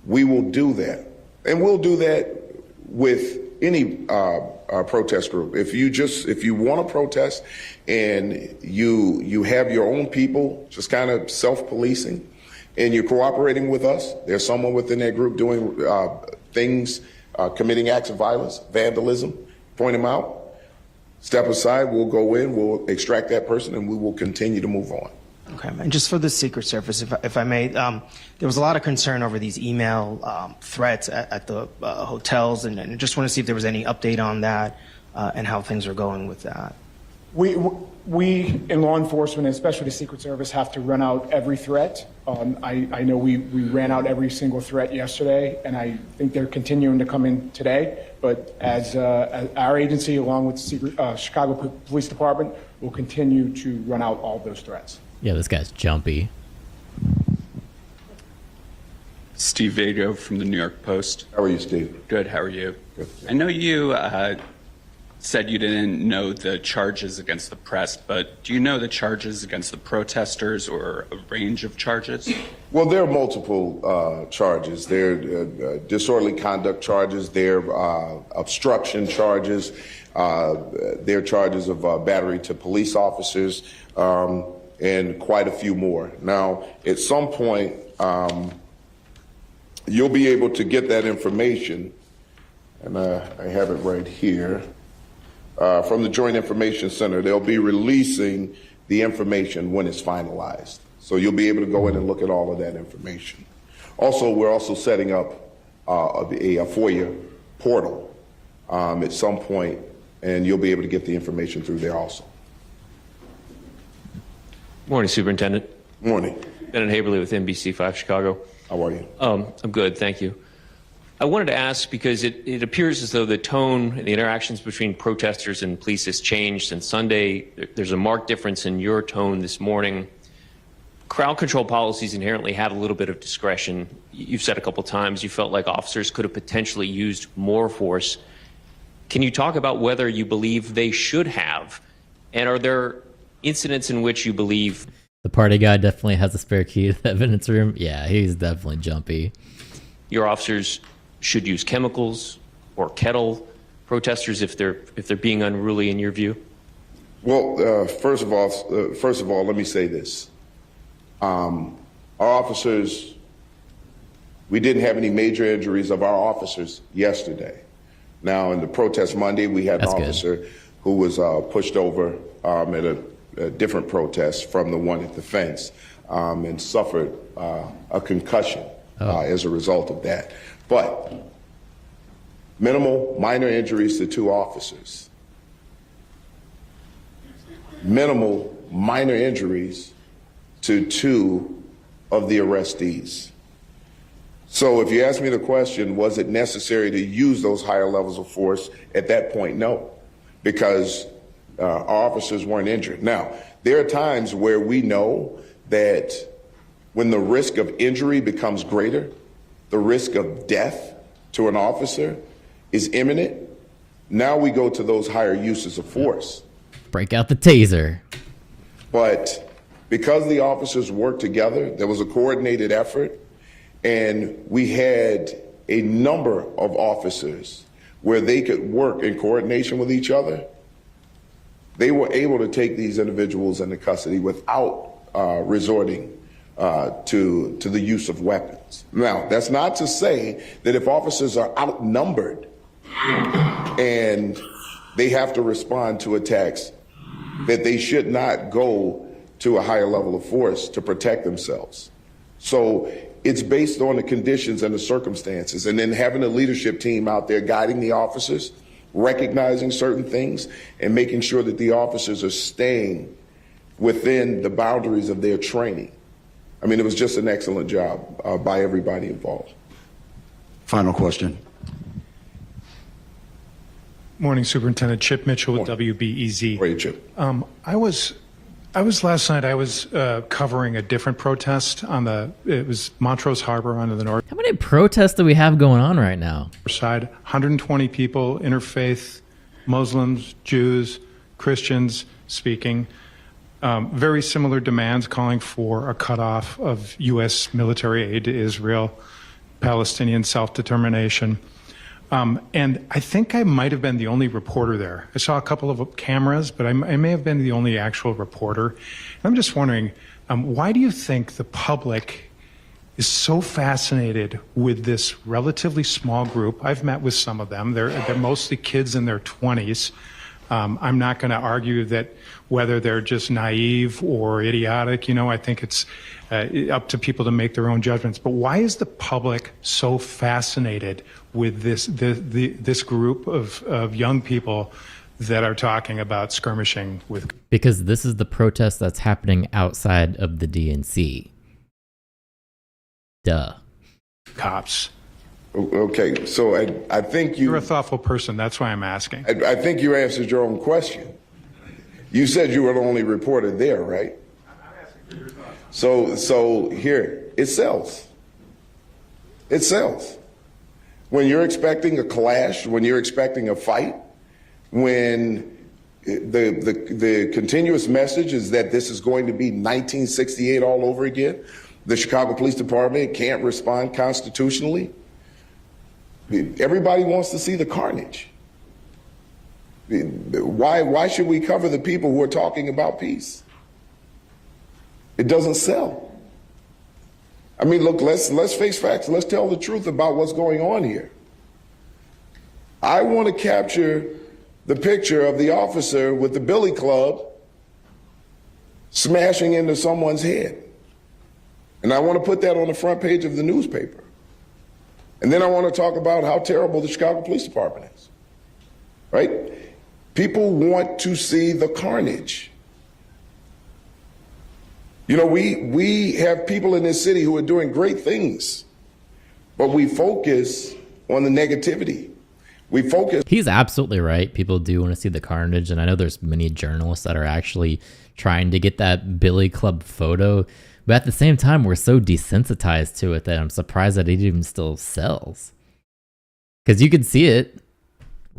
we will do that. And we'll do that with any protest group. If you want to protest and you have your own people just kind of self-policing and you're cooperating with us, there's someone within that group doing things, committing acts of violence, vandalism, point them out, step aside, we'll go in, we'll extract that person, and we will continue to move on. Okay, and just for the Secret Service, if I may, there was a lot of concern over these email threats at the hotels, and I just want to see if there was any update on that and how things are going with that. We in law enforcement, especially the Secret Service, have to run out every threat. I know we ran out every single threat yesterday, and I think they're continuing to come in today. But as our agency, along with the Chicago Police Department, will continue to run out all those threats. Yeah, this guy's jumpy. Steve Vado from the New York Post. How are you, Steve? Good, how are you? Good. I know you said you didn't know the charges against the press, but do you know the charges against the protesters or a range of charges? Well, there are multiple charges. There are disorderly conduct charges. There are obstruction charges. There are charges of battery to police officers, and quite a few more. Now, at some point, you'll be able to get that information, and I have it right here. From the Joint Information Center, they'll be releasing the information when it's finalized. So you'll be able to go in and look at all of that information. Also, we're also setting up a FOIA portal at some point, and you'll be able to get the information through there also. Morning, Superintendent. Morning. Ben Haberly with NBC5 Chicago. How are you? I'm good, thank you. I wanted to ask because it appears as though the tone and the interactions between protesters and police has changed since Sunday. There's a marked difference in your tone this morning. Crowd control policies inherently have a little bit of discretion. You've said a couple times you felt like officers could have potentially used more force. Can you talk about whether you believe they should have? And are there incidents in which you believe the party guy definitely has a spare key to the evidence room? Yeah, he's definitely jumpy. Your officers should use chemicals or kettle protesters if they're being unruly in your view? Well, first of all, let me say this: our officers. We didn't have any major injuries of our officers yesterday. Now, in the protest Monday, we had an officer who was pushed over at a different protest from the one at the fence and suffered a concussion as a result of that. But minimal, minor injuries to 2 officers. Minimal, minor injuries to 2 of the arrestees. So if you ask me the question, was it necessary to use those higher levels of force? At that point, no, because our officers weren't injured. Now, there are times where we know that when the risk of injury becomes greater, the risk of death to an officer is imminent. Now we go to those higher uses of force. Break out the taser. But because the officers worked together, there was a coordinated effort, and we had a number of officers where they could work in coordination with each other. They were able to take these individuals into custody without resorting to the use of weapons. Now, that's not to say that if officers are outnumbered and they have to respond to attacks, that they should not go to a higher level of force to protect themselves. So it's based on the conditions and the circumstances, and then having a leadership team out there guiding the officers, recognizing certain things, and making sure that the officers are staying within the boundaries of their training. I mean, it was just an excellent job by everybody involved. Final question. Morning, Superintendent. Chip Mitchell with WBEZ. Great, Chip. I was last night. I was covering a different protest it was Montrose Harbor on the north. How many protests do we have going on right now? Side, 120 people, interfaith, Muslims, Jews, Christians speaking. Very similar demands, calling for a cutoff of U.S. military aid to Israel, Palestinian self-determination. And I think I might have been the only reporter there. I saw a couple of cameras, but I may have been the only actual reporter. And I'm just wondering, why do you think the public is so fascinated with this relatively small group? I've met with some of them. They're mostly kids in their 20s. I'm not going to argue that whether they're just naive or idiotic. I think it's up to people to make their own judgments. But why is the public so fascinated with this group of young people that are talking about skirmishing with? Because this is the protest that's happening outside of the DNC. Duh. Cops. Okay, so I think you're a thoughtful person. That's why I'm asking. I think you answered your own question. You said you were the only reporter there, right? So here, it sells. It sells. When you're expecting a clash, when you're expecting a fight, when the continuous message is that this is going to be 1968 all over again, the Chicago Police Department can't respond constitutionally. Everybody wants to see the carnage. Why should we cover the people who are talking about peace? It doesn't sell. I mean, look, let's face facts. Let's tell the truth about what's going on here. I want to capture the picture of the officer with the billy club smashing into someone's head. And I want to put that on the front page of the newspaper. And then I want to talk about how terrible the Chicago Police Department is, right? People want to see the carnage. We have people in this city who are doing great things, but we focus on the negativity. We focus. He's absolutely right. People do want to see the carnage, and I know there's many journalists that are actually trying to get that Billy Club photo. But at the same time, we're so desensitized to it that I'm surprised that it even still sells. Because you could see it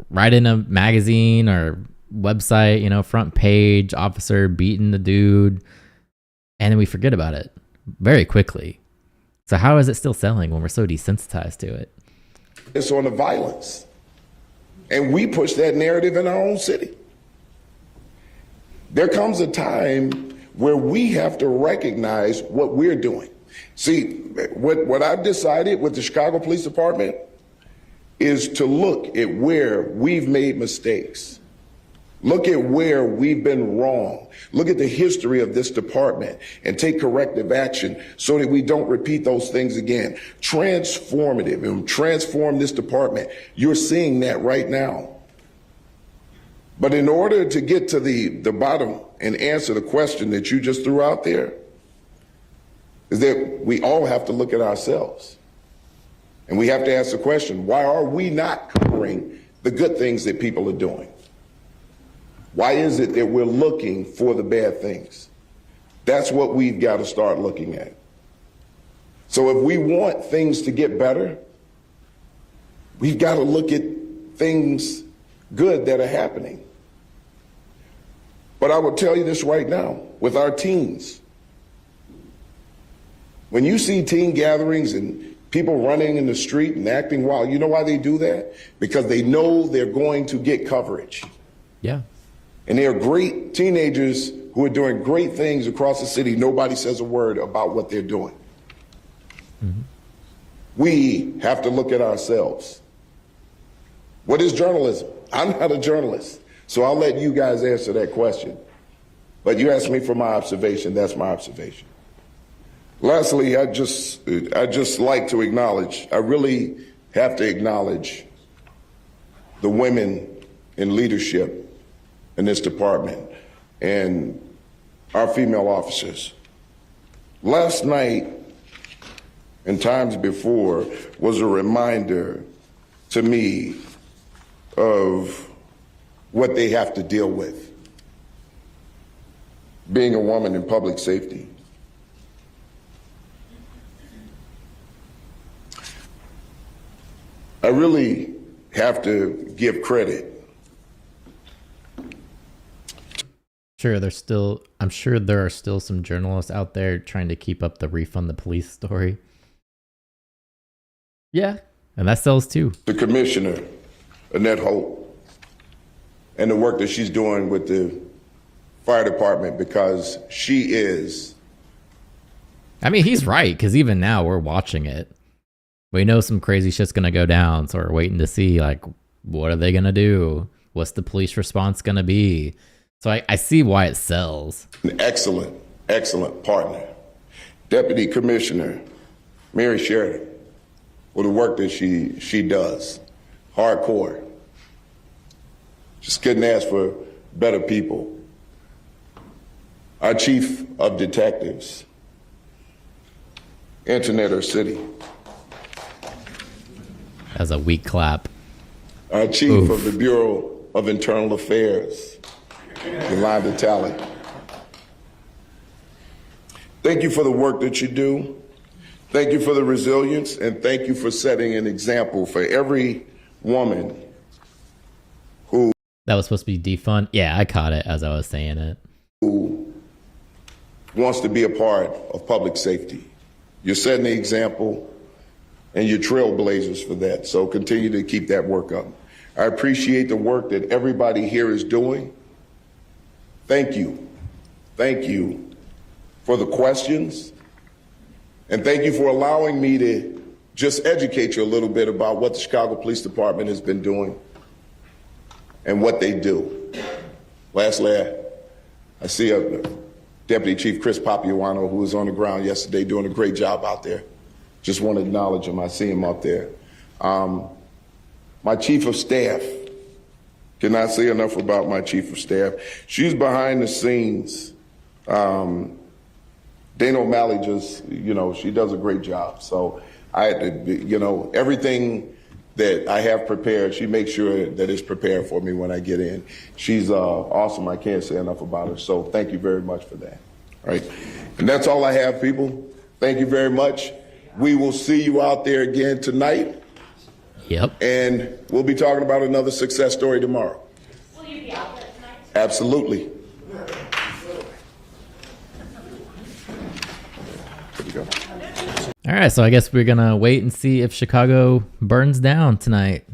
right in a magazine or website, front page, officer beating the dude, and then we forget about it very quickly. So how is it still selling when we're so desensitized to it? It's on the violence. And we push that narrative in our own city. There comes a time where we have to recognize what we're doing. See, what I've decided with the Chicago Police Department is to look at where we've made mistakes. Look at where we've been wrong. Look at the history of this department and take corrective action so that we don't repeat those things again. Transformative and transform this department. You're seeing that right now. But in order to get to the bottom and answer the question that you just threw out there, is that we all have to look at ourselves. And we have to ask the question, why are we not covering the good things that people are doing? Why is it that we're looking for the bad things? That's what we've got to start looking at. So if we want things to get better, we've got to look at things good that are happening. But I will tell you this right now, with our teens, when you see teen gatherings and people running in the street and acting wild, you know why they do that? Because they know they're going to get coverage. Yeah. And there are great teenagers who are doing great things across the city. Nobody says a word about what they're doing. Mm-hmm. We have to look at ourselves. What is journalism? I'm not a journalist. So I'll let you guys answer that question. But you asked me for my observation, that's my observation. Lastly, I just like to acknowledge, I really have to acknowledge the women in leadership in this department and our female officers. Last night and times before was a reminder to me of what they have to deal with being a woman in public safety. I really have to give credit. I'm sure there are still some journalists out there trying to keep up the refund the police story. Yeah, and that sells too. The commissioner, Annette Holt, and the work that she's doing with the fire department, because she is. I mean, he's right, because even now we're watching it. We know some crazy shit's going to go down, so we're waiting to see, like, what are they going to do? What's the police response going to be? So I see why it sells. An excellent, excellent partner. Deputy Commissioner Mary Sheridan, for the work that she does. Hardcore. Just couldn't ask for better people. Our Chief of Detectives, Antoinette City. As a weak clap. Our Chief of the Bureau of Internal Affairs, Yolanda Talley. Thank you for the work that you do. Thank you for the resilience, and thank you for setting an example for every woman who... That was supposed to be defund? Yeah, I caught it as I was saying it. Who wants to be a part of public safety. You're setting the example, and you're trailblazers for that, so continue to keep that work up. I appreciate the work that everybody here is doing. Thank you. Thank you for the questions, and thank you for allowing me to just educate you a little bit about what the Chicago Police Department has been doing and what they do. Lastly, I see a Deputy Chief Chris Papiano, who was on the ground yesterday doing a great job out there. Just want to acknowledge him. I see him up there. My Chief of Staff, cannot say enough about my Chief of Staff. She's behind the scenes. Dana O'Malley just, she does a great job. So I had to, everything that I have prepared, she makes sure that it's prepared for me when I get in. She's awesome. I can't say enough about her. So thank you very much for that. All right. And that's all I have, people. Thank you very much. We will see you out there again tonight. Yep. And we'll be talking about another success story tomorrow. Will you be out there tonight? Absolutely. All right, so I guess we're going to wait and see if Chicago burns down tonight.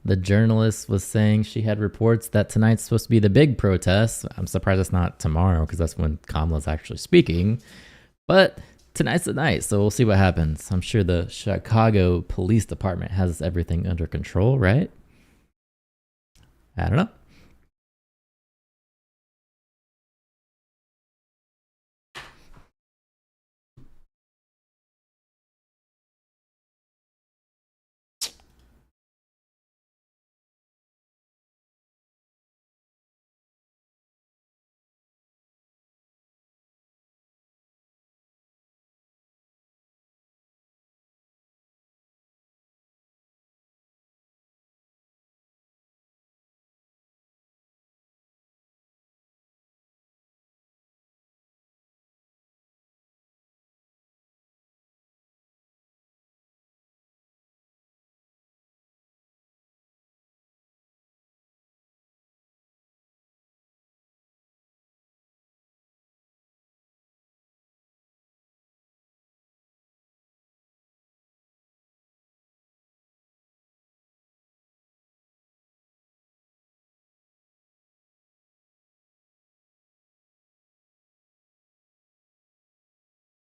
The journalist was saying she had reports that tonight's supposed to be the big protest. I'm surprised it's not tomorrow because that's when Kamala's actually speaking. But tonight's the night, so we'll see what happens. I'm sure the Chicago Police Department has everything under control, right? I don't know.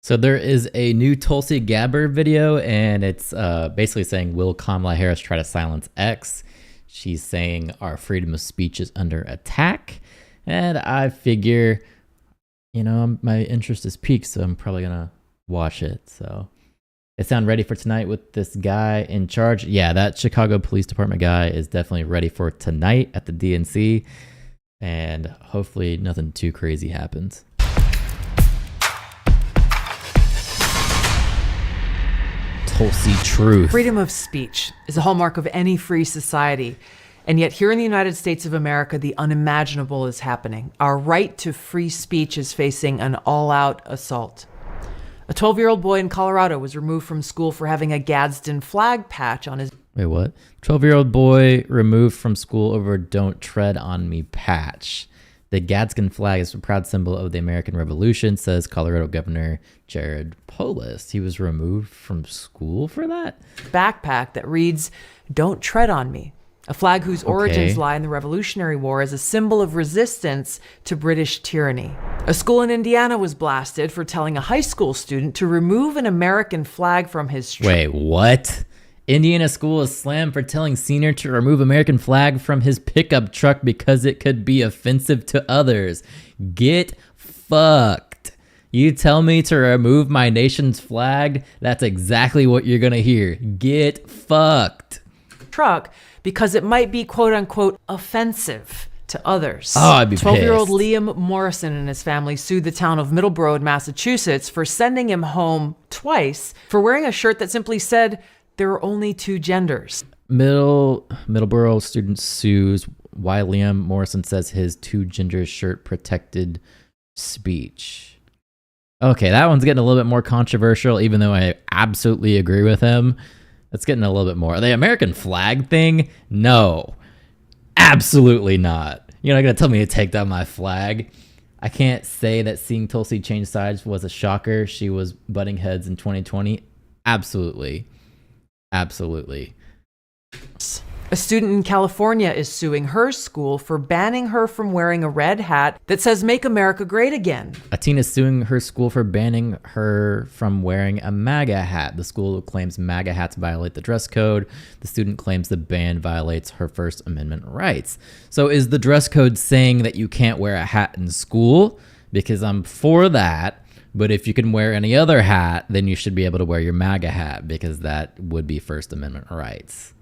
So there is a new Tulsi Gabbard video, and it's basically saying, will Kamala Harris try to silence X? She's saying our freedom of speech is under attack. And I figure, my interest is piqued, so I'm probably going to watch it. So they sound ready for tonight with this guy in charge. Yeah, that Chicago Police Department guy is definitely ready for tonight at the DNC. And hopefully nothing too crazy happens. Tulsi truth. Freedom of speech is a hallmark of any free society. And yet here in the United States of America, the unimaginable is happening. Our right to free speech is facing an all-out assault. A 12-year-old boy in Colorado was removed from school for having a Gadsden flag patch on his... Wait, what? 12-year-old boy removed from school over "Don't Tread on Me" patch. The Gadsden flag is a proud symbol of the American Revolution, says Colorado Governor Jared Polis. He was removed from school for that? Backpack that reads, "Don't tread on me." A flag whose origins lie in the Revolutionary War as a symbol of resistance to British tyranny. A school in Indiana was blasted for telling a high school student to remove an American flag from his truck. Wait, what? Indiana school is slammed for telling senior to remove American flag from his pickup truck because it could be offensive to others. Get fucked. You tell me to remove my nation's flag? That's exactly what you're gonna hear. Get fucked. Truck because it might be quote unquote offensive to others. Oh, I'd be 12-year-old pissed. Liam Morrison and his family sued the town of Middleborough in Massachusetts for sending him home twice for wearing a shirt that simply said there are only two genders. Middleborough student sues why Liam Morrison says his two genders shirt protected speech. Okay, that one's getting a little bit more controversial, even though I absolutely agree with him. That's getting a little bit more. The American flag thing? No. Absolutely not. You're not going to tell me to take down my flag. I can't say that seeing Tulsi change sides was a shocker. She was butting heads in 2020. Absolutely. Absolutely. A student in California is suing her school for banning her from wearing a red hat that says "Make America Great Again." A teen is suing her school for banning her from wearing a MAGA hat. The school claims MAGA hats violate the dress code. The student claims the ban violates her First Amendment rights. So is the dress code saying that you can't wear a hat in school? Because I'm for that. But if you can wear any other hat, then you should be able to wear your MAGA hat because that would be First Amendment rights.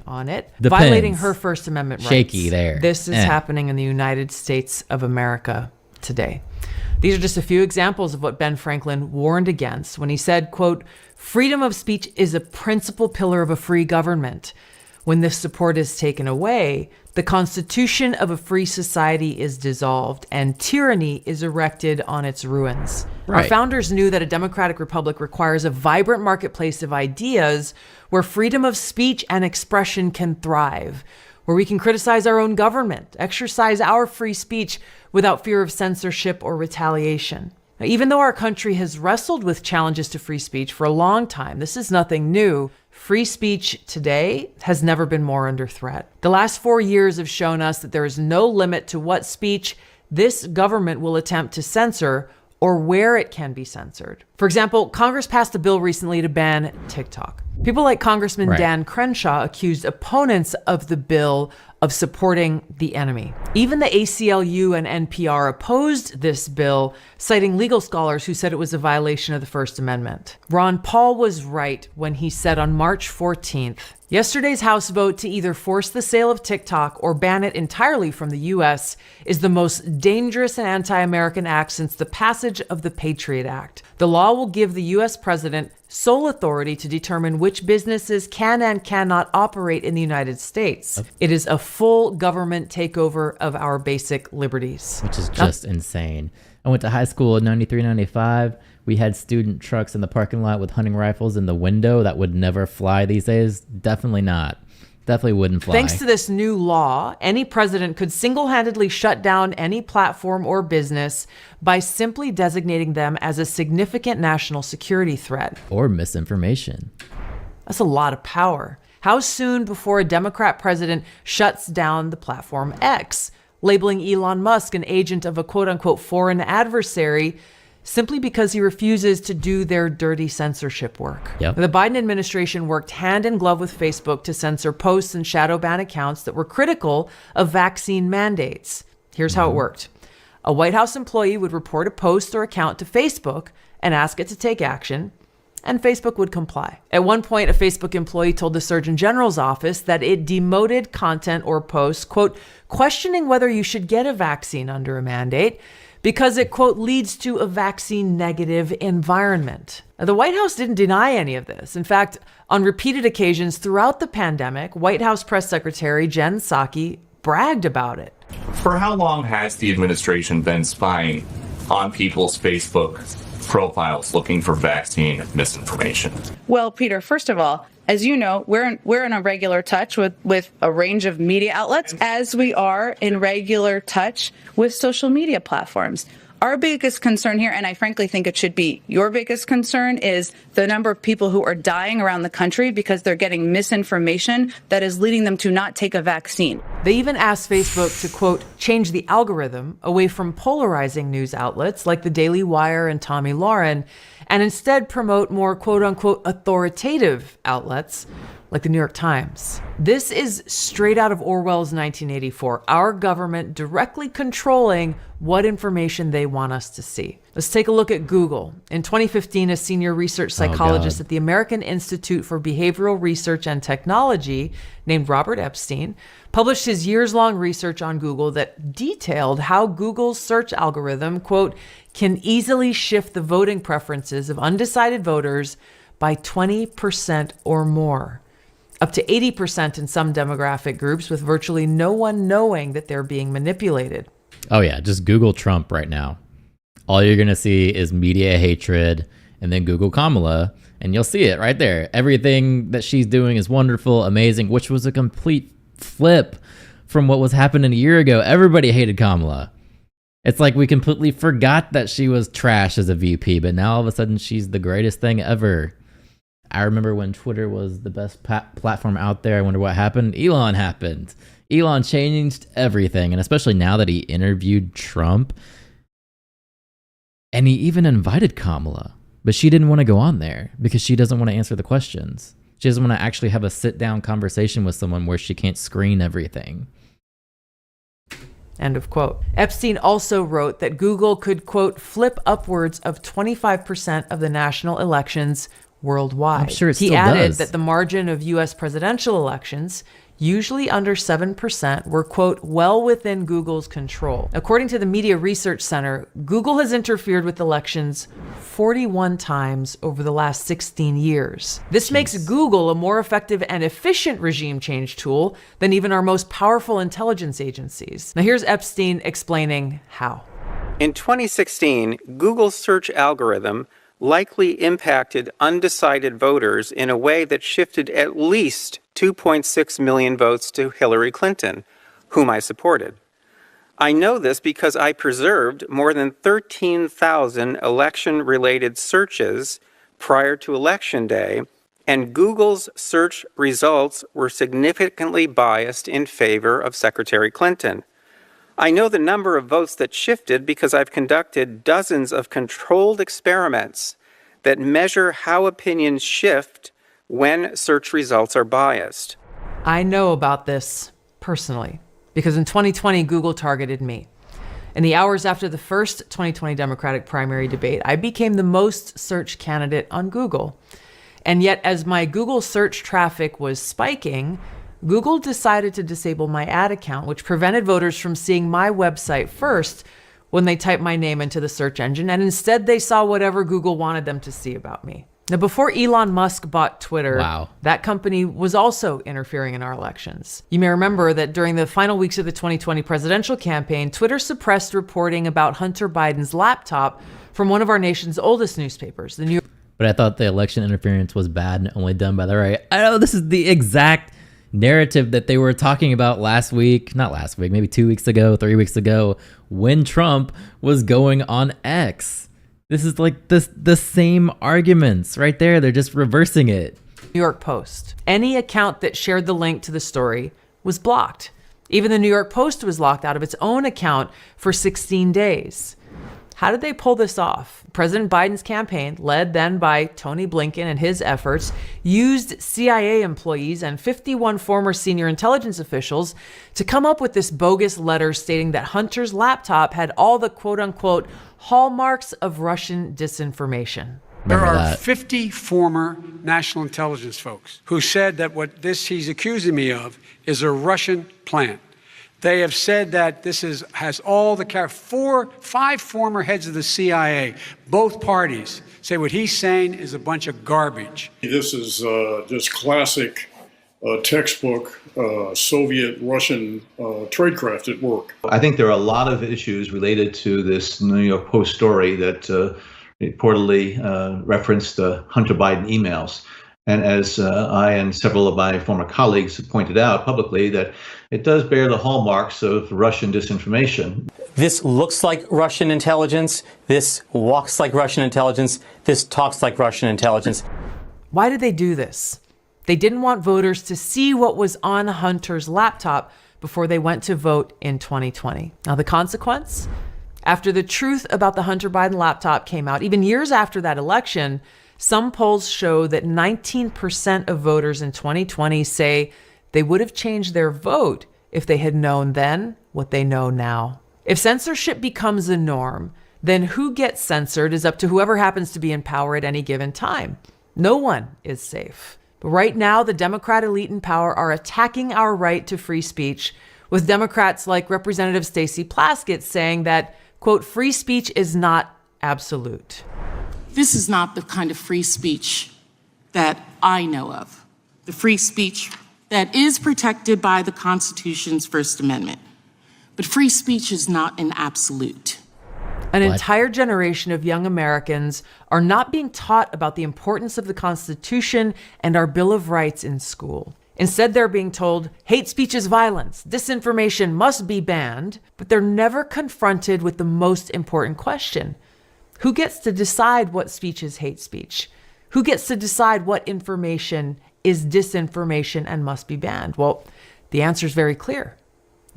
On it. Depends. Violating her First Amendment rights. Shaky there. This is happening in the United States of America today. These are just a few examples of what Ben Franklin warned against when he said, quote, "Freedom of speech is a principal pillar of a free government. When this support is taken away, the constitution of a free society is dissolved and tyranny is erected on its ruins." Our Right. founders knew that a democratic republic requires a vibrant marketplace of ideas where freedom of speech and expression can thrive, where we can criticize our own government, exercise our free speech without fear of censorship or retaliation. Now, even though our country has wrestled with challenges to free speech for a long time, this is nothing new. Free speech today has never been more under threat. The last 4 years have shown us that there is no limit to what speech this government will attempt to censor or where it can be censored. For example, Congress passed a bill recently to ban TikTok. People like Congressman Right. Dan Crenshaw accused opponents of the bill of supporting the enemy. Even the ACLU and NPR opposed this bill, citing legal scholars who said it was a violation of the First Amendment. Ron Paul was right when he said on March 14th, "Yesterday's House vote to either force the sale of TikTok or ban it entirely from the U.S. is the most dangerous and anti-American act since the passage of the Patriot Act. The law will give the U.S. president sole authority to determine which businesses can and cannot operate in the United States. It is a full government takeover of our basic liberties." Which is just insane. I went to high school in 93, 95. We had student trucks in the parking lot with hunting rifles in the window. That would never fly these days. Definitely not. Definitely wouldn't fly. Thanks to this new law, any president could single-handedly shut down any platform or business by simply designating them as a significant national security threat. Or misinformation. That's a lot of power. How soon before a Democrat president shuts down the platform X, labeling Elon Musk an agent of a quote-unquote foreign adversary, simply because he refuses to do their dirty censorship work. Yep. The Biden administration worked hand in glove with Facebook to censor posts and shadow ban accounts that were critical of vaccine mandates. Here's how it worked. A White House employee would report a post or account to Facebook and ask it to take action, and Facebook would comply. At one point, a Facebook employee told the Surgeon General's office that it demoted content or posts, quote, questioning whether you should get a vaccine under a mandate because it, quote, leads to a vaccine-negative environment. Now, the White House didn't deny any of this. In fact, on repeated occasions throughout the pandemic, White House Press Secretary Jen Psaki bragged about it. For how long has the administration been spying on people's Facebook profiles looking for vaccine misinformation? Well, Peter, first of all, as you know, we're in a regular touch with a range of media outlets, as we are in regular touch with social media platforms. Our biggest concern here, and I frankly think it should be your biggest concern, is the number of people who are dying around the country because they're getting misinformation that is leading them to not take a vaccine. They even asked Facebook to, quote, change the algorithm away from polarizing news outlets like the Daily Wire and Tommy Lauren, and instead promote more, quote unquote, authoritative outlets like the New York Times. This is straight out of Orwell's 1984, our government directly controlling what information they want us to see. Let's take a look at Google. In 2015, a senior research psychologist at the American Institute for Behavioral Research and Technology named Robert Epstein published his years-long research on Google that detailed how Google's search algorithm, quote, can easily shift the voting preferences of undecided voters by 20% or more. Up to 80% in some demographic groups, with virtually no one knowing that they're being manipulated. Oh yeah, just Google Trump right now. All you're going to see is media hatred, and then Google Kamala, and you'll see it right there. Everything that she's doing is wonderful, amazing, which was a complete flip from what was happening a year ago. Everybody hated Kamala. It's like we completely forgot that she was trash as a VP, but now all of a sudden she's the greatest thing ever. I remember when Twitter was the best platform out there. I wonder what happened. Elon happened. Elon changed everything, and especially now that he interviewed Trump. And he even invited Kamala, but she didn't want to go on there because she doesn't want to answer the questions. She doesn't want to actually have a sit-down conversation with someone where she can't screen everything. End of quote. Epstein also wrote that Google could, quote, flip upwards of 25% of the national elections worldwide. I'm sure it still He added does. that the margin of U.S. presidential elections, usually under 7%, were, quote, well within Google's control. According to the Media Research Center, Google has interfered with elections 41 times over the last 16 years. This makes Google a more effective and efficient regime change tool than even our most powerful intelligence agencies. Now here's Epstein explaining how. In 2016, Google's search algorithm likely impacted undecided voters in a way that shifted at least 2.6 million votes to Hillary Clinton, whom I supported. I know this because I preserved more than 13,000 election-related searches prior to Election Day, and Google's search results were significantly biased in favor of Secretary Clinton. I know the number of votes that shifted because I've conducted dozens of controlled experiments that measure how opinions shift when search results are biased. I know about this personally because in 2020, Google targeted me. In the hours after the first 2020 Democratic primary debate, I became the most searched candidate on Google. And yet, as my Google search traffic was spiking, Google decided to disable my ad account, which prevented voters from seeing my website first when they typed my name into the search engine, and instead they saw whatever Google wanted them to see about me. Now, before Elon Musk bought Twitter, that company was also interfering in our elections. You may remember that during the final weeks of the 2020 presidential campaign, Twitter suppressed reporting about Hunter Biden's laptop from one of our nation's oldest newspapers, the New York. But I thought the election interference was bad and only done by the right. I know this is the exact narrative that they were talking about maybe 2 weeks ago, 3 weeks ago, when Trump was going on X. This is like the same arguments right there. They're just reversing it. New York Post. Any account that shared the link to the story was blocked. Even the New York Post was locked out of its own account for 16 days. How did they pull this off? President Biden's campaign, led then by Tony Blinken and his efforts, used CIA employees and 51 former senior intelligence officials to come up with this bogus letter stating that Hunter's laptop had all the quote-unquote hallmarks of Russian disinformation. There are 50 former national intelligence folks who said that what he's accusing me of is a Russian plan. They have said that this has all the 5 former heads of the CIA, both parties, say what he's saying is a bunch of garbage. This is just classic textbook Soviet Russian tradecraft at work. I think there are a lot of issues related to this New York Post story that reportedly referenced Hunter Biden emails. And as I and several of my former colleagues have pointed out publicly, that it does bear the hallmarks of Russian disinformation. This looks like Russian intelligence. This walks like Russian intelligence. This talks like Russian intelligence. Why did they do this? They didn't want voters to see what was on Hunter's laptop before they went to vote in 2020. Now, the consequence? After the truth about the Hunter Biden laptop came out, even years after that election, some polls show that 19% of voters in 2020 say they would have changed their vote if they had known then what they know now. If censorship becomes the norm, then who gets censored is up to whoever happens to be in power at any given time. No one is safe. But right now, the Democrat elite in power are attacking our right to free speech, with Democrats like Representative Stacey Plaskett saying that, quote, free speech is not absolute. This is not the kind of free speech that I know of. The free speech that is protected by the Constitution's First Amendment. But free speech is not an absolute. An entire generation of young Americans are not being taught about the importance of the Constitution and our Bill of Rights in school. Instead, they're being told hate speech is violence, disinformation must be banned, but they're never confronted with the most important question. Who gets to decide what speech is hate speech? Who gets to decide what information is disinformation and must be banned? Well, the answer is very clear.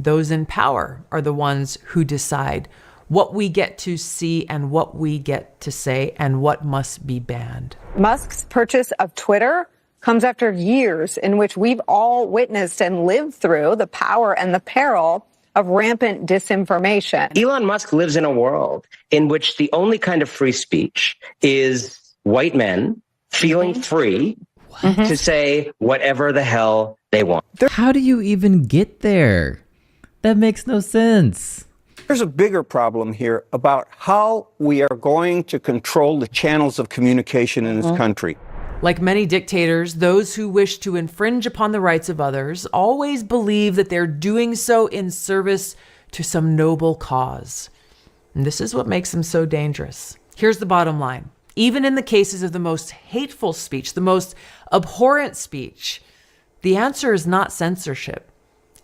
Those in power are the ones who decide what we get to see and what we get to say and what must be banned. Musk's purchase of Twitter comes after years in which we've all witnessed and lived through the power and the peril of rampant disinformation. Elon Musk lives in a world in which the only kind of free speech is white men feeling free to say whatever the hell they want. How do you even get there? That makes no sense. There's a bigger problem here about how we are going to control the channels of communication in this country. Like many dictators, those who wish to infringe upon the rights of others always believe that they're doing so in service to some noble cause. And this is what makes them so dangerous. Here's the bottom line. Even in the cases of the most hateful speech, the most abhorrent speech, the answer is not censorship.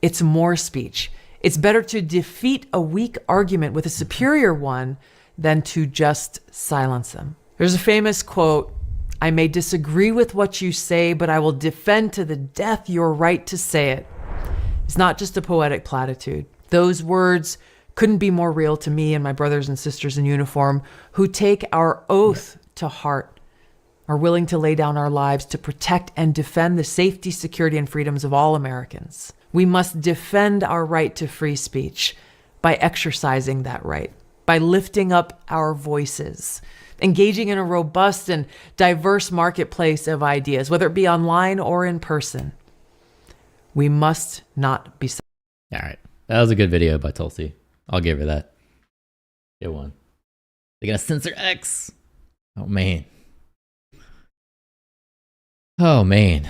It's more speech. It's better to defeat a weak argument with a superior one than to just silence them. There's a famous quote, "I may disagree with what you say, but I will defend to the death your right to say it." It's not just a poetic platitude. Those words couldn't be more real to me and my brothers and sisters in uniform who take our oath to heart, are willing to lay down our lives to protect and defend the safety, security, and freedoms of all Americans. We must defend our right to free speech by exercising that right, by lifting up our voices, engaging in a robust and diverse marketplace of ideas, whether it be online or in person. We must not be. All right. That was a good video by Tulsi. I'll give her that. Good one. They're going to censor X. Oh, man. Oh, man.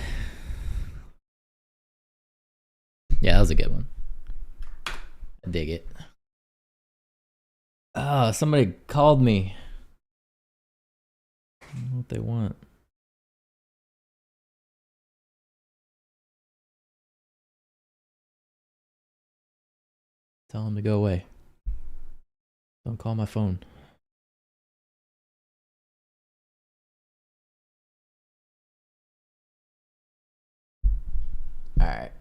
Yeah, that was a good one. I dig it. Oh, somebody called me. I don't know what they want. Tell them to go away. Don't call my phone. All right.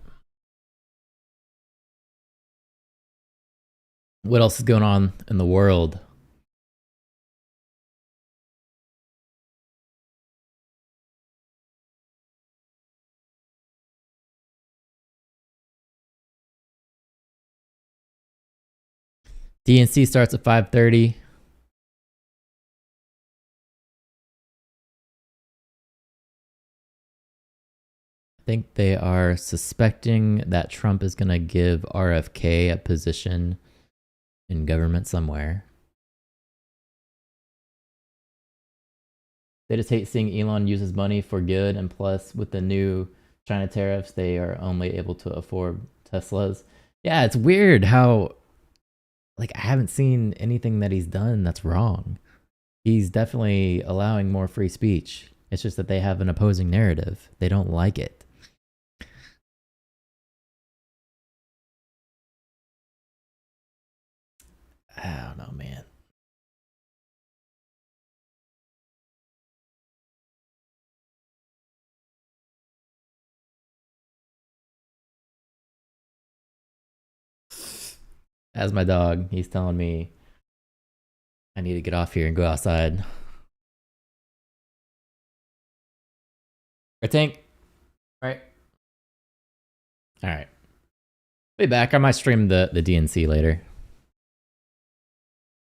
What else is going on in the world? DNC starts at 5:30. I think they are suspecting that Trump is going to give RFK a position in government somewhere. They just hate seeing Elon use his money for good, and plus with the new China tariffs, they are only able to afford Teslas. Yeah, it's weird how, like, I haven't seen anything that he's done that's wrong. He's definitely allowing more free speech. It's just that they have an opposing narrative. They don't like it. I don't know, man. As my dog, he's telling me I need to get off here and go outside. Right, Tank? Right. All right. Be back. I might stream the DNC later.